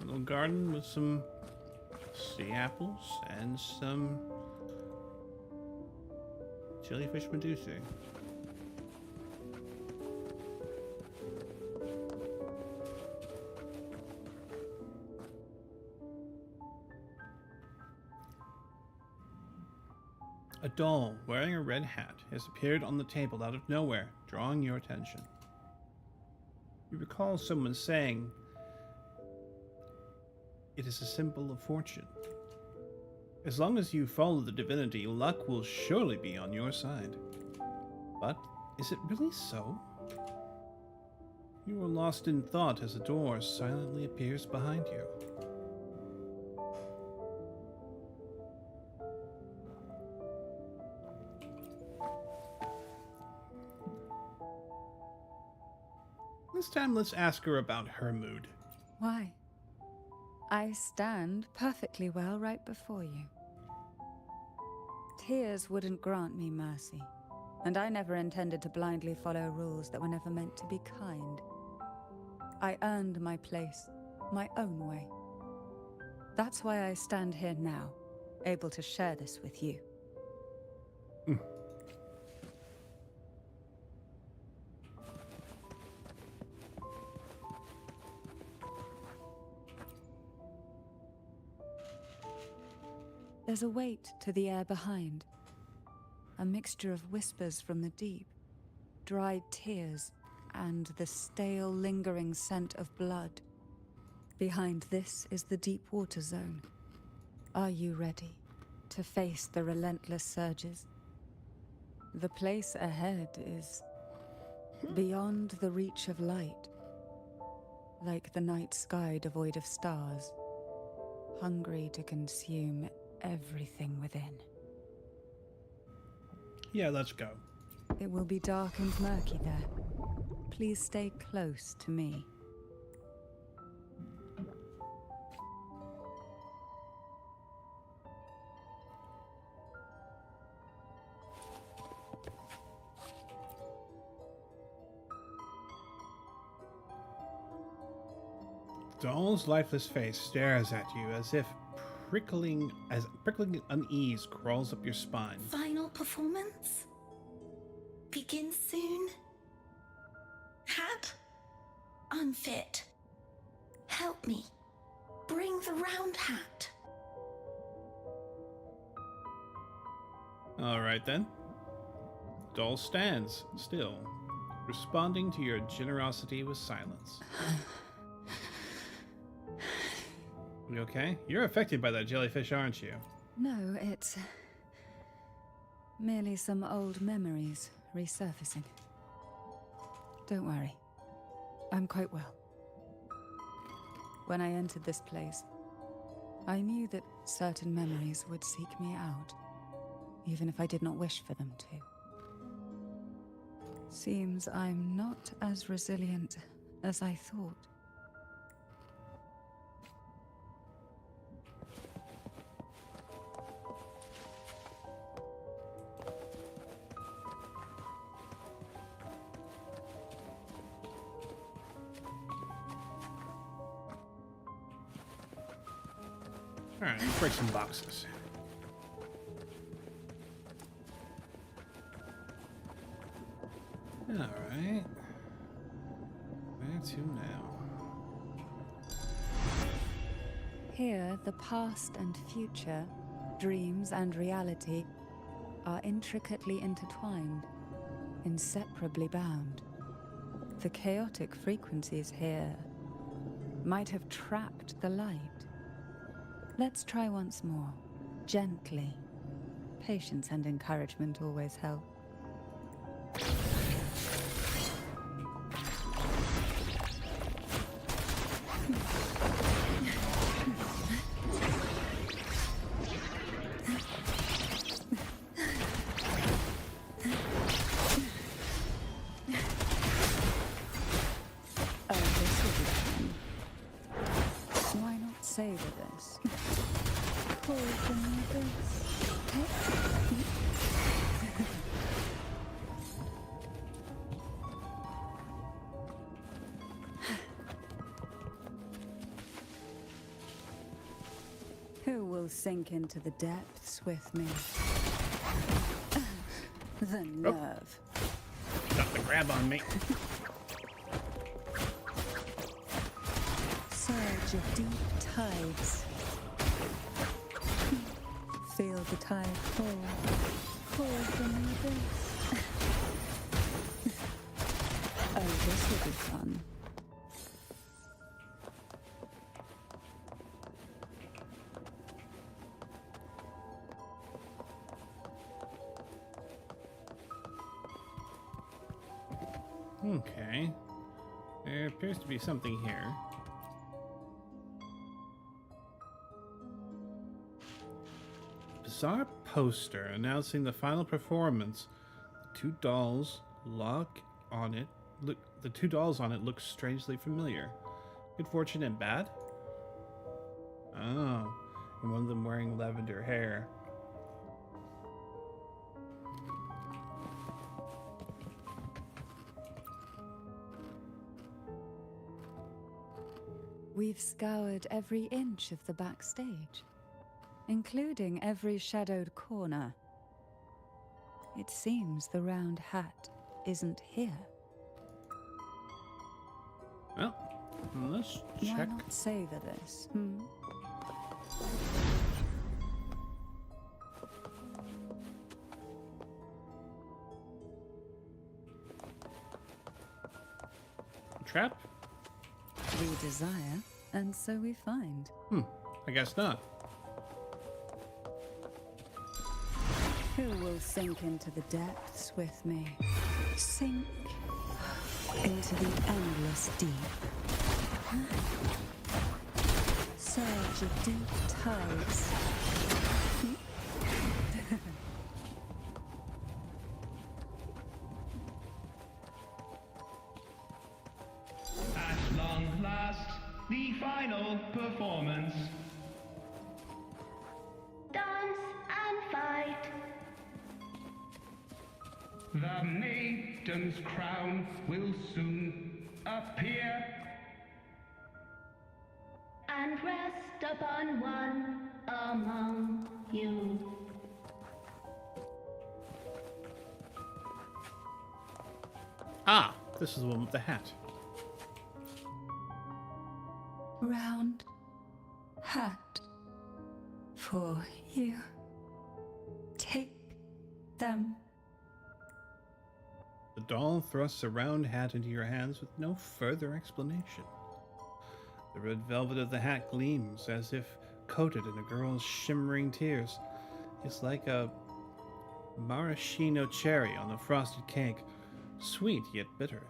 little garden with some sea apples and some jellyfish medusae. A doll wearing a red hat has appeared on the table out of nowhere, drawing your attention. You recall someone saying, "It is a symbol of fortune. As long as you follow the divinity, luck will surely be on your side." But is it really so? You are lost in thought as a door silently appears behind you. This time, let's ask her about her mood. Why? I stand perfectly well right before you. Tears wouldn't grant me mercy, and I never intended to blindly follow rules that were never meant to be kind. I earned my place, my own way. That's why I stand here now, able to share this with you. There's a weight to the air behind. A mixture of whispers from the deep, dried tears, and the stale, lingering scent of blood. Behind this is the deep water zone. Are you ready to face the relentless surges? The place ahead is beyond the reach of light, like the night sky devoid of stars, hungry to consume everything within. Yeah, let's go. It will be dark and murky there. Please stay close to me. Doll's lifeless face stares at you as if prickling unease crawls up your spine. Final performance? Begin soon? Hat? Unfit. Help me. Bring the round hat. All right then. Doll stands still, responding to your generosity with silence. You okay? You're affected by that jellyfish, aren't you? No, it's merely some old memories resurfacing. Don't worry. I'm quite well. When I entered this place, I knew that certain memories would seek me out, even if I did not wish for them to. Seems I'm not as resilient as I thought. Alright, let's break some boxes. Alright. Where to now? Here, the past and future, dreams and reality, are intricately intertwined, inseparably bound. The chaotic frequencies here might have trapped the light. Let's try once more, gently. Patience and encouragement always help. Oh, this will be fun. Why not savor this? Pour from this. Who will sink into the depths with me? The nerve. Got the grab on me. Surge of deep tides. Feel the tide fall. Pour from the abyss. Oh, this will be fun. Okay. There appears to be something here. Bizarre poster announcing the final performance. The two dolls on it look strangely familiar. Good fortune and bad? Oh, and one of them wearing lavender hair. We've scoured every inch of the backstage, including every shadowed corner. It seems the round hat isn't here. Well, let's Why check. not savor this, Trap? We desire, and so we find. I guess not. Who will sink into the depths with me? Sink into the endless deep. Surge of deep tides. At long last, the final performance. Dance and fight. The maiden's crown will soon appear. And rest upon one among you. Ah, this is the one with the hat. Round hat for you. Take them. The doll thrusts a round hat into your hands with no further explanation. The red velvet of the hat gleams as if coated in a girl's shimmering tears. It's like a maraschino cherry on a frosted cake, sweet yet bitter.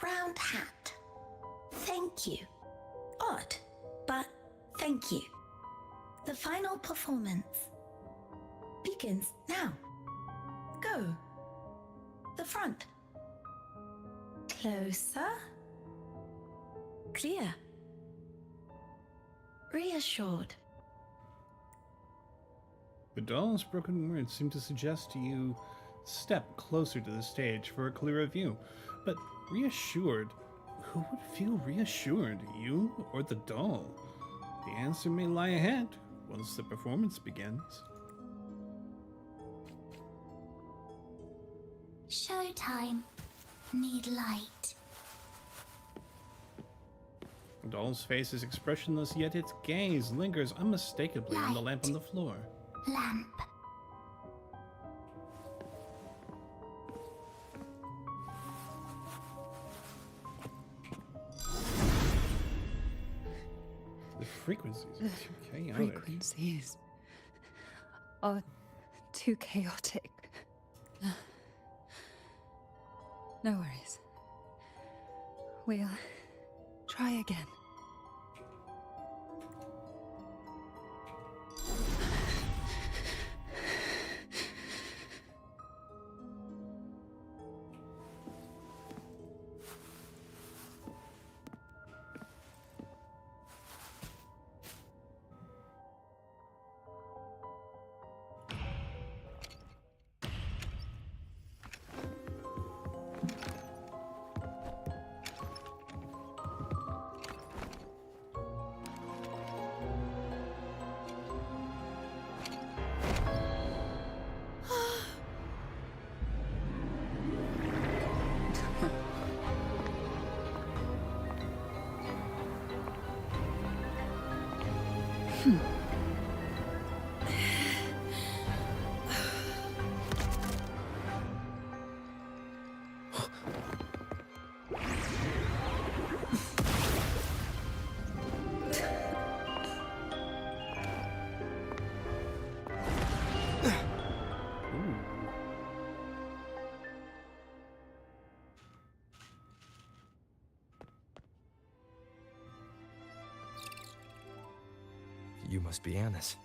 Round hat. Thank you. Odd, but thank you. The final performance begins now. Go. The front. Closer. Clear. Reassured. The doll's broken words seem to suggest to you step closer to the stage for a clearer view. But reassured, who would feel reassured, you or the doll? The answer may lie ahead once the performance begins. Showtime. Need light. The doll's face is expressionless, yet its gaze lingers unmistakably on the lamp on the floor. Lamp. The frequencies are too chaotic. Frequencies are too chaotic. No worries. We'll try again. You must be Annis.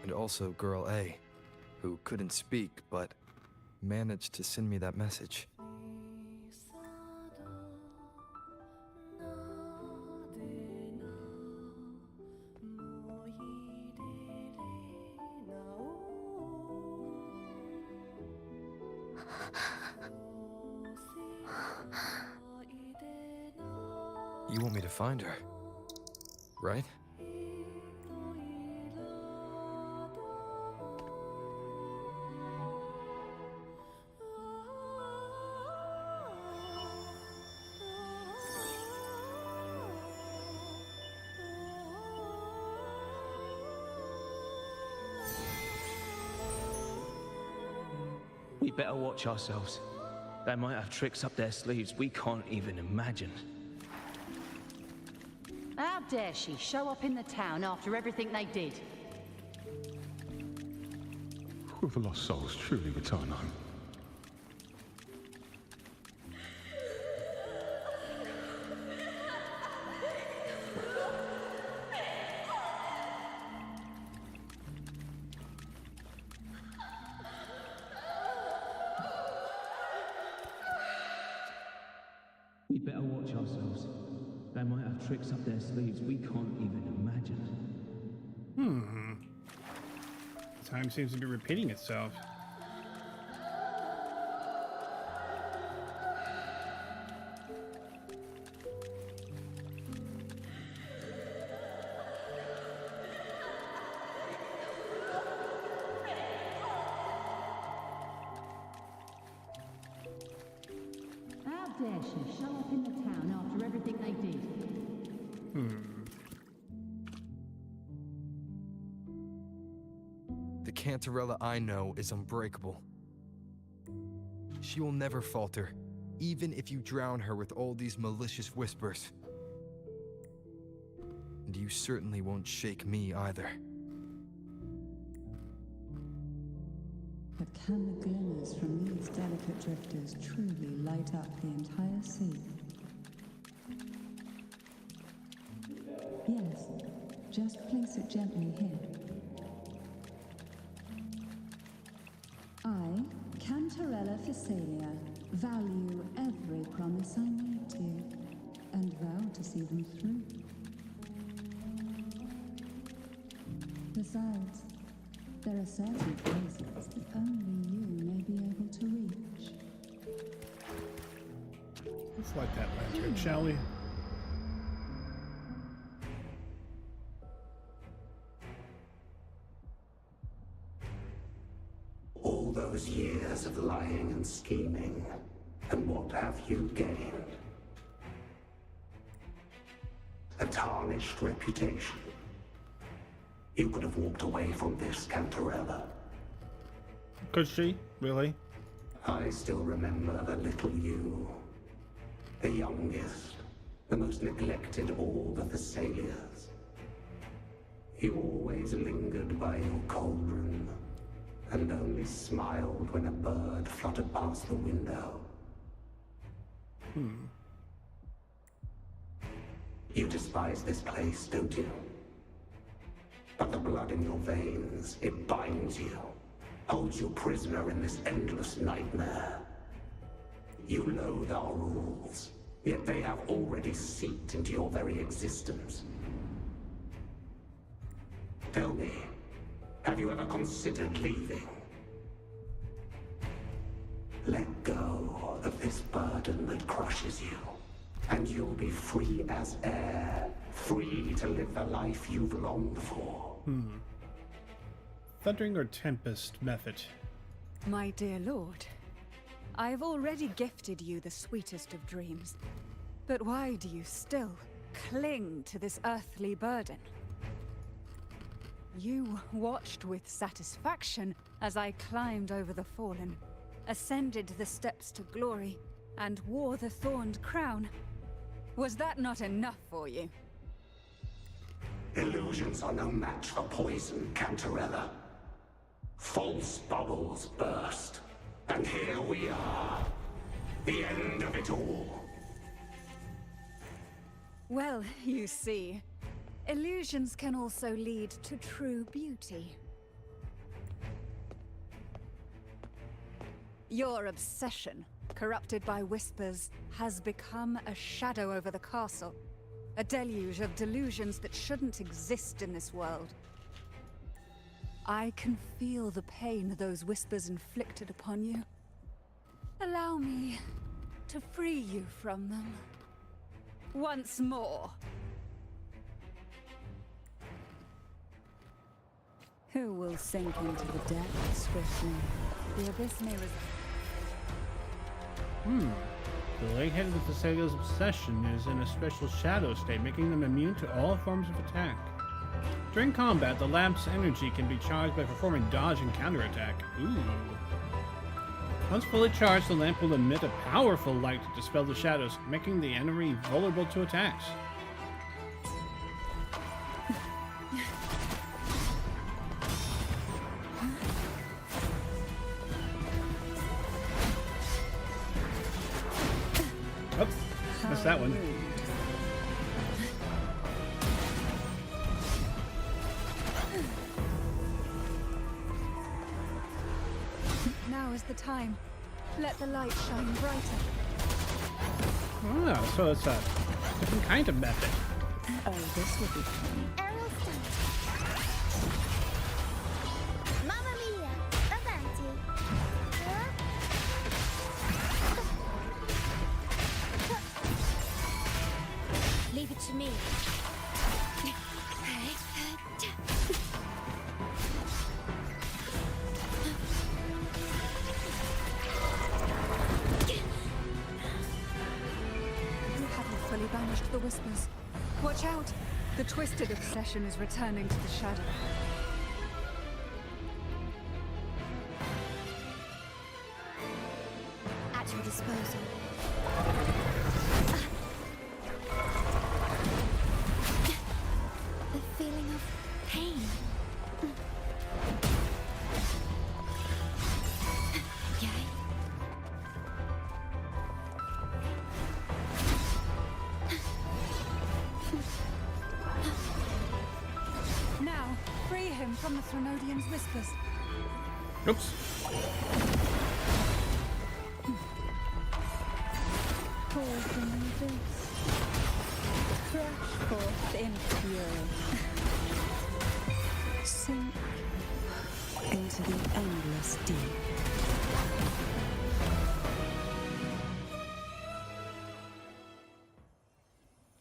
And also Girl A, who couldn't speak but managed to send me that message. You want me to find her, right? We better watch ourselves. They might have tricks up their sleeves we can't even imagine. How dare she show up in the town after everything they did? Will the lost souls truly return home? We better watch ourselves. They might have tricks up their sleeves we can't even imagine. Time seems to be repeating itself. How dare she show up in the town after everything they did? The Cantarella I know is unbreakable. She will never falter, even if you drown her with all these malicious whispers. And you certainly won't shake me either. But can the glimmers from these delicate drifters truly light up the entire sea? Yes, just place it gently here. I, Cantarella Physalia, value every promise I made to you, and vow to see them through. Besides, there are certain places that only you may be able to reach. Let's light that lantern, shall we? All those years of lying and scheming, and what have you gained? A tarnished reputation. You could have walked away from this, Cantarella. Could she? Really? I still remember the little you. The youngest, the most neglected of all the Thessalias. You always lingered by your cauldron, and only smiled when a bird fluttered past the window. You despise this place, don't you? But the blood in your veins, it binds you, holds you prisoner in this endless nightmare. You loathe our rules, yet they have already seeped into your very existence. Tell me, have you ever considered leaving? Let go of this burden that crushes you, and you'll be free as air, free to live the life you've longed for. Thundering or Tempest method? My dear lord, I have already gifted you the sweetest of dreams. But why do you still cling to this earthly burden? You watched with satisfaction as I climbed over the fallen, ascended the steps to glory, and wore the thorned crown. Was that not enough for you? Illusions are no match for poison, Cantarella. False bubbles burst, and here we are. The end of it all. Well, you see, illusions can also lead to true beauty. Your obsession, corrupted by whispers, has become a shadow over the castle. A deluge of delusions that shouldn't exist in this world. I can feel the pain those whispers inflicted upon you. Allow me to free you from them. Once more. Who will sink into the depths swiftly? The abyss may The light-headed Thessalia's obsession is in a special shadow state, making them immune to all forms of attack. During combat, the lamp's energy can be charged by performing dodge and counterattack. Ooh. Once fully charged, the lamp will emit a powerful light to dispel the shadows, making the enemy vulnerable to attacks. Oops, missed that one. Now is the time. Let the light shine brighter. Oh, so it's a different kind of method. Oh, this will be fun. Aerial stunt. Mamma mia! Avanti! Leave it to me. Fully banished the whispers. Watch out! The twisted obsession is returning to the shadow. At your disposal. The feeling of pain. Now, free him from the Threnodian's whispers. Oops. Call from the abyss. Crash forth in fury. Sink into the endless deep.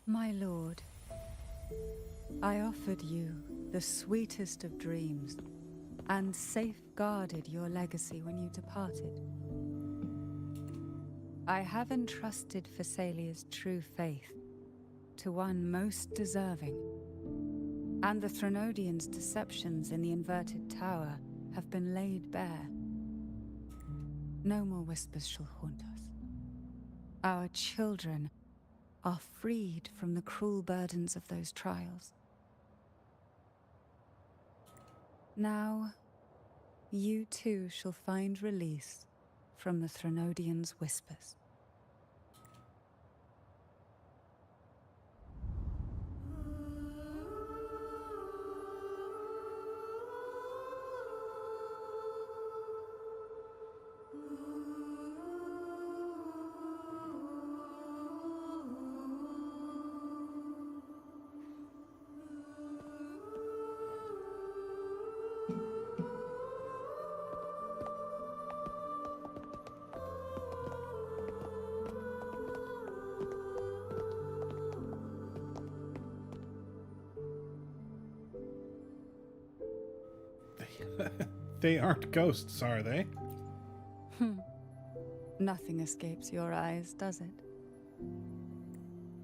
My lord, I offered you the sweetest of dreams and safeguarded your legacy when you departed. I have entrusted Thessalia's true faith to one most deserving, and the Threnodians' deceptions in the inverted tower have been laid bare. No more whispers shall haunt us. Our children are freed from the cruel burdens of those trials. Now, you too shall find release from the Threnodians' whispers. They aren't ghosts, are they? Nothing escapes your eyes, does it?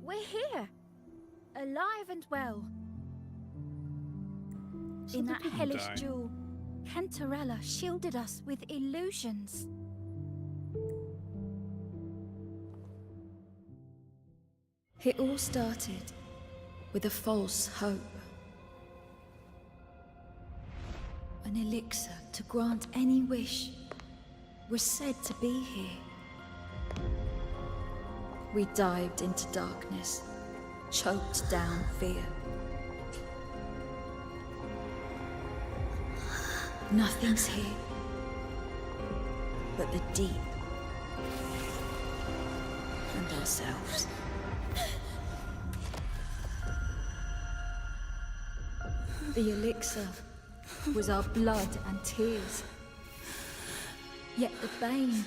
We're here, alive and well. In that hellish duel, Cantarella shielded us with illusions. It all started with a false hope. An elixir to grant any wish was said to be here. We dived into darkness, choked down fear. Nothing's here. but the deep. And ourselves. The elixir was our blood and tears. Yet the bane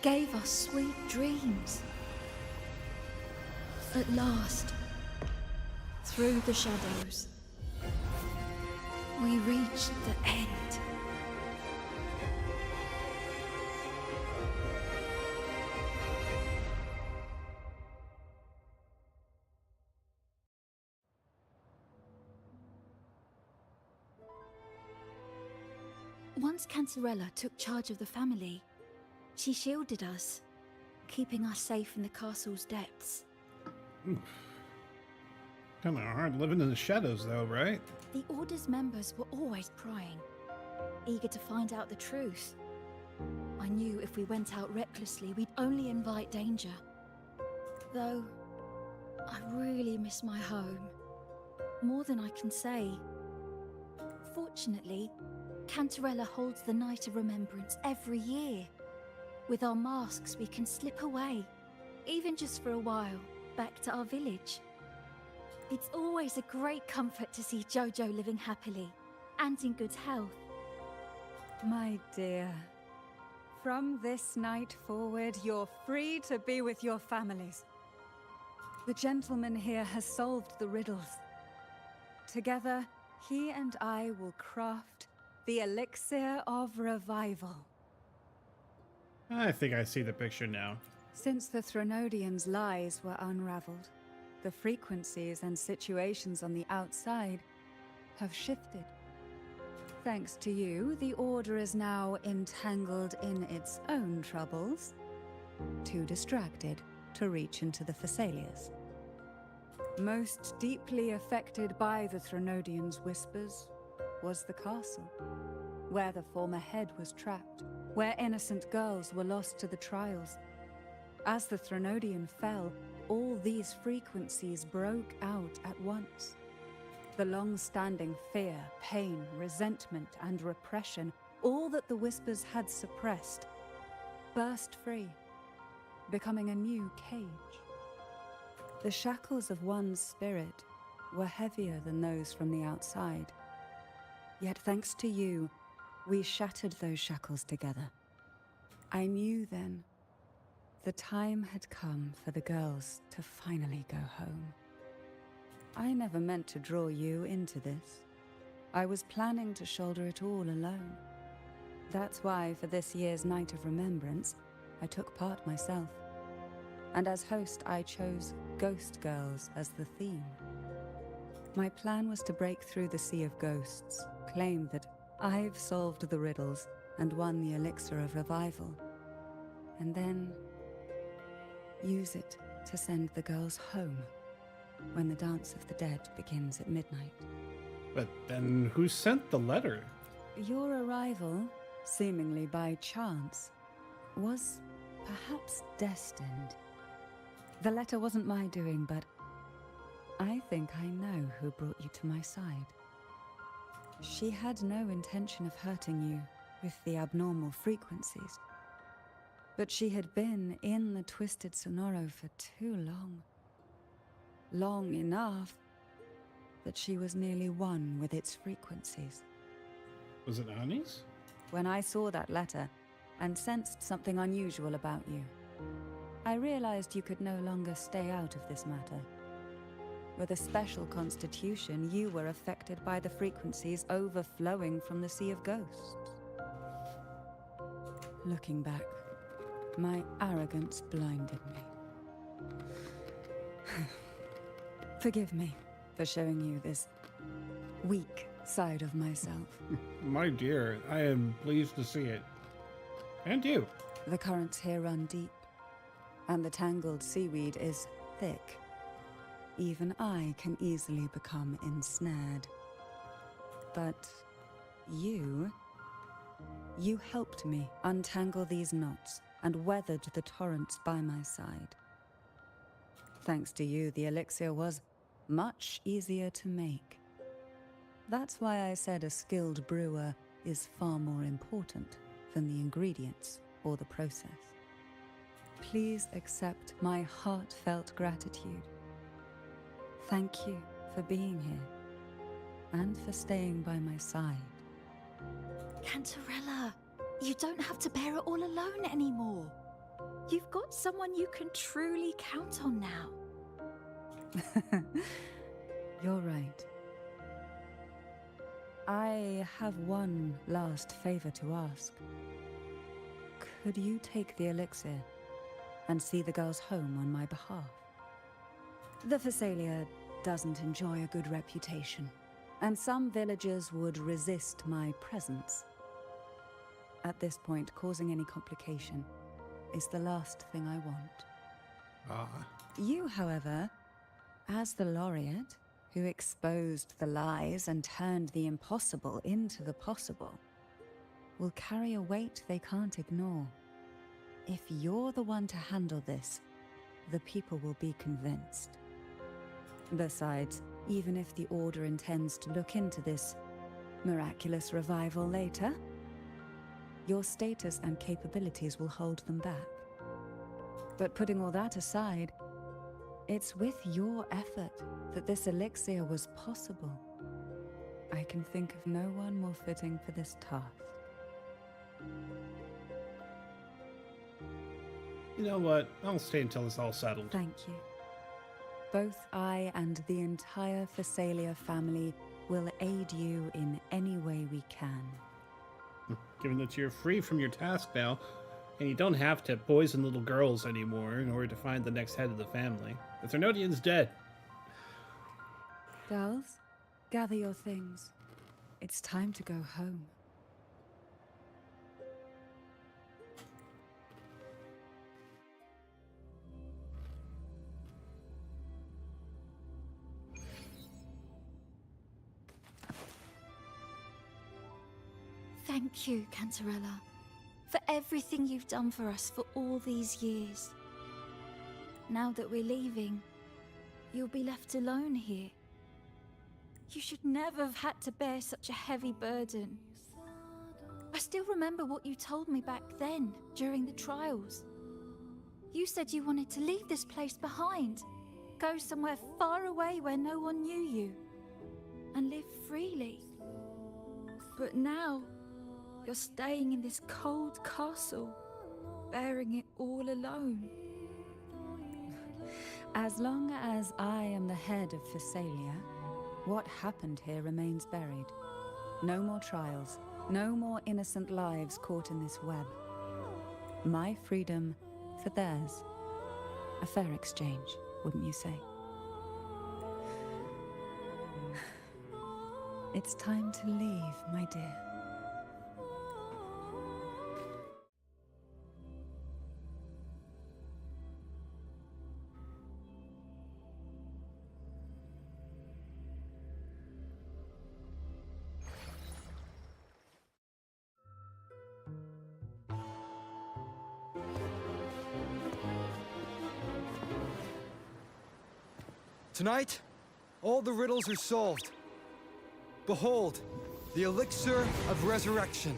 gave us sweet dreams. At last, through the shadows, we reached the end. Once Cantarella took charge of the family, she shielded us, keeping us safe in the castle's depths. Kind of hard living in the shadows, though, right? The Order's members were always prying, eager to find out the truth. I knew if we went out recklessly, we'd only invite danger. Though, I really miss my home. More than I can say. Fortunately, Cantarella holds the Night of Remembrance every year. With our masks, we can slip away, even just for a while, back to our village. It's always a great comfort to see Jojo living happily, and in good health. My dear, from this night forward, you're free to be with your families. The gentleman here has solved the riddles. Together, he and I will craft the elixir of revival. I think I see the picture now. Since the Threnodians' lies were unraveled, the frequencies and situations on the outside have shifted. Thanks to you, the Order is now entangled in its own troubles, too distracted to reach into the Thessalias. Most deeply affected by the Threnodians' whispers was the castle, where the former head was trapped, where innocent girls were lost to the trials. As the Threnodian fell, all these frequencies broke out at once. The long-standing fear, pain, resentment, and repression, all that the whispers had suppressed, burst free, becoming a new cage. The shackles of one's spirit were heavier than those from the outside. Yet thanks to you, we shattered those shackles together. I knew then the time had come for the girls to finally go home. I never meant to draw you into this. I was planning to shoulder it all alone. That's why for this year's Night of Remembrance, I took part myself. And as host, I chose Ghost Girls as the theme. My plan was to break through the Sea of Ghosts, claim that I've solved the riddles and won the elixir of revival, and then use it to send the girls home when the Dance of the Dead begins at midnight. But then who sent the letter? Your arrival, seemingly by chance, was perhaps destined. The letter wasn't my doing, but I think I know who brought you to my side. She had no intention of hurting you with the abnormal frequencies, but she had been in the Twisted Sonoro for too long. Long enough that she was nearly one with its frequencies. Was it Annie's? When I saw that letter and sensed something unusual about you, I realized you could no longer stay out of this matter. With a special constitution, you were affected by the frequencies overflowing from the Sea of Ghosts. Looking back, my arrogance blinded me. Forgive me for showing you this weak side of myself. My dear, I am pleased to see it. And you. The currents here run deep, and the tangled seaweed is thick. Even I can easily become ensnared. But you helped me untangle these knots and weathered the torrents by my side. Thanks to you, the elixir was much easier to make. That's why I said a skilled brewer is far more important than the ingredients or the process. Please accept my heartfelt gratitude. Thank you for being here and for staying by my side. Cantarella, you don't have to bear it all alone anymore. You've got someone you can truly count on now. You're right. I have one last favor to ask. Could you take the elixir and see the girls home on my behalf? The Phasalia doesn't enjoy a good reputation, and some villagers would resist my presence. At this point, causing any complication is the last thing I want. You, however, as the laureate who exposed the lies and turned the impossible into the possible, will carry a weight they can't ignore. If you're the one to handle this, the people will be convinced. Besides, even if the Order intends to look into this miraculous revival later, your status and capabilities will hold them back. But putting all that aside, it's with your effort that this elixir was possible. I can think of no one more fitting for this task. You know what? I'll stay until it's all settled. Thank you. Both I and the entire Phasalia family will aid you in any way we can. Given that you're free from your task now, and you don't have to poison little girls anymore in order to find the next head of the family. The Thernodian's dead. Girls, gather your things. It's time to go home. Thank you, Cantarella, for everything you've done for us for all these years. Now that we're leaving, you'll be left alone here. You should never have had to bear such a heavy burden. I still remember what you told me back then, during the trials. You said you wanted to leave this place behind, go somewhere far away where no one knew you, and live freely. But now, you're staying in this cold castle, bearing it all alone. As long as I am the head of Phasalia, what happened here remains buried. No more trials, no more innocent lives caught in this web. My freedom for theirs. A fair exchange, wouldn't you say? It's time to leave, my dear. Tonight, all the riddles are solved. Behold, the elixir of resurrection.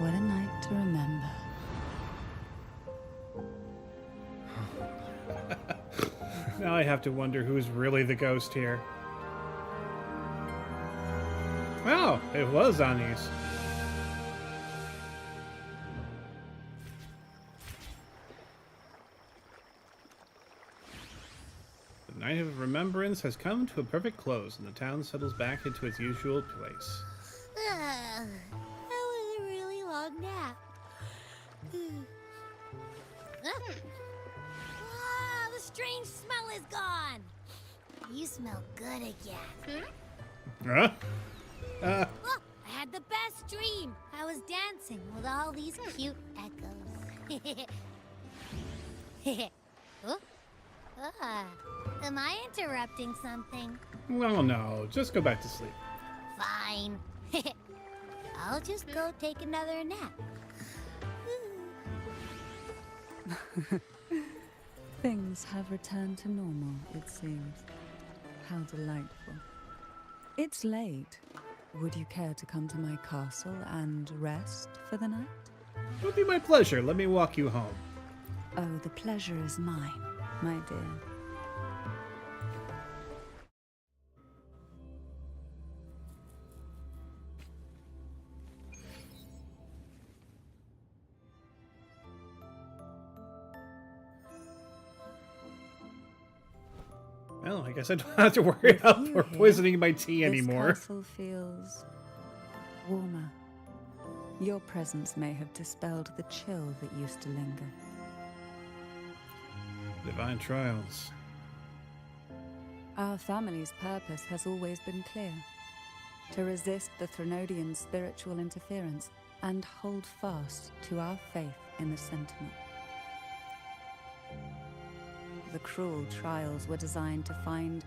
What a night to remember. Now I have to wonder who's really the ghost here. Oh, it was Anis. The night of remembrance has come to a perfect close, and the town settles back into its usual place. That was a really long nap. The strange smell is gone. You smell good again. Huh? Oh, I had the best dream. I was dancing with all these cute echoes. Oh? Am I interrupting something? Well, no. Just go back to sleep. Fine. I'll just go take another nap. Things have returned to normal, it seems. How delightful. It's late. Would you care to come to my castle and rest for the night? It would be my pleasure. Let me walk you home. Oh, the pleasure is mine, my dear. Well, I guess I don't have to worry about poisoning my tea anymore. This castle feels warmer. Your presence may have dispelled the chill that used to linger. Divine trials. Our family's purpose has always been clear. To resist the Threnodian spiritual interference and hold fast to our faith in the Sentinel. The cruel trials were designed to find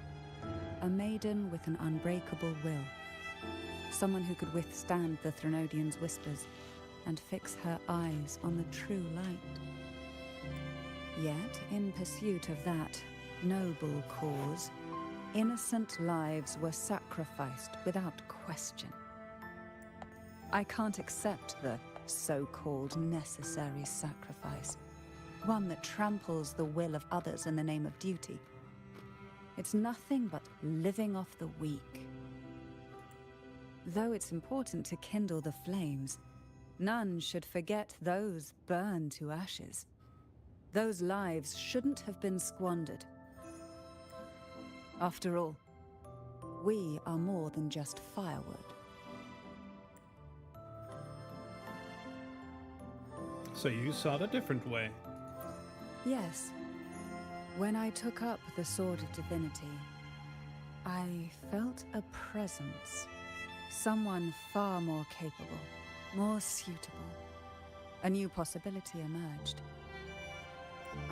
a maiden with an unbreakable will. Someone who could withstand the Threnodian's whispers and fix her eyes on the true light. Yet, in pursuit of that noble cause, innocent lives were sacrificed without question. I can't accept the so-called necessary sacrifice, one that tramples the will of others in the name of duty. It's nothing but living off the weak. Though it's important to kindle the flames, none should forget those burned to ashes. Those lives shouldn't have been squandered. After all, we are more than just firewood. So you saw it a different way. Yes. When I took up the Sword of Divinity, I felt a presence. Someone far more capable, more suitable. A new possibility emerged.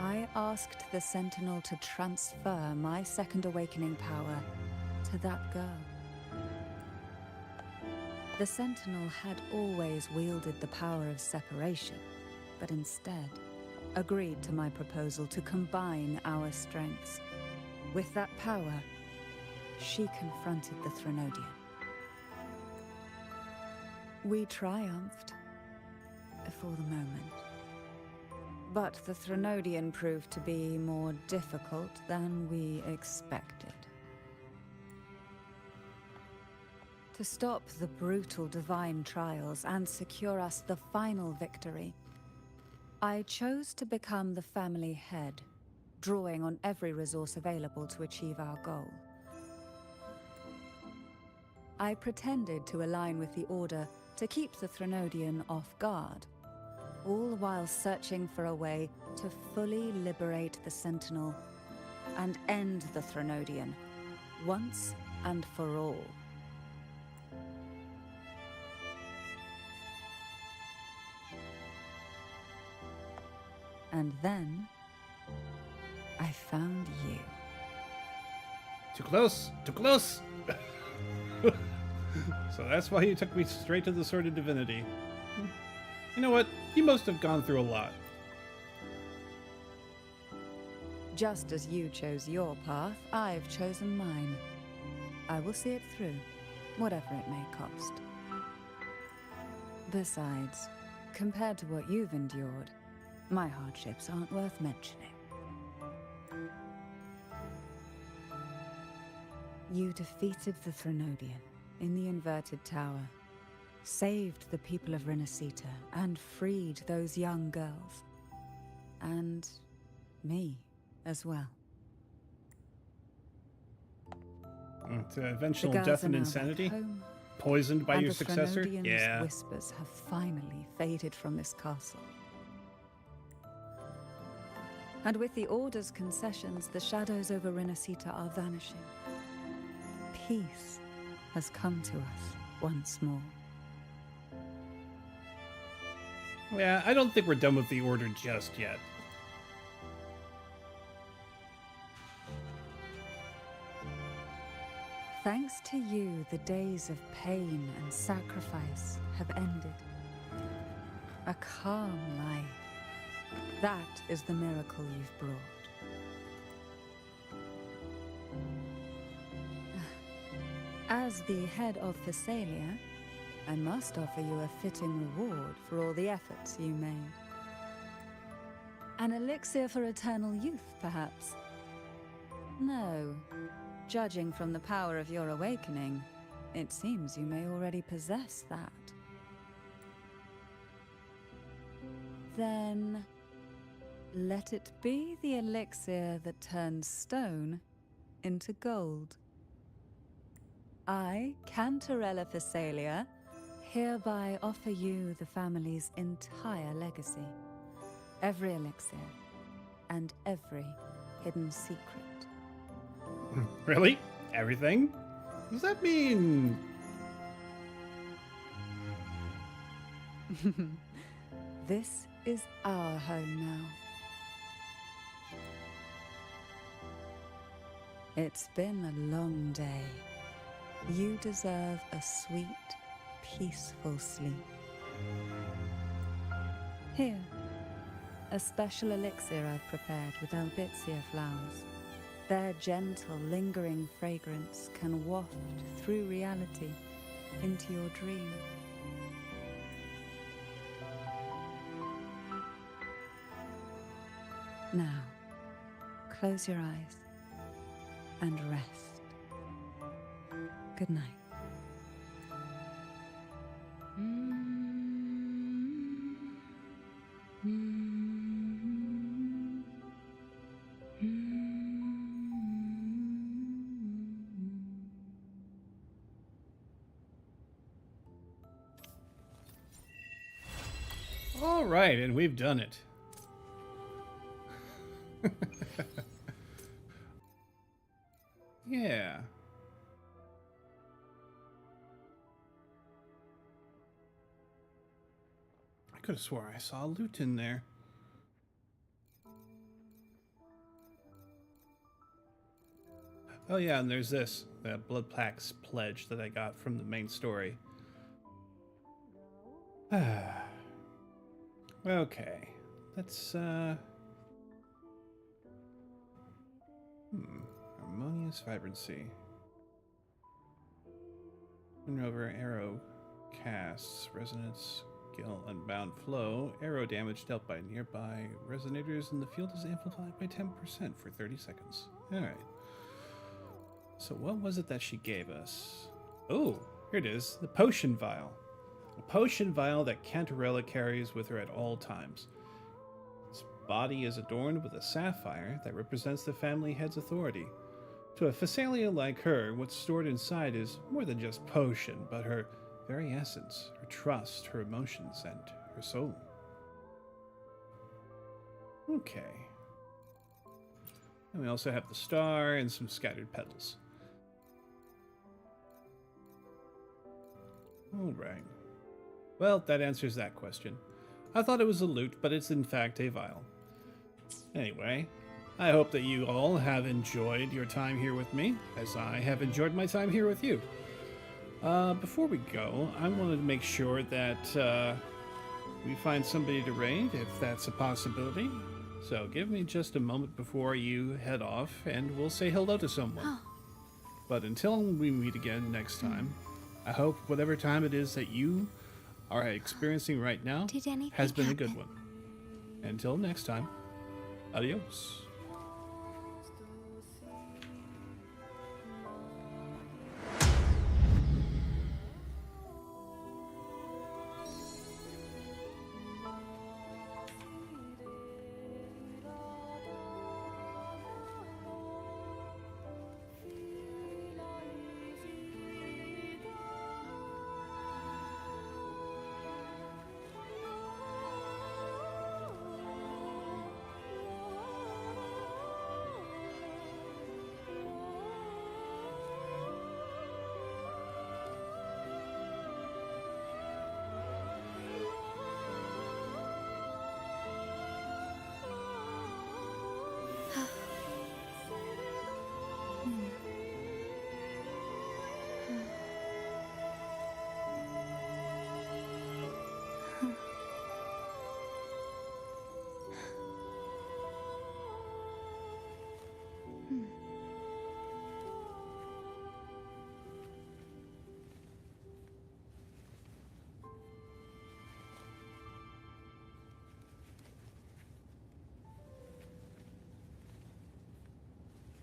I asked the Sentinel to transfer my second awakening power to that girl. The Sentinel had always wielded the power of separation, but instead agreed to my proposal to combine our strengths. With that power, she confronted the Threnodian. We triumphed, for the moment. But the Threnodian proved to be more difficult than we expected. To stop the brutal divine trials and secure us the final victory, I chose to become the family head, drawing on every resource available to achieve our goal. I pretended to align with the Order to keep the Threnodian off guard, all while searching for a way to fully liberate the Sentinel and end the Threnodian, once and for all. And then, I found you. Too close! Too close! So that's why you took me straight to the Sword of Divinity. You know what? You must have gone through a lot. Just as you chose your path, I've chosen mine. I will see it through, whatever it may cost. Besides, compared to what you've endured, my hardships aren't worth mentioning. You defeated the Threnodian in the Inverted Tower, saved the people of Renacita, and freed those young girls. And me as well. To eventual The girls death are and now insanity? back home, Poisoned by and your the successor? Threnodian's Yeah. whispers have finally faded from this castle. And with the Order's concessions, the shadows over Renacita are vanishing. peace has come to us once more. Yeah, I don't think we're done with the Order just yet. Thanks to you, the days of pain and sacrifice have ended. A calm life. That is the miracle you've brought. As the head of Thessalia, I must offer you a fitting reward for all the efforts you made. An elixir for eternal youth, perhaps? No. Judging from the power of your awakening, it seems you may already possess that. Then, let it be the elixir that turns stone into gold. I, Cantarella Thessalia, hereby offer you the family's entire legacy. Every elixir and every hidden secret. Really? Everything? Does that mean... This is our home now. It's been a long day. You deserve a sweet, peaceful sleep. Here, a special elixir I've prepared with Albizia flowers. Their gentle, lingering fragrance can waft through reality into your dream. Now, close your eyes and rest. Good night. All right, and we've done it. Yeah. I could have swore I saw loot in there. Oh yeah, and there's this, the Blood Pack's pledge that I got from the main story. Okay, let's harmonious vibrancy. Over arrow casts resonance, skill, unbound flow. Arrow damage dealt by nearby resonators in the field is amplified by 10% for 30 seconds. All right. So what was it that she gave us? Oh, here it is, the potion vial. A potion vial that Cantarella carries with her at all times. Its body is adorned with a sapphire that represents the family head's authority. To a Thessalia like her, what's stored inside is more than just potion, but her very essence, her trust, her emotions, and her soul. Okay. And we also have the star and some scattered petals. Alright. Well, that answers that question. I thought it was a loot, but it's in fact a vial. Anyway, I hope that you all have enjoyed your time here with me, as I have enjoyed my time here with you. Before we go, I wanted to make sure that we find somebody to raid, if that's a possibility. So give me just a moment before you head off, and we'll say hello to someone. But until we meet again next time, I hope whatever time it is that you are experiencing right now has been a good one. Until next time, adios.